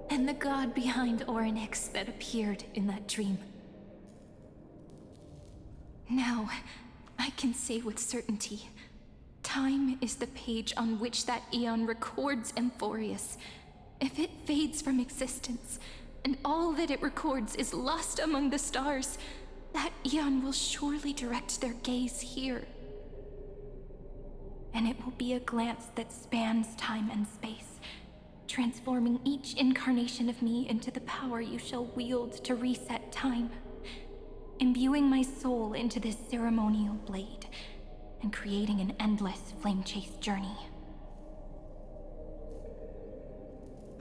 And the god behind Orynyx that appeared in that dream. Now, I can say with certainty, time is the page on which that Eon records Amphorius. If it fades from existence, and all that it records is lost among the stars, that Eon will surely direct their gaze here. And it will be a glance that spans time and space, transforming each incarnation of me into the power you shall wield to reset time, imbuing my soul into this ceremonial blade and creating an endless flame chase journey.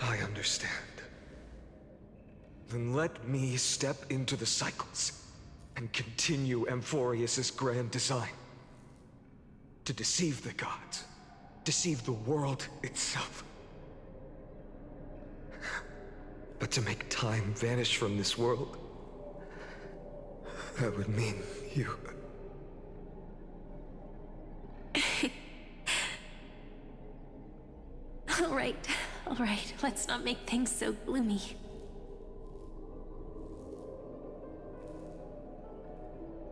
I understand. Then let me step into the cycles and continue Amphorius' grand design. To deceive the gods, deceive the world itself. But to make time vanish from this world, that would mean you. All right, let's not make things so gloomy.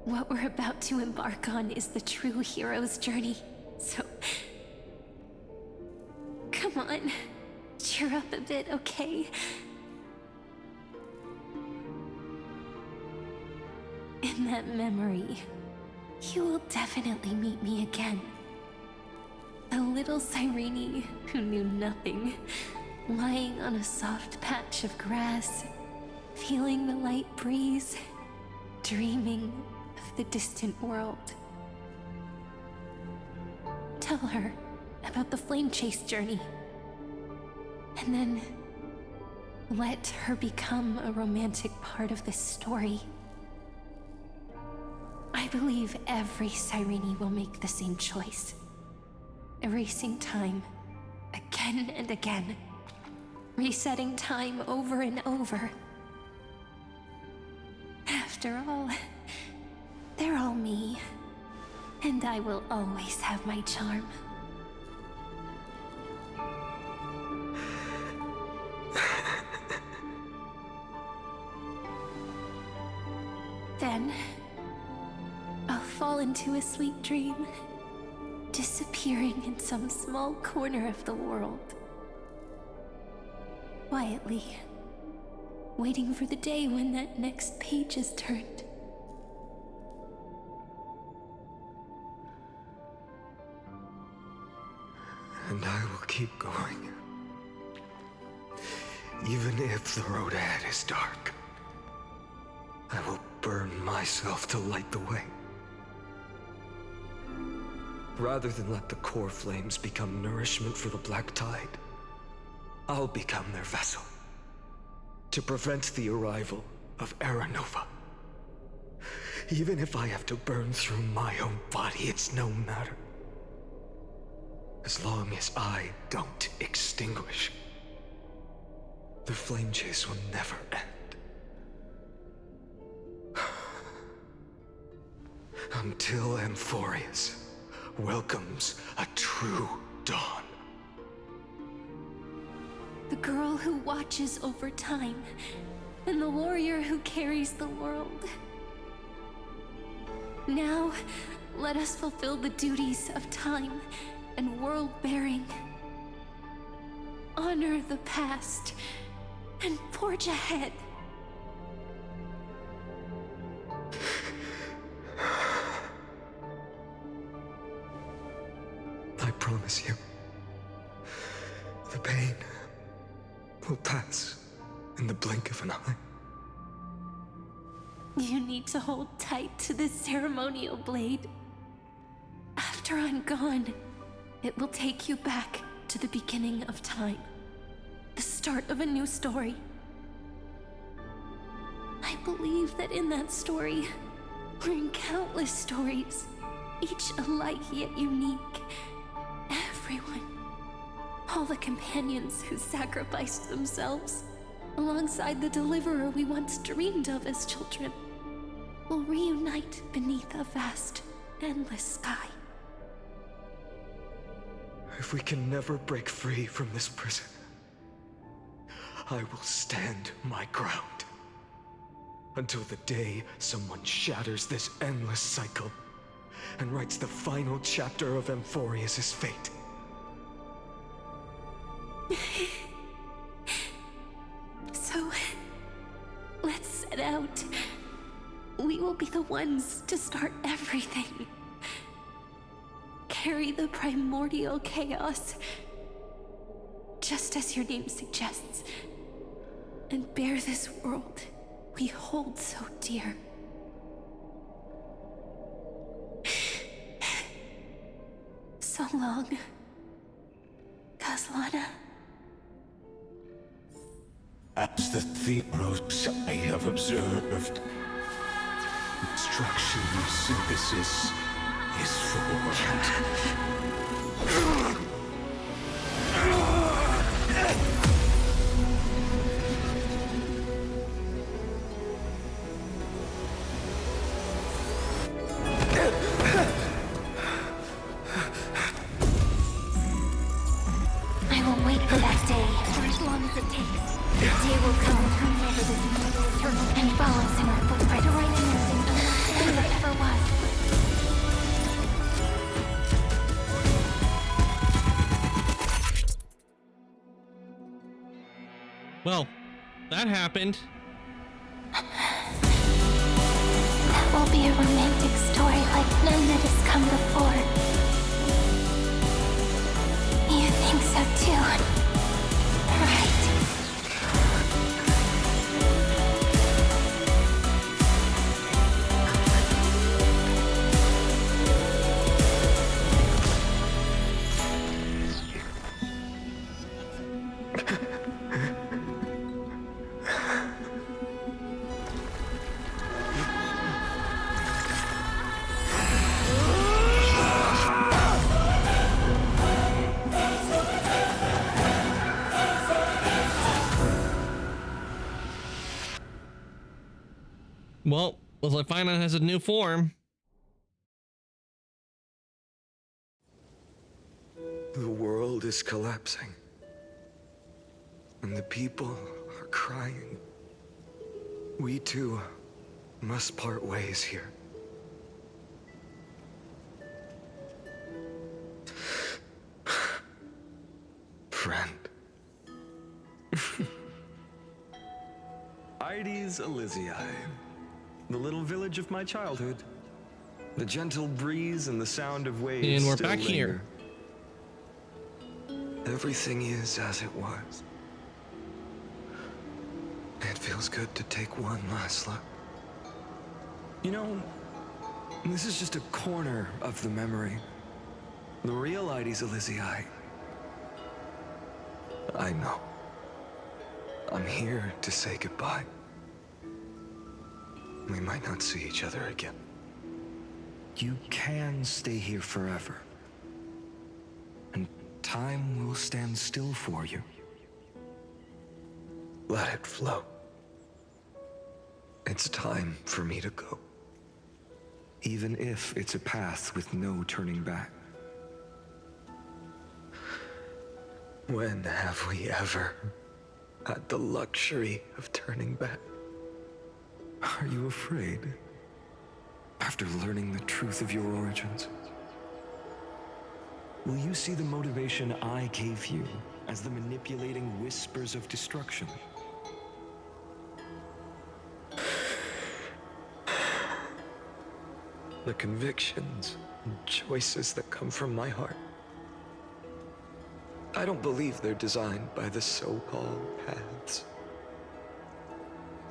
What we're about to embark on is the true hero's journey, so... Come on, cheer up a bit, okay? In that memory, you will definitely meet me again. A little Cyrene who knew nothing, lying on a soft patch of grass, feeling the light breeze, dreaming of the distant world. Tell her about the flame chase journey, and then let her become a romantic part of this story. I believe every Cyrene will make the same choice. Erasing time again and again. Resetting time over and over. After all, they're all me. And I will always have my charm. Then, I'll fall into a sweet dream, disappearing in some small corner of the world. Quietly, waiting for the day when that next page is turned. And I will keep going. Even if the road ahead is dark, I will burn myself to light the way. Rather than let the core flames become nourishment for the Black Tide, I'll become their vessel. To prevent the arrival of Era Nova. Even if I have to burn through my own body, it's no matter. As long as I don't extinguish, the flame chase will never end. Until Amphorius welcomes a true dawn. The girl who watches over time, and the warrior who carries the world. Now, let us fulfill the duties of time and world-bearing. Honor the past and forge ahead. I promise you, the pain will pass in the blink of an eye. You need to hold tight to this ceremonial blade. After I'm gone, it will take you back to the beginning of time. The start of a new story. I believe that in that story, we're in countless stories, each alike yet unique. Everyone, all the companions who sacrificed themselves, alongside the deliverer we once dreamed of as children, will reunite beneath a vast, endless sky. If we can never break free from this prison, I will stand my ground. Until the day someone shatters this endless cycle and writes the final chapter of Amphorius' fate. So, let's set out. We will be the ones to start everything. Carry the primordial chaos, just as your name suggests, and bear this world we hold so dear long, Caslana? As the Theros I have observed, instruction synthesis is formed. I will wait for that day, for as long as it takes. The day will come turning over this mortal's eternal and follows in our footprint, to right anything unless that ever was. Well, that happened. That will be a romantic story like none that has come before. You think so too, right? Well, looks like Final has a new form. The world is collapsing. And the people are crying. We too must part ways here. Friend. Ides Elysiae, the little village of my childhood. The gentle breeze and the sound of waves. And we're still back here. Everything is as it was. It feels good to take one last look. You know, this is just a corner of the memory. The real Ides Elysiae. I know. I'm here to say goodbye. We might not see each other again. You can stay here forever. And time will stand still for you. Let it flow. It's time for me to go. Even if it's a path with no turning back. When have we ever had the luxury of turning back? Are you afraid? After learning the truth of your origins? Will you see the motivation I gave you as the manipulating whispers of destruction? The convictions and choices that come from my heart. I don't believe they're designed by the so-called paths.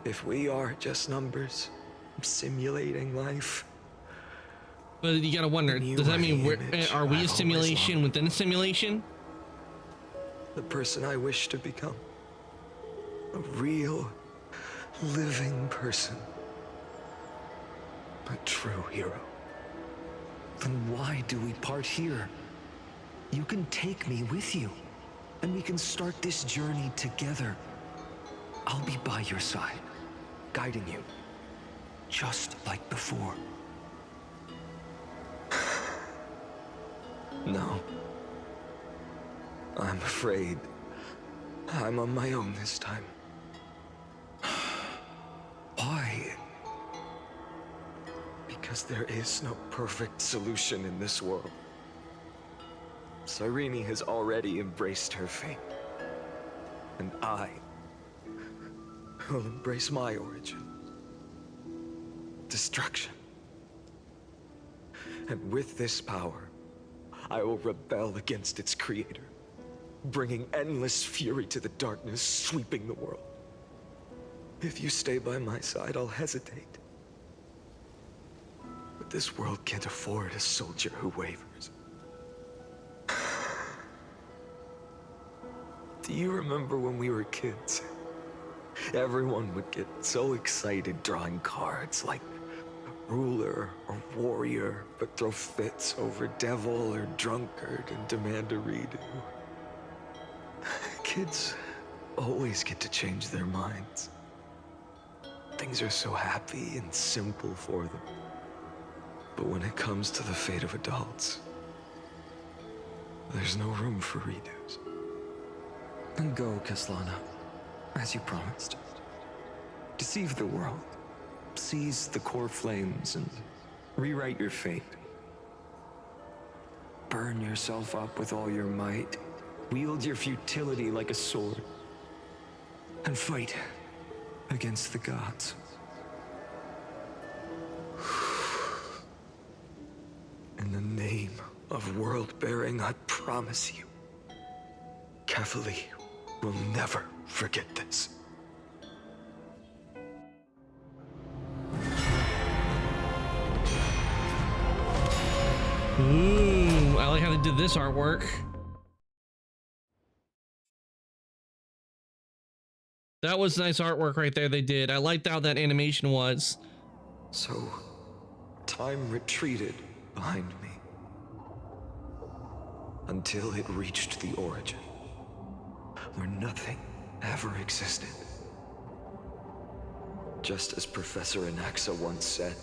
If we are just numbers, simulating life. But you gotta wonder, does that mean are we a simulation within a simulation? The person I wish to become. A real, living person. A true hero. Then why do we part here? You can take me with you, and we can start this journey together. I'll be by your side, guiding you, just like before. No. I'm afraid I'm on my own this time. Why? Because there is no perfect solution in this world. Cyrene has already embraced her fate. And I will embrace my origin. Destruction. And with this power, I will rebel against its creator, bringing endless fury to the darkness, sweeping the world. If you stay by my side, I'll hesitate. But this world can't afford a soldier who wavers. Do you remember when we were kids? Everyone would get so excited drawing cards like ruler or warrior, but throw fits over devil or drunkard and demand a redo. Kids always get to change their minds. Things are so happy and simple for them. But when it comes to the fate of adults, there's no room for redos. Then go, Kaslana, as you promised. Deceive the world, seize the core flames, and rewrite your fate. Burn yourself up with all your might, wield your futility like a sword, and fight against the gods. In the name of world-bearing, I promise you, Kefali will never forget this. Ooh, I like how they did this artwork. That was nice artwork right there they did. I liked how that animation was. So, time retreated behind me until it reached the origin, where nothing ever existed. Just as Professor Anaxa once said,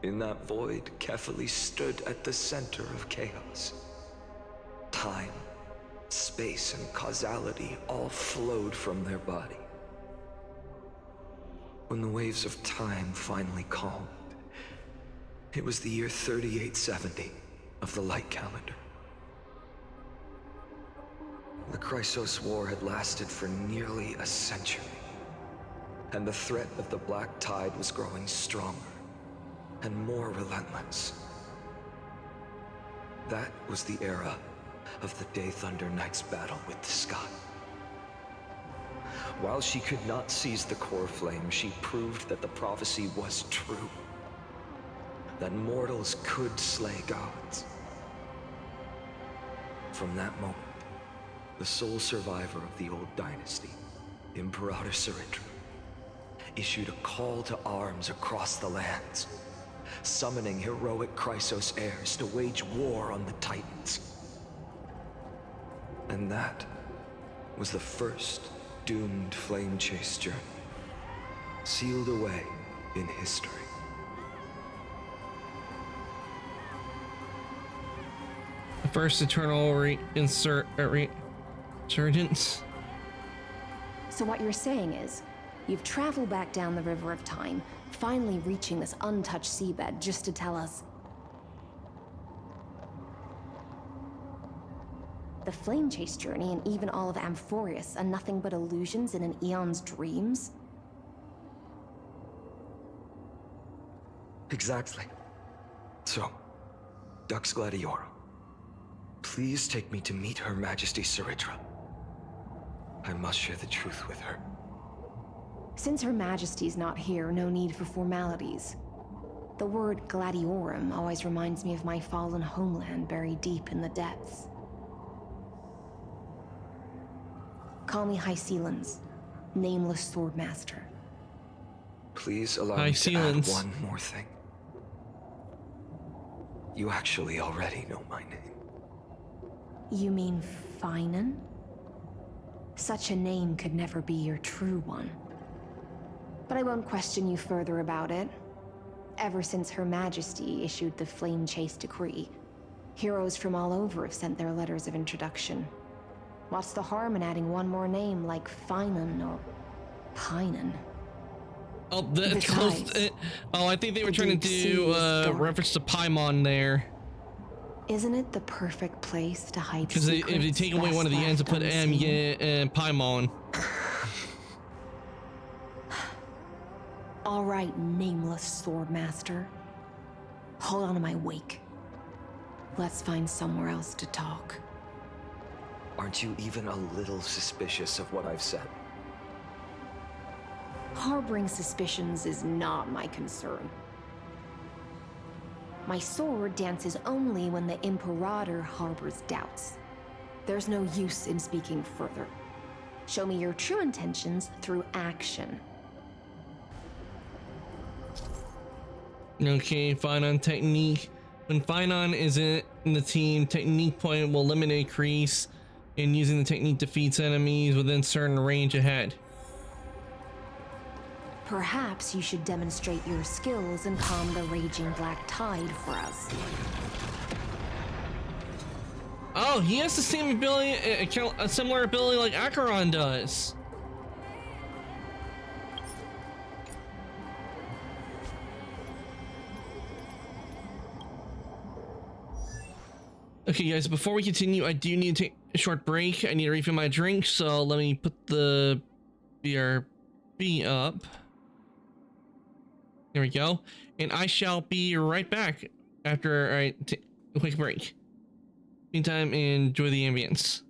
in that void, Kefali stood at the center of chaos. Time, space, and causality all flowed from their body. When the waves of time finally calmed, it was the year 3870 of the Light Calendar. The Chrysos War had lasted for nearly a century, and the threat of the Black Tide was growing stronger and more relentless. That was the era of the Day Thunder Knight's battle with the sky. While she could not seize the core flame, she proved that the prophecy was true. That mortals could slay gods. From that moment, the sole survivor of the old dynasty, Imperator Sarindra, issued a call to arms across the lands, summoning heroic Chrysos heirs to wage war on the Titans. And that was the first doomed flame chase journey, sealed away in history. The first eternal resurgence. So what you're saying is, you've traveled back down the River of Time, finally reaching this untouched seabed just to tell us the flame chase journey and even all of Amphorius are nothing but illusions in an eon's dreams? Exactly. So, Dux Gladiorum, please take me to meet Her Majesty Sarindra. I must share the truth with her. Since Her Majesty's not here, no need for formalities. The word Gladiorum always reminds me of my fallen homeland buried deep in the depths. Call me High Sealans, Nameless Swordmaster. Please allow me to add one more thing. You actually already know my name. You mean Finan? Such a name could never be your true one. But I won't question you further about it. Ever since Her Majesty issued the Flame Chase Decree, heroes from all over have sent their letters of introduction. What's the harm in adding one more name like Finan or Pinan? Oh, that's close. I think they were trying to do reference to Paimon there. Isn't it the perfect place to hide secrets? Because if you take away one of the ends and put M, and Paimon. All right, Nameless Swordmaster. Hold on to my wake. Let's find somewhere else to talk. Aren't you even a little suspicious of what I've said? Harboring suspicions is not my concern. My sword dances only when the Imperator harbors doubts. There's no use in speaking further. Show me your true intentions through action. Okay, Finon technique. When Finon isn't in the team, technique point will eliminate Kreese, and using the technique defeats enemies within certain range ahead. Perhaps you should demonstrate your skills and calm the raging black tide for us. Oh, he has the same ability, a similar ability like Acheron does. Okay, guys, before we continue, I do need to take a short break. I need to refill my drink, so let me put the BRB up. There we go. And I shall be right back after a quick break. Meantime, enjoy the ambience.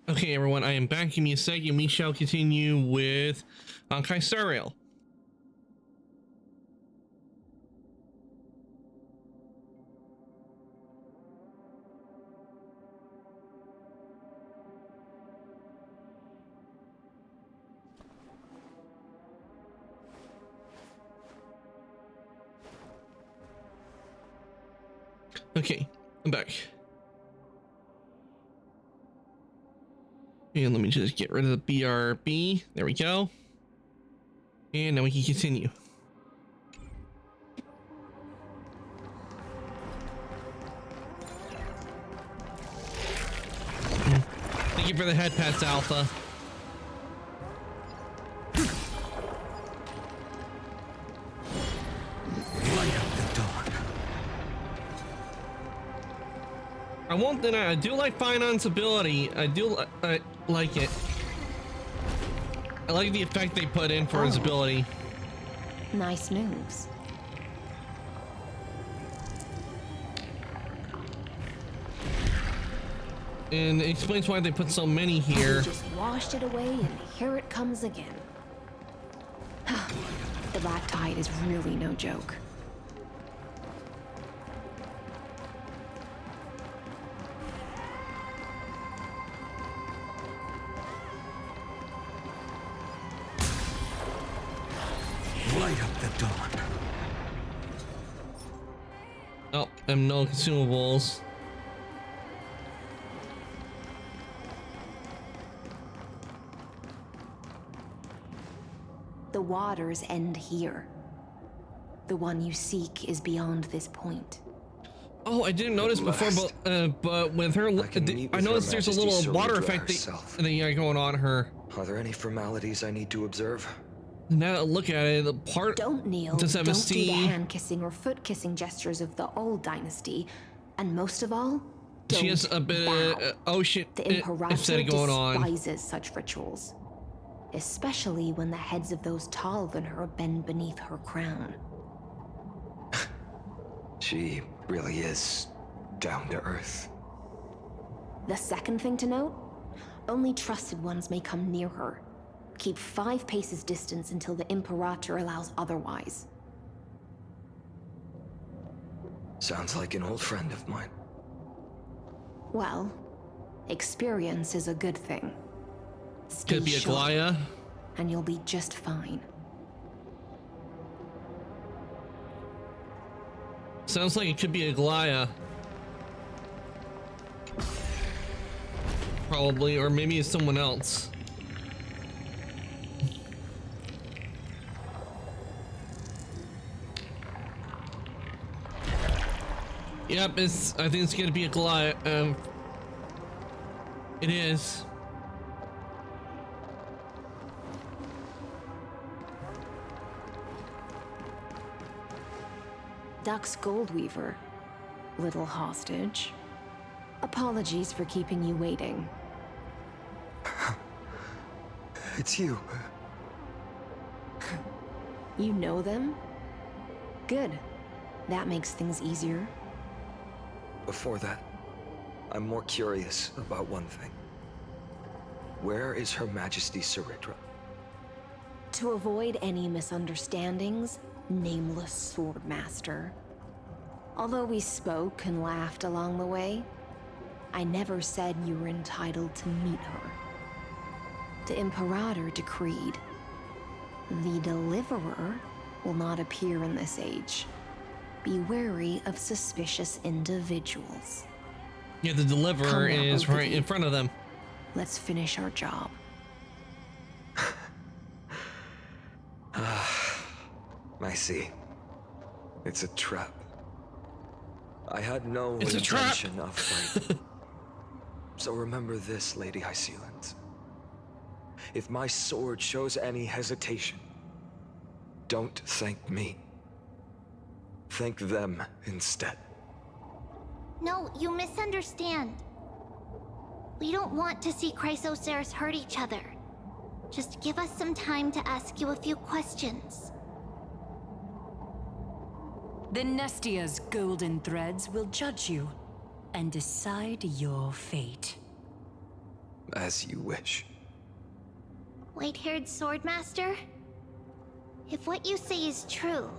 Okay, everyone, I am back. Give me a second. We shall continue with Kaisariel. Okay, I'm back. And let me just get rid of the BRB. There we go. And now we can continue. Thank you for the head pats, Alpha. I won't deny, I do like Finon's ability. I do like it. I like the effect they put in for his ability. Nice moves. And it explains why they put so many here. You just washed it away and here it comes again. The Black Tide is really no joke. Light up the dawn. Oh, and no consumables. The waters end here. The one you seek is beyond this point. Oh, I didn't notice before, but with her, I noticed there's a little water effect that going on her. Are there any formalities I need to observe? Now look at it, the part Don't kneel, does have a don't do the C. hand-kissing or foot-kissing gestures of the old dynasty, and most of all, don't She has a bit of ocean The Imperator instead of going on. despises such rituals, especially when the heads of those taller than her bend beneath her crown. She really is down to earth. The second thing to note, only trusted ones may come near her. Keep 5 paces distance until the Imperator allows otherwise. Sounds like an old friend of mine. Well, experience is a good thing. Stay Could be a sharp, Glaya. and you'll be just fine. Sounds like it could be a Glaya. Probably, or maybe it's someone else. Yep, I think it's gonna be a Glaya. It is. Dux Goldweaver, little hostage. Apologies for keeping you waiting. It's you. You know them? Good. That makes things easier. Before that, I'm more curious about one thing. Where is Her Majesty Saritra? To avoid any misunderstandings, nameless Swordmaster. Although we spoke and laughed along the way, I never said you were entitled to meet her. The Imperator decreed, the Deliverer will not appear in this age. Be wary of suspicious individuals. Yeah, the Deliverer Come now, is both of right you. in front of them. Let's finish our job. I see. It's a trap. I had no It's a trap. intention of fighting. So remember this, Lady Hysealand. If my sword shows any hesitation, don't thank me. Thank them instead. No, you misunderstand. We don't want to see Chrysoceres hurt each other. Just give us some time to ask you a few questions. The Nestia's golden threads will judge you and decide your fate. As you wish. White-haired swordmaster? If what you say is true,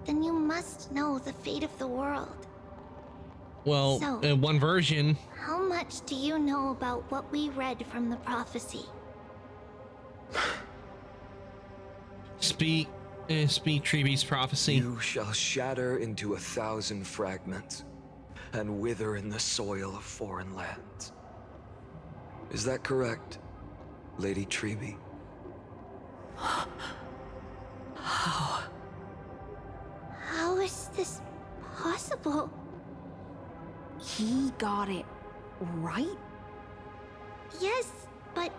then you must know the fate of the world. Well, So- in one version. How much do you know about what we read from the prophecy? Speak Treebe's prophecy. You shall shatter into 1,000 fragments and wither in the soil of foreign lands. Is that correct, Lady Treebe? How? How is this possible? He got it right? Yes, but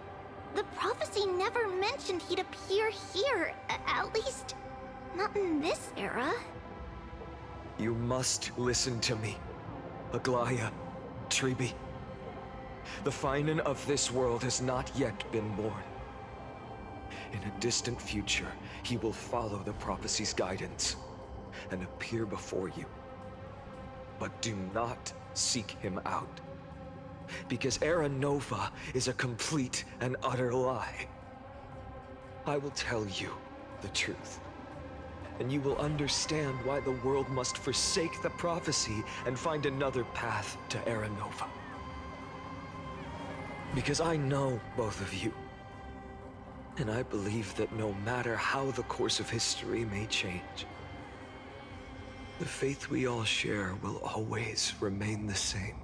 the prophecy never mentioned he'd appear here. At least, not in this era. You must listen to me, Aglaya, Treebe. The Finan of this world has not yet been born. In a distant future, he will follow the prophecy's guidance and appear before you. But do not seek him out, because Era Nova is a complete and utter lie. I will tell you the truth, and you will understand why the world must forsake the prophecy and find another path to Era Nova. Because I know both of you, and I believe that no matter how the course of history may change, the faith we all share will always remain the same.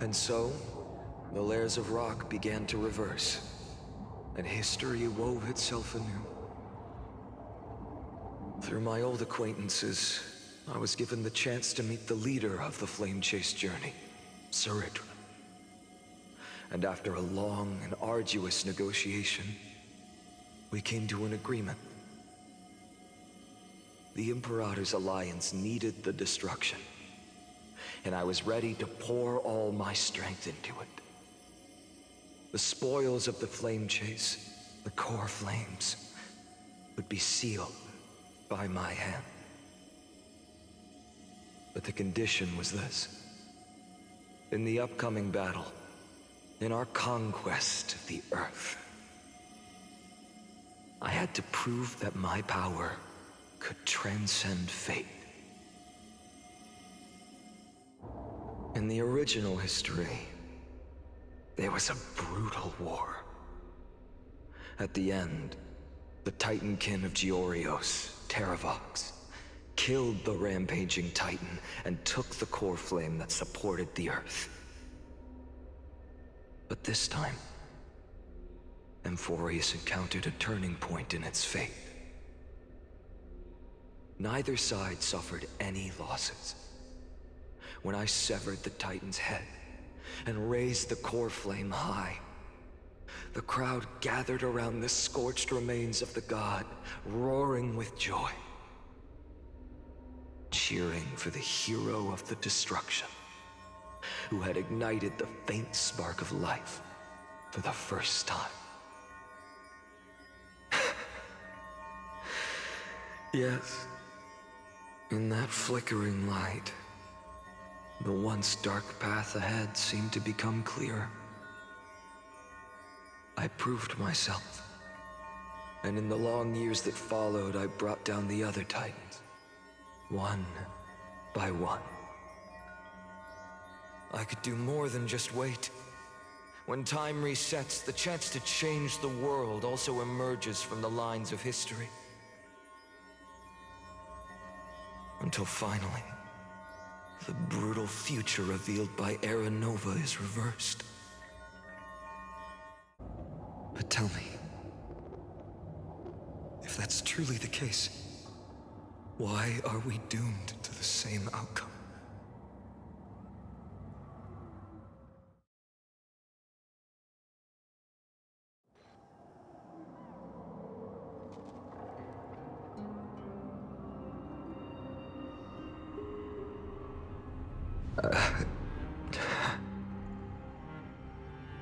And so, the layers of rock began to reverse, and history wove itself anew. Through my old acquaintances, I was given the chance to meet the leader of the Flame Chase journey, Saridra. And after a long and arduous negotiation, we came to an agreement. The Imperator's alliance needed the destruction, and I was ready to pour all my strength into it. The spoils of the Flame Chase, the core flames, would be sealed by my hand. But the condition was this. In the upcoming battle, in our conquest of the Earth, I had to prove that my power could transcend fate. In the original history, there was a brutal war. At the end, the Titankin of Georios, Terravox, killed the rampaging Titan and took the core flame that supported the Earth. But this time, Amphorius encountered a turning point in its fate. Neither side suffered any losses. When I severed the Titan's head and raised the core flame high, the crowd gathered around the scorched remains of the god, roaring with joy, cheering for the hero of the destruction, who had ignited the faint spark of life for the first time. Yes, in that flickering light, the once dark path ahead seemed to become clearer. I proved myself, and in the long years that followed, I brought down the other Titans, one by one. I could do more than just wait. When time resets, the chance to change the world also emerges from the lines of history. Until finally, the brutal future revealed by Era Nova is reversed. But tell me, if that's truly the case, why are we doomed to the same outcome?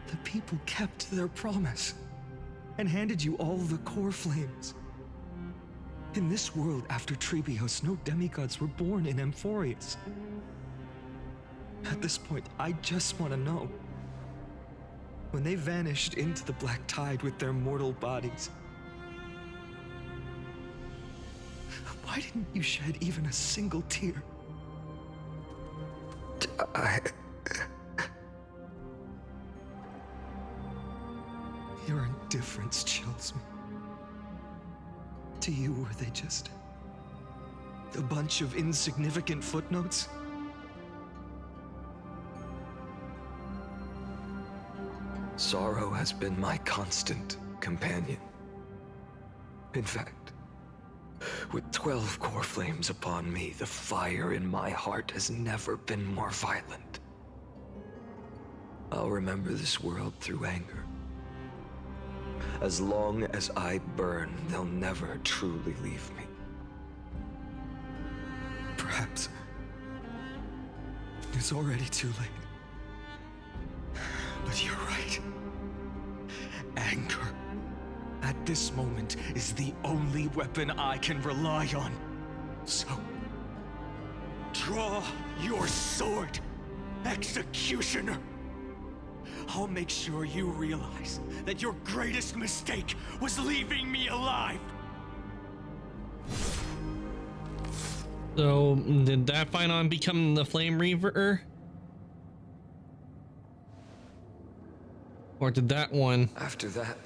The people kept their promise and handed you all the core flames. In this world after Treebeos, no demigods were born in Amphorius. At this point, I just want to know, when they vanished into the black tide with their mortal bodies. Why didn't you shed even a single tear? Your indifference chills me. To you, were they just a bunch of insignificant footnotes? Sorrow has been my constant companion. In fact, with 12 core flames upon me, the fire in my heart has never been more violent. I'll remember this world through anger. As long as I burn, they'll never truly leave me. Perhaps it's already too late. But you're right. Anger, at this moment, is the only weapon I can rely on. So, draw your sword, Executioner. I'll make sure you realize that your greatest mistake was leaving me alive. So, did that fight on become the Flame Reaver? Or did that one? After that,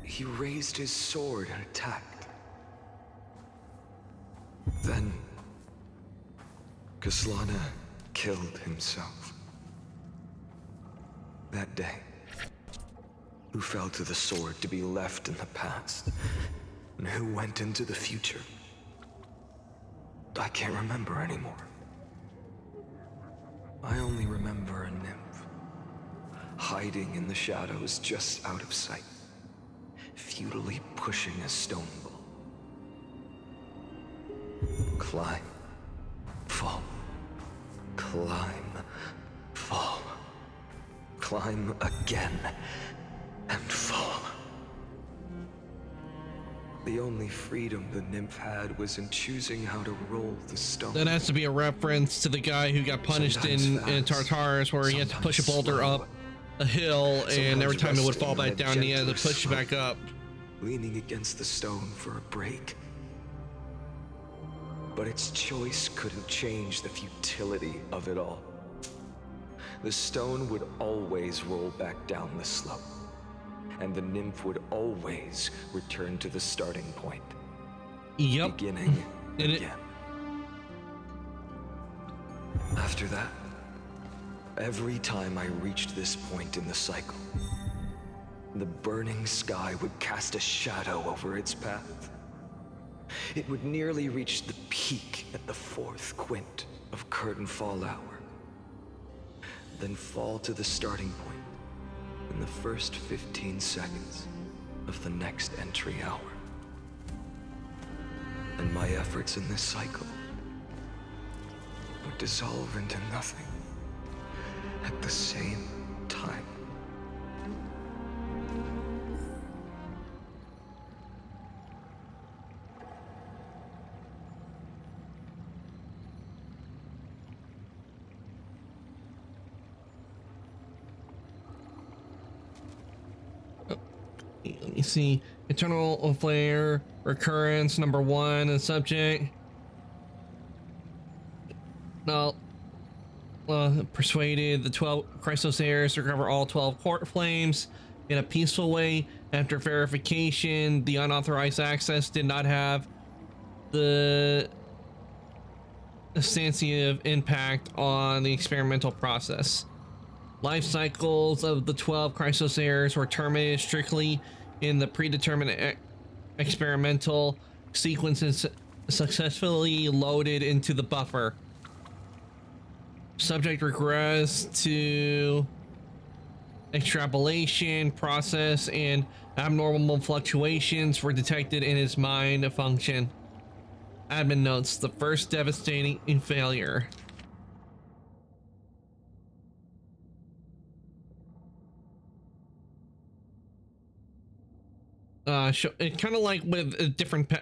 he raised his sword and attacked. Then, Kaslana killed himself. That day, who fell to the sword to be left in the past, and who went into the future, I can't remember anymore. I only remember a nymph, hiding in the shadows just out of sight, futilely pushing a stone ball. Climb, fall, climb, fall, climb again, and fall. The only freedom the nymph had was in choosing how to roll the stone. That has to be a reference to the guy who got punished in Tartarus, where he had to push a boulder up a hill, and every time it would fall back down, he had to push it back up. Leaning against the stone for a break. But its choice couldn't change the futility of it all. The stone would always roll back down the slope, and the nymph would always return to the starting point. Yep. Beginning again. After that, every time I reached this point in the cycle, the burning sky would cast a shadow over its path. It would nearly reach the peak at the 4th quint of curtain fall hour, then fall to the starting point in the first 15 seconds of the next entry hour. And my efforts in this cycle would dissolve into nothing at the same time. Let me see. Eternal Flare, Recurrence, number 1, and subject. No. Persuaded the 12 Chrysos heirs to recover all 12 court flames in a peaceful way. After verification, the unauthorized access did not have the substantive impact on the experimental process. Life cycles of the 12 Chrysos heirs were terminated strictly in the predetermined experimental sequences successfully loaded into the buffer. Subject regressed to extrapolation process, and abnormal fluctuations were detected in his mind function. Admin notes: the first devastating failure. It's kind of like with a different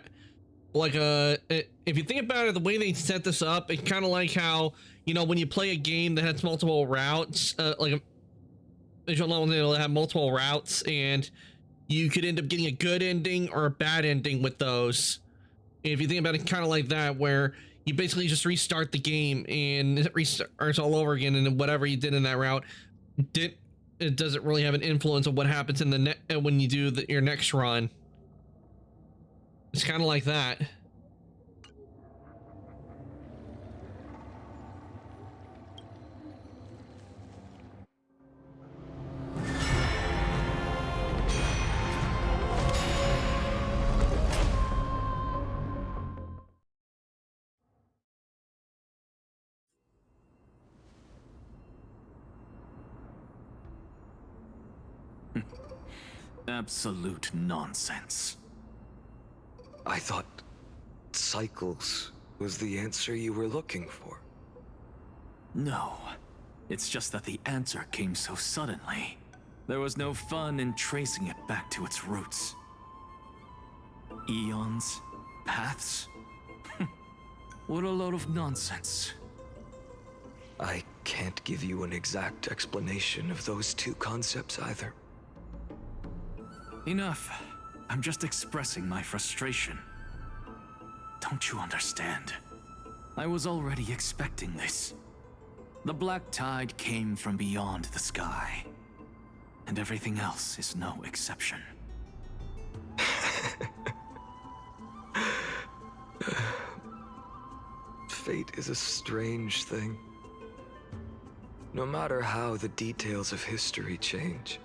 if you think about it, the way they set this up, it's kind of like how, you know, when you play a game that has multiple routes, visual novels, it'll have multiple routes, and you could end up getting a good ending or a bad ending with those. If you think about it kind of like that, where you basically just restart the game and it restarts all over again, and then whatever you did in that route, it doesn't really have an influence of what happens in the when you do your next run. It's kind of like that. Absolute nonsense. I thought cycles was the answer you were looking for. No. It's just that the answer came so suddenly. There was no fun in tracing it back to its roots. Eons? Paths? What a load of nonsense. I can't give you an exact explanation of those two concepts either. Enough. I'm just expressing my frustration. Don't you understand? I was already expecting this. The black tide came from beyond the sky. And everything else is no exception. Fate is a strange thing. No matter how the details of history change,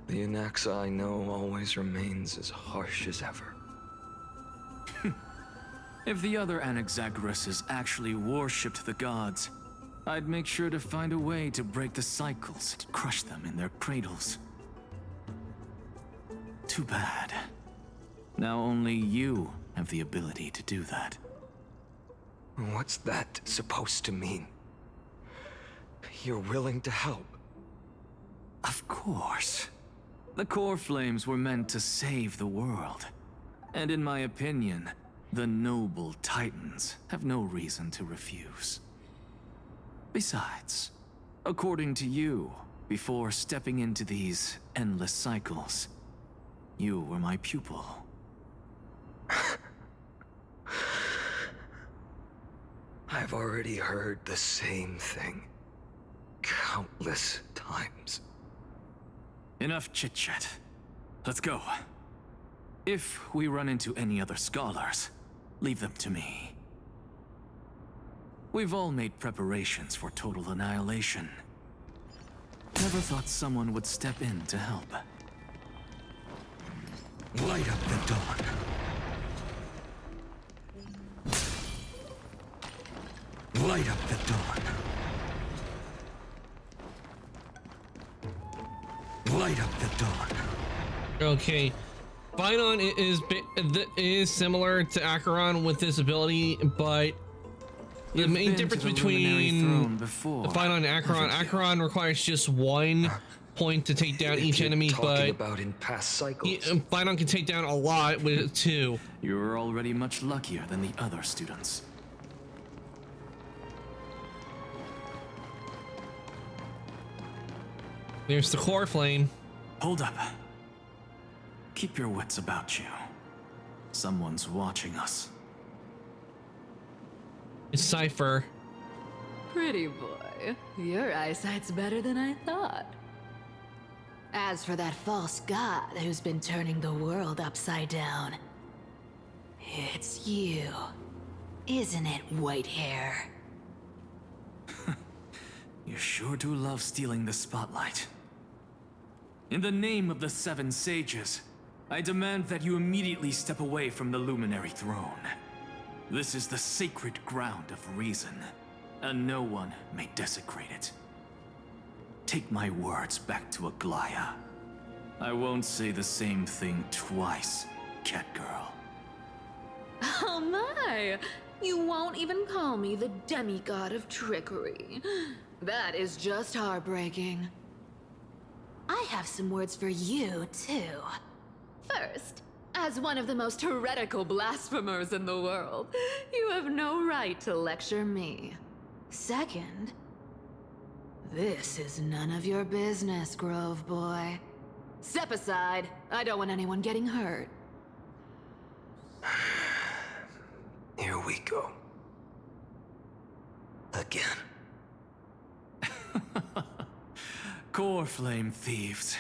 the Anaxa I know always remains as harsh as ever. If the other Anaxagoras actually worshipped the gods, I'd make sure to find a way to break the cycles and crush them in their cradles. Too bad. Now only you have the ability to do that. What's that supposed to mean? You're willing to help? Of course. The core flames were meant to save the world. And in my opinion, the noble Titans have no reason to refuse. Besides, according to you, before stepping into these endless cycles, you were my pupil. I've already heard the same thing countless times. Enough chit-chat. Let's go. If we run into any other scholars, leave them to me. We've all made preparations for total annihilation. Never thought someone would step in to help. Light up the dawn. Light up the dawn. Light up the dawn. Okay, Phynon is similar to Acheron with this ability, but the main difference between Phynon and Acheron requires just 1 point to take down each enemy, but about in past cycles. Phynon can take down a lot with 2. You're already much luckier than the other students. There's the core flame. Hold up. Keep your wits about you. Someone's watching us. It's Cypher. Pretty boy, your eyesight's better than I thought. As for that false god who's been turning the world upside down, it's you, isn't it, Whitehair? You sure do love stealing the spotlight. In the name of the 7 sages, I demand that you immediately step away from the Luminary Throne. This is the sacred ground of reason, and no one may desecrate it. Take my words back to Aglaya. I won't say the same thing twice, Catgirl. Oh my! You won't even call me the demigod of trickery. That is just heartbreaking. I have some words for you, too. First, as one of the most heretical blasphemers in the world, you have no right to lecture me. Second, This is none of your business, Grove Boy. Step aside. I don't want anyone getting hurt. Here we go. Again. Core Flame thieves.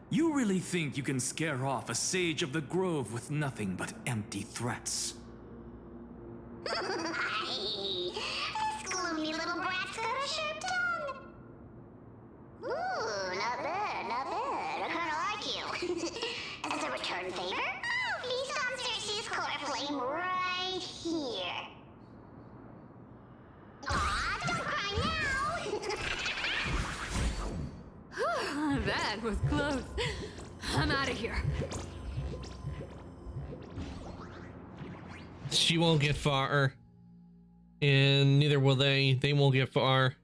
You really think you can scare off a sage of the Grove with nothing but empty threats? This gloomy little brat's got a sharp tongue. Ooh, not bad, not bad. I kinda like you. As a return favor, please come Cersei's core flame right here. Aw, don't cry now! That was close. I'm out of here. She won't get far. And neither will they. They won't get far.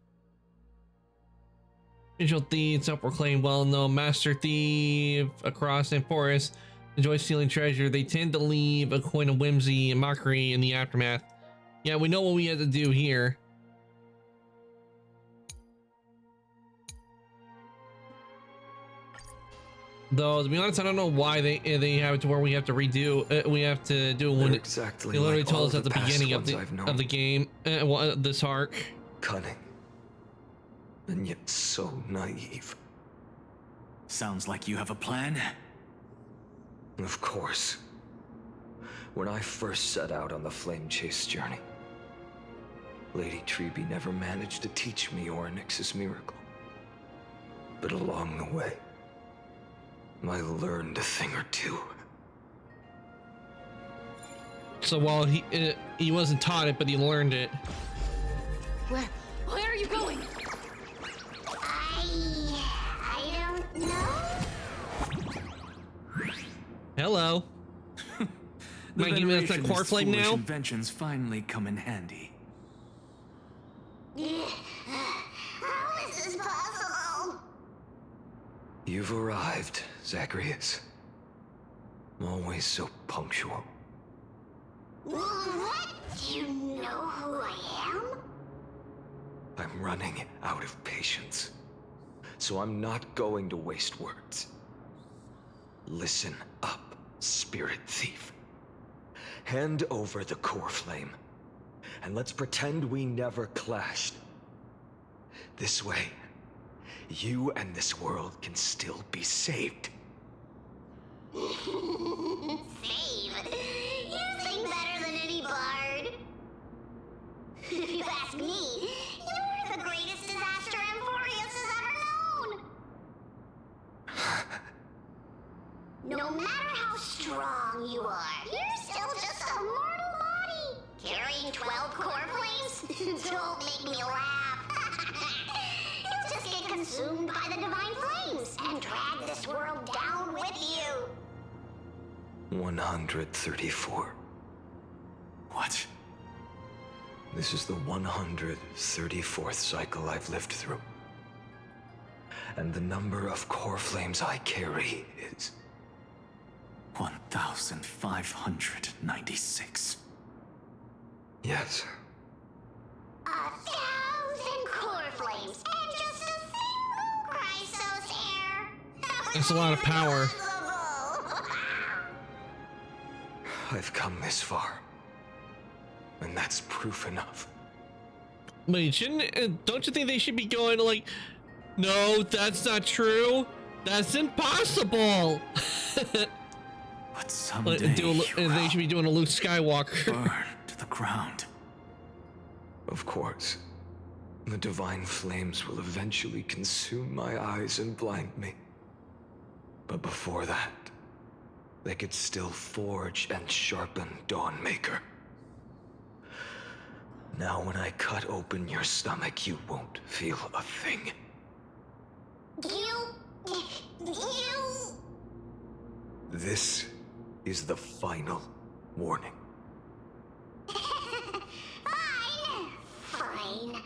Visual thieves, self-proclaimed well-known master thief across the forest, enjoy stealing treasure. They tend to leave a coin of whimsy and mockery in the aftermath. Yeah, we know what we had to do here. Though, to be honest, I don't know why they have it to where we have to redo. We have to do when exactly they literally like told all us at the past beginning of ones the game. This arc. Cunning. And yet so naive. Sounds like you have a plan. Of course. When I first set out on the Flame Chase journey, Lady Treby never managed to teach me Orynyx's miracle. But along the way, I learned a thing or two. So while he wasn't taught it, but he learned it. Where are you going? I don't know. Hello. The Am I giving us that core Venerationist's flame foolish now? inventions finally come in handy. How is this possible? You've arrived, Zacharias. Always so punctual. What? Do you know who I am? I'm running out of patience. So I'm not going to waste words. Listen up, spirit thief. Hand over the core flame, and let's pretend we never clashed. This way, you and this world can still be saved. Save? You sing better than any bard. If you ask me, you're the greatest disaster Emporius has ever known. No matter how strong you are, you're still just a mortal body. Carrying 12 core flames? Don't make me laugh. You'll just get consumed by the divine flames and drag this world down with you. 134. What? This is the 134th cycle I've lived through. And the number of core flames I carry is 1,596. Yes. 1,000 core flames and just a single Chrysos heir. That's a lot of power. I've come this far. And that's proof enough. Wait, don't you think they should be going like, no, that's not true. That's impossible. But someday they should be doing a Luke Skywalker. Burn to the ground. Of course. The divine flames will eventually consume my eyes and blind me. But before that, they could still forge and sharpen Dawnmaker. Now when I cut open your stomach, you won't feel a thing. You... This is the final warning. Fine.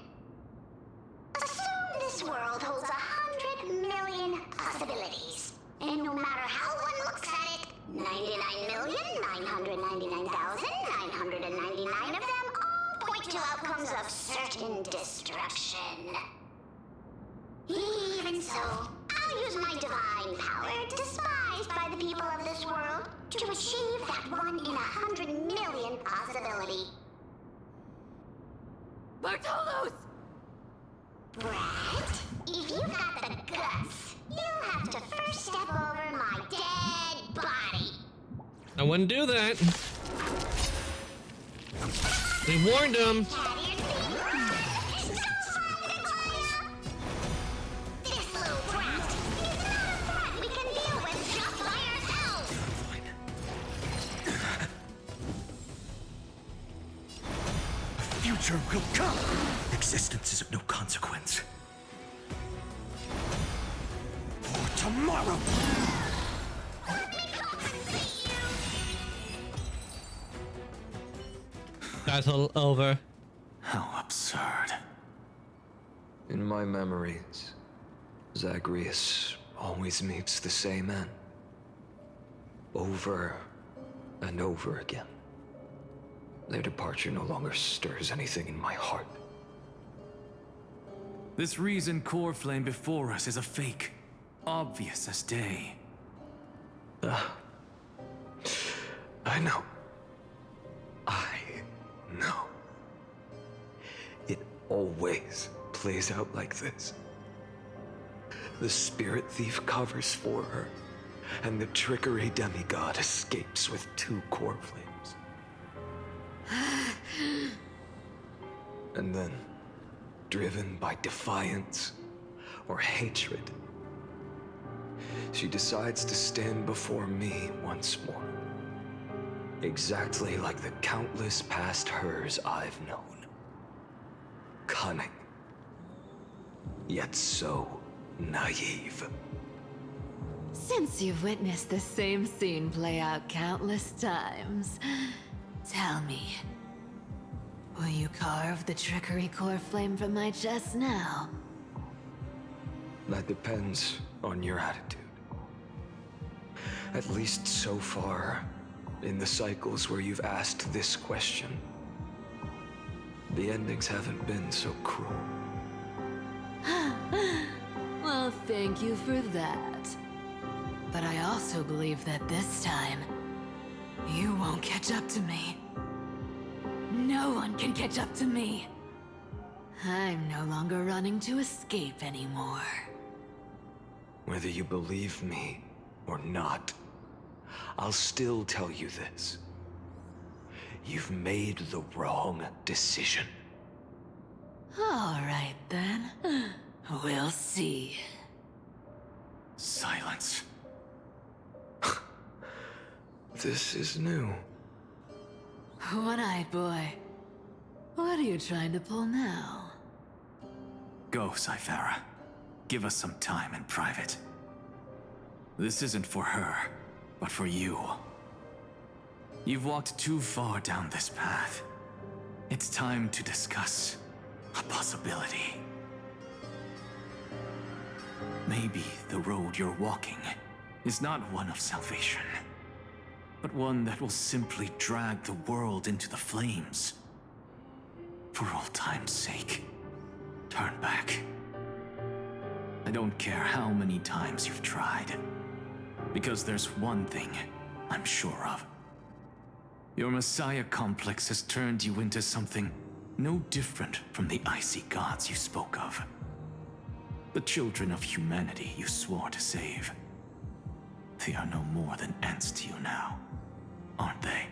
Assume this world holds 100 million possibilities. And no matter how one looks at it, 99,999,999 of them all point to outcomes of certain destruction. And so, I'll use my divine power, despised by the people of this world, to achieve that 1 in 100 million possibility. Bartolos! Brett, if you've got the guts, you'll have to first step over my dead body. I wouldn't do that. We warned him. This little brat is not a threat we can deal with just by ourselves. The future will come. Existence is of no consequence. For tomorrow. Battle over. How absurd. In my memories, Zagreus always meets the same end. Over and over again. Their departure no longer stirs anything in my heart. This reason core flame before us is a fake. Obvious as day. I know. I know. It always plays out like this. The spirit thief covers for her, and the trickery demigod escapes with 2 core flames. And then, driven by defiance or hatred, she decides to stand before me once more. Exactly like the countless past hers I've known. Cunning. Yet so naive. Since you've witnessed the same scene play out countless times, tell me, will you carve the trickery core flame from my chest now? That depends on your attitude. At least so far, in the cycles where you've asked this question, the endings haven't been so cruel. Well, thank you for that. But I also believe that this time, you won't catch up to me. No one can catch up to me. I'm no longer running to escape anymore. Whether you believe me or not, I'll still tell you this. You've made the wrong decision. All right, then. We'll see. Silence. This is new. One-eyed boy. What are you trying to pull now? Go, Cythera. Give us some time in private. This isn't for her, but for you. You've walked too far down this path. It's time to discuss a possibility. Maybe the road you're walking is not one of salvation, but one that will simply drag the world into the flames. For old time's sake, turn back. I don't care how many times you've tried, because there's one thing I'm sure of. Your Messiah complex has turned you into something no different from the icy gods you spoke of. The children of humanity you swore to save. They are no more than ants to you now, aren't they?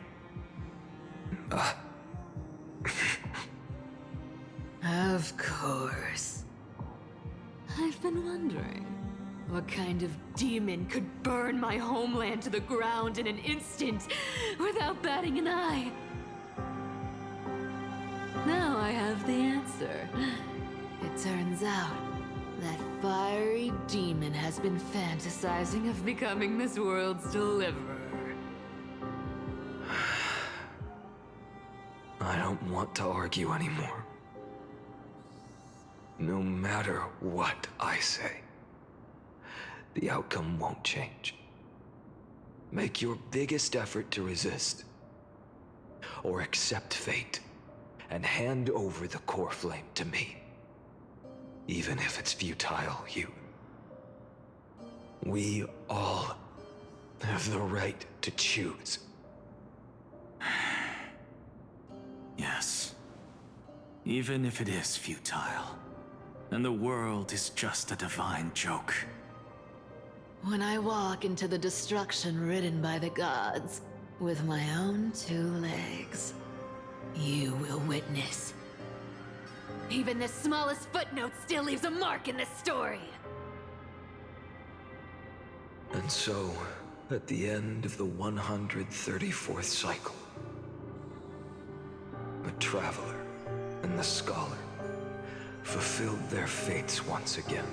Of course. I've been wondering, what kind of demon could burn my homeland to the ground in an instant without batting an eye? Now I have the answer. It turns out that fiery demon has been fantasizing of becoming this world's deliverer. I don't want to argue anymore. No matter what I say, the outcome won't change. Make your biggest effort to resist, or accept fate, and hand over the core flame to me. Even if it's futile, you We all have the right to choose. Yes. Even if it is futile, and the world is just a divine joke. When I walk into the destruction ridden by the gods, with my own 2 legs, you will witness. Even the smallest footnote still leaves a mark in this story. And so, at the end of the 134th cycle, the Traveler and the Scholar fulfilled their fates once again.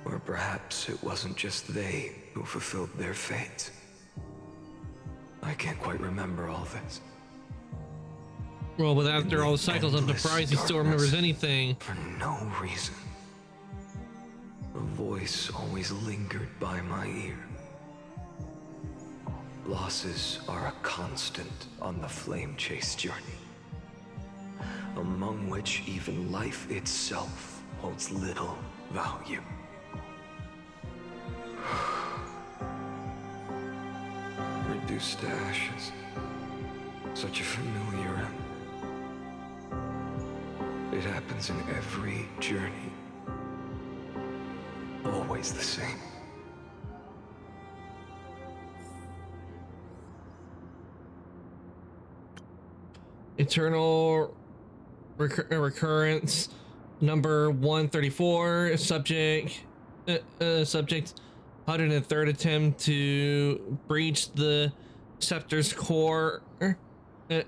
Or perhaps it wasn't just they who fulfilled their fates. I can't quite remember all this. Well, but after all the cycles, I'm surprised he still remembers anything. For no reason. A voice always lingered by my ear. Losses are a constant on the flame chase journey, among which even life itself holds little value. Reduced to ashes. Such a familiar end. It happens in every journey. Always the same. Eternal recurrence number 134. Subject 103rd attempt to breach the scepter's core. The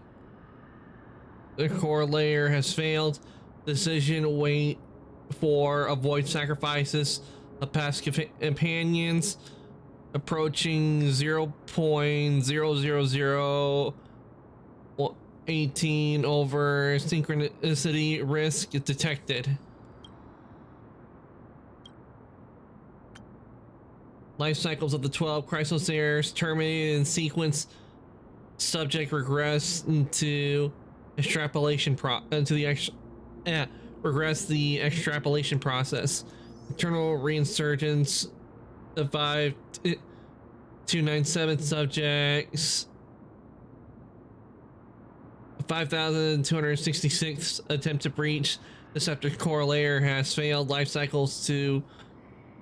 core layer has failed. Decision wait for avoid sacrifices of past companions. Approaching 0.00018 over synchronicity risk detected. Life cycles of the 12 Chrysoseirs terminated in sequence. Subject regress into extrapolation regress the extrapolation process. Eternal reinsurgence of 5297 subjects. 5,266 attempt to breach the scepter core layer has failed. Life cycles to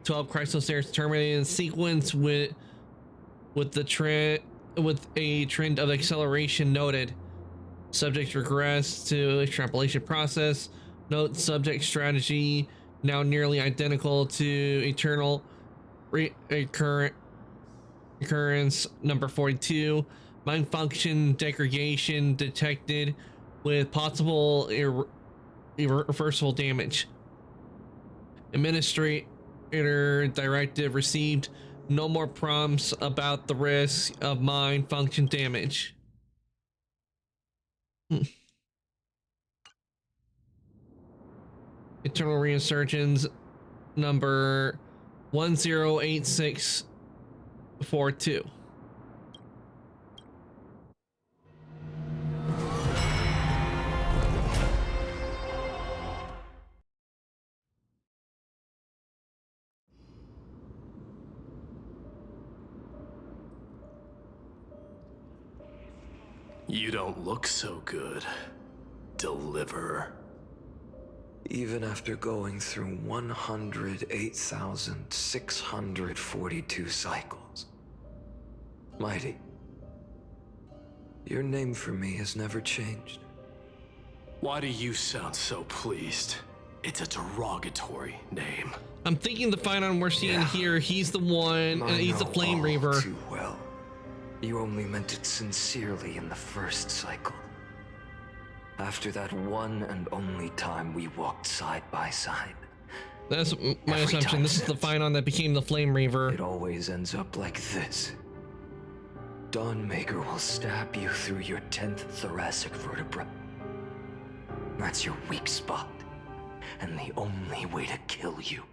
12 Chrysoseirs terminated in sequence with a trend of acceleration noted. Subject regress to extrapolation process. Note subject strategy now nearly identical to eternal recurrence number 42. Mind function degradation detected with possible irreversible damage. Administrator directive received. No more prompts about the risk of mind function damage. Eternal reinsurgence number 108642. You don't look so good, Deliverer. Even after going through 108,642 cycles. Mighty, your name for me has never changed. Why do you sound so pleased? It's a derogatory name. I'm thinking the Phynon we're seeing here, he's the one, he's the Flame Reaver. Too well. You only meant it sincerely in the first cycle. After that one and only time we walked side by side. That's my assumption. This is the Phynon that became the Flame Reaver. It always ends up like this. Dawnmaker will stab you through your 10th thoracic vertebra. That's your weak spot, and the only way to kill you.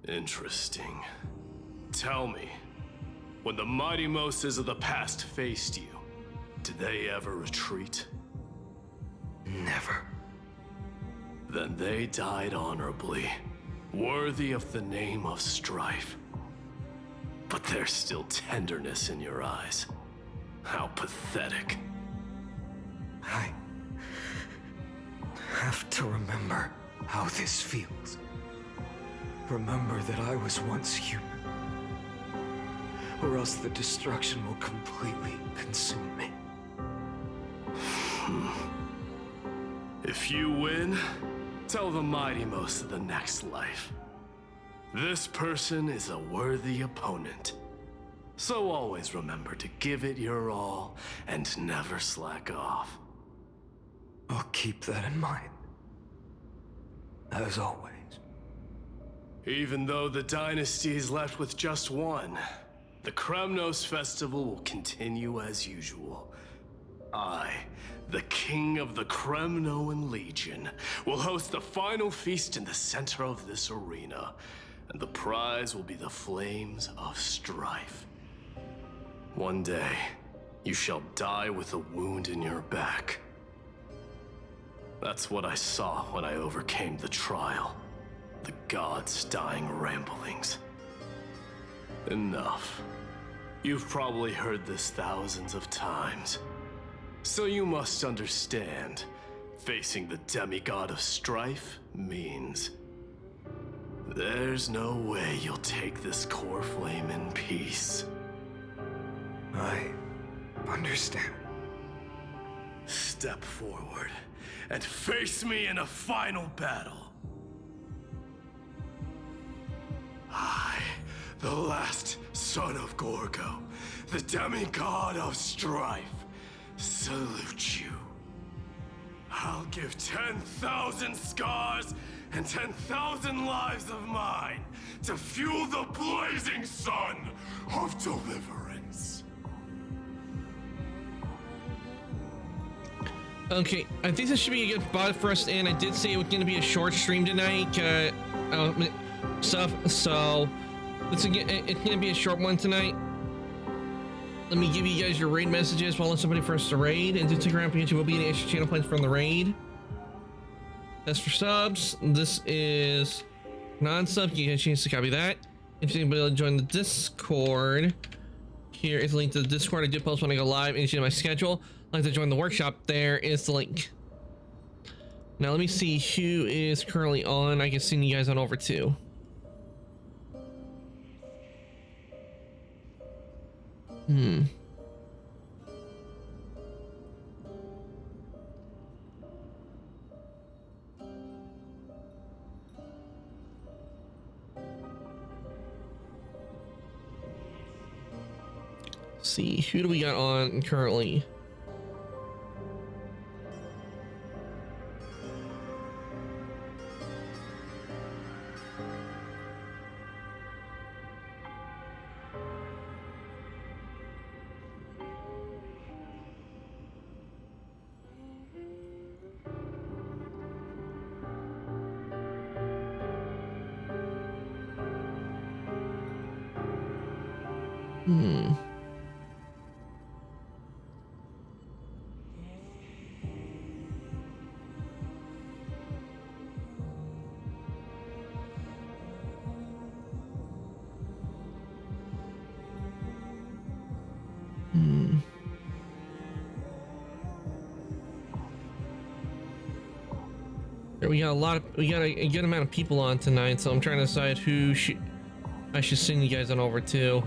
Interesting. Tell me, when the mighty Moses of the past faced you, did they ever retreat? Never. Then they died honorably. worthy of the name of strife. But there's still tenderness in your eyes. How pathetic. I have to remember how this feels. Remember that I was once human. Or else the destruction will completely consume me. If you win, tell the Mighty Most of the next life. This person is a worthy opponent. So always remember to give it your all and never slack off. I'll keep that in mind. As always. Even though the dynasty is left with just one, the Kremnos Festival will continue as usual. I, the King of the Kremnoan Legion, will host the final feast in the center of this arena, and the prize will be the Flames of Strife. One day, you shall die with a wound in your back. That's what I saw when I overcame the trial. The gods' dying ramblings. Enough. You've probably heard this thousands of times. So you must understand, facing the demigod of strife means there's no way you'll take this core flame in peace. I understand. Step forward and face me in a final battle. I, the last son of Gorgo, the demigod of strife, salute you. I'll give 10,000 scars and 10,000 lives of mine to fuel the blazing sun of deliverance. Okay, I think this should be a good spot for us, and I did say it was going to be a short stream tonight. So it's going to be a short one tonight. Let me give you guys your raid messages while somebody for us to raid, and to stick around because you will be in the extra channel points from the raid. As for subs, this is non-sub. You get a chance to copy that. If you anybody will join the Discord, here is the link to the Discord. I do post when I go live into my schedule. Like to join the workshop, there is the link. Now let me see who is currently on. I can send you guys on over to. See, who do we got on currently? We got a good amount of people on tonight, so I'm trying to decide who I should send you guys on over to.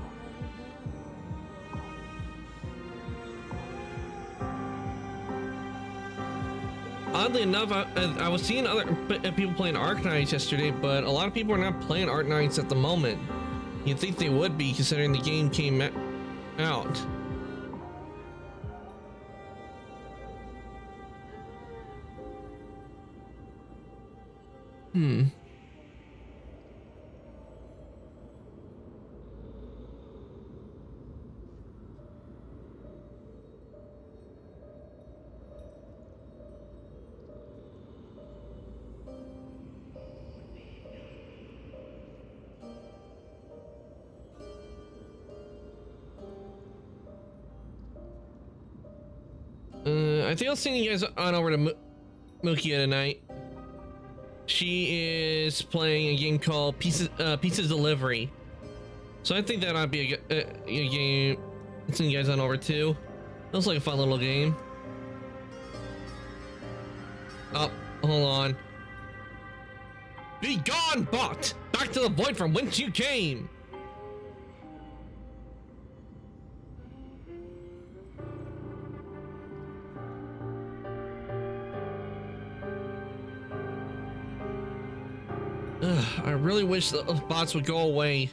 Oddly enough, I was seeing other people playing Arknights yesterday, but a lot of people are not playing Arknights at the moment. You'd think they would be, considering the game came out. I think I'll send you guys on over to Mukia tonight. She is playing a game called Pieces Delivery. So I think that might be a game. I'll send you guys on over to. Looks like a fun little game. Oh, hold on. Be gone, bot! Back to the void from whence you came! Ugh, I really wish the bots would go away.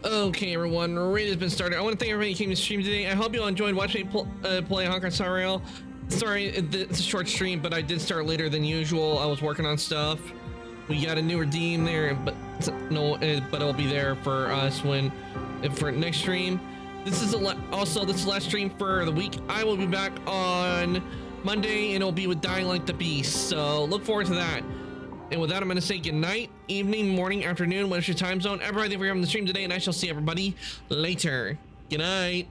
Okay, everyone, raid has been started. I want to thank everybody who came to stream today. I hope you all enjoyed watching me play Honkai Star Rail. Sorry, it's a short stream, but I did start later than usual. I was working on stuff. We got a new redeem there, but no, but it'll be there for us for next stream. This is also this is the last stream for the week. I will be back on Monday, and it'll be with Dying Like the Beast. So look forward to that. And with that, I'm going to say good night, evening, morning, afternoon, whatever your time zone. Everybody, thank you for having the stream today, and I shall see everybody later. Good night.